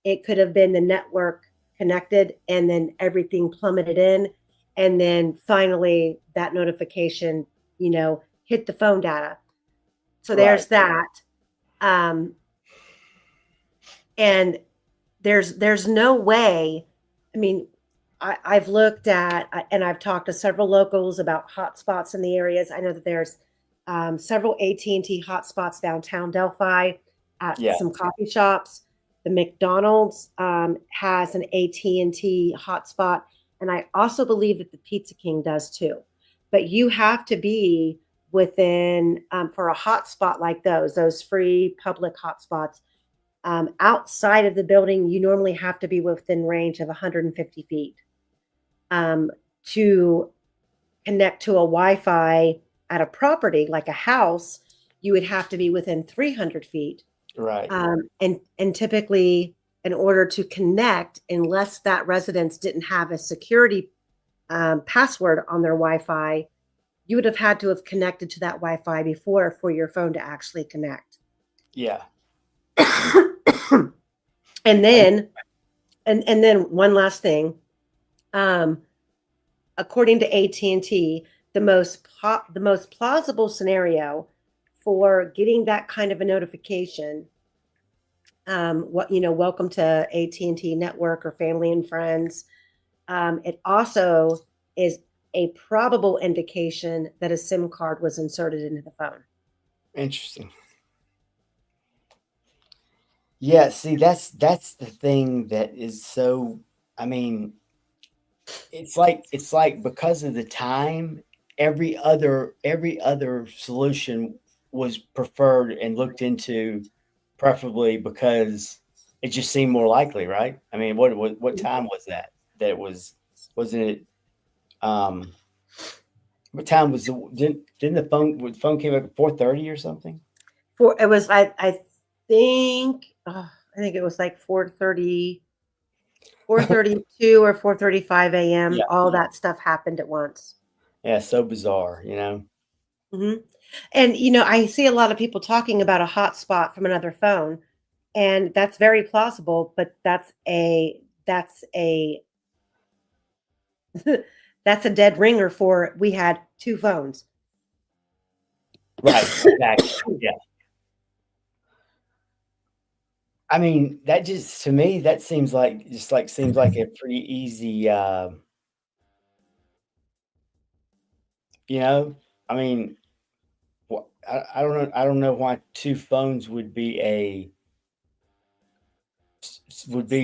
It could have been the network connected and then everything plummeted in. And then finally that notification, hit the phone data. So there's that. And there's no way. I mean, I've looked at, and I've talked to several locals about hotspots in the areas. I know that there's several AT&T hotspots downtown Delphi at some coffee shops. The McDonald's has an AT&T hotspot, and I also believe that the Pizza King does too. But you have to be within, for a hotspot like those free public hotspots, outside of the building, you normally have to be within range of 150 feet to connect to a Wi-Fi at a property like a house. You would have to be within 300 feet. Right. And typically, in order to connect, unless that residence didn't have a security password on their Wi-Fi, you would have had to have connected to that Wi-Fi before for your phone to actually connect. Yeah. And then one last thing. According to AT&T, the most plausible scenario for getting that kind of a notification, welcome to AT&T Network or Family and Friends, it also is a probable indication that a SIM card was inserted into the phone. Interesting. Yeah, see, that's the thing that is so, I mean, it's like because of the time, every other solution was preferred and looked into, preferably because it just seemed more likely, right? I mean, what time was that? Wasn't it? What time was didn't the phone came up at 4:30 or something? It was I think it was like 4:30, 4:32 or 4:35 a.m. Yeah. All that stuff happened at once. Yeah, so bizarre, Mm-hmm. And I see a lot of people talking about a hotspot from another phone, and that's very plausible. But that's a that's a dead ringer for we had two phones. Right. Exactly. Yeah. I mean, that just, to me, that seems like a pretty easy, I mean, I don't know. I don't know why two phones would be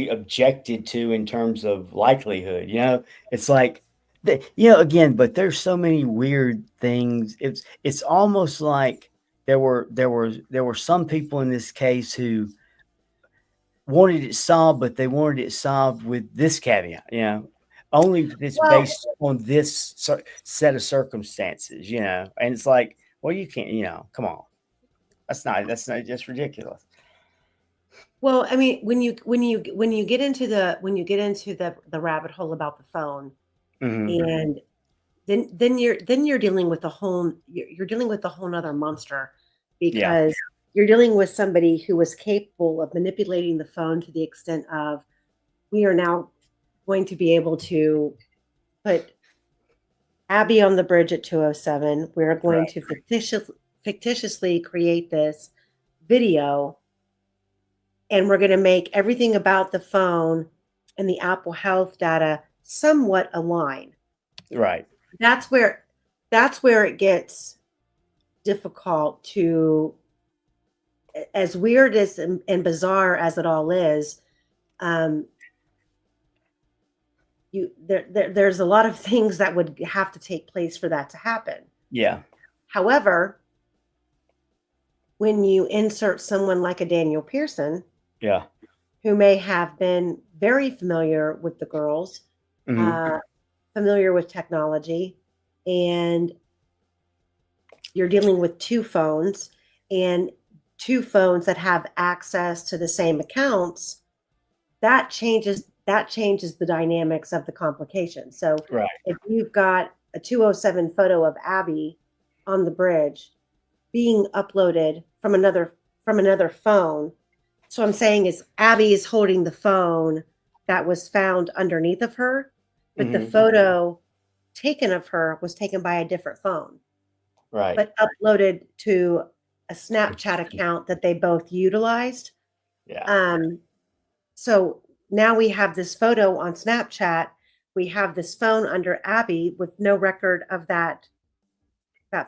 objected to in terms of likelihood. It's like Again, but there's so many weird things. It's almost like there were some people in this case who wanted it solved, but they wanted it solved with this caveat, only if it's Well, based on this set of circumstances, and it's like, well, you can't, come on, that's not just ridiculous. well, I mean, when you get into the rabbit hole about the phone, Mhm. and then you're dealing with you're dealing with a whole nother monster, Yeah, because you're dealing with somebody who was capable of manipulating the phone to the extent of, we are now going to be able to put Abby on the bridge at 2:07. We're going right, to fictitiously create this video, and we're going to make everything about the phone and the Apple Health data somewhat align. right. That's where it gets difficult to, as weird as and bizarre as it all is. There's a lot of things that would have to take place for that to happen. Yeah, However, when you insert someone like a Daniel Pearson, yeah. who may have been very familiar with the girls, Mhm. familiar with technology, and you're dealing with two phones that have access to the same accounts, that changes the dynamics of the complication. So Right, if you've got a 207 photo of Abby on the bridge being uploaded from another phone, so I'm saying is Abby is holding the phone that was found underneath of her, but the Mhm. photo taken of her was taken by a different phone, Right. but uploaded to a Snapchat account that they both utilized. Yeah, So now we have this photo on Snapchat. We have this phone under Abby with no record of that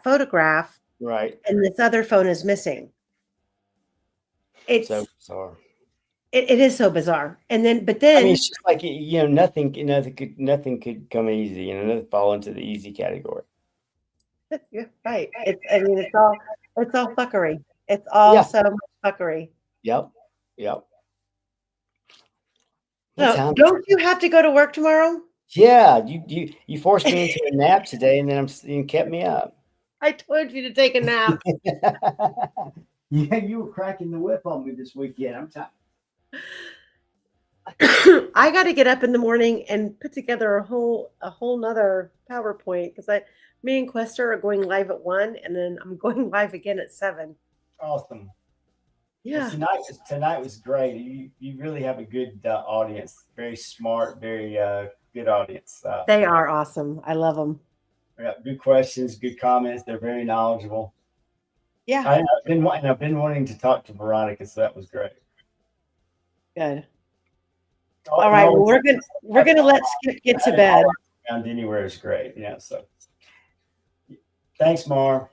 photograph, right. and this other phone is missing. So It's bizarre. it is so bizarre. And then, but I mean, then, it's just like, nothing could come easy, nothing fall into the easy category. yeah, right. It's all fuckery. It's all Yeah. so much fuckery. Yep. Yep. What So time? don't you have to go to work tomorrow? Yeah, you forced me into a nap today, and then you kept me up. I told you to take a nap. Yeah, you were cracking the whip on me this weekend. I'm tired. I got to get up in the morning and put together a whole nother PowerPoint, because me and Quester are going live at 1, and then I'm going live again at 7. Awesome. Well, Yeah, tonight was great. You really have a good audience. Very smart, very good audience. they are awesome. I love them. Yeah, good questions, good comments. They're very knowledgeable. Yeah, I've been wanting to talk to Veronica, so that was great. good. Oh, All right. Well, we're gonna let Skip get to bed. Around anywhere is great. Yeah. So thanks, Mar.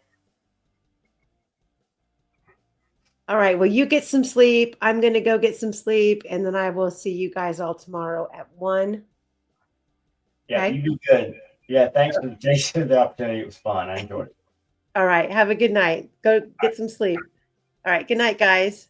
All right. Well, you get some sleep. I'm gonna go get some sleep, and then I will see you guys all tomorrow at 1. Yeah, Okay. you be good. Yeah, thanks for the opportunity. It was fun. I enjoyed it. All right. Have a good night. Go get some sleep. All right. Good night, guys.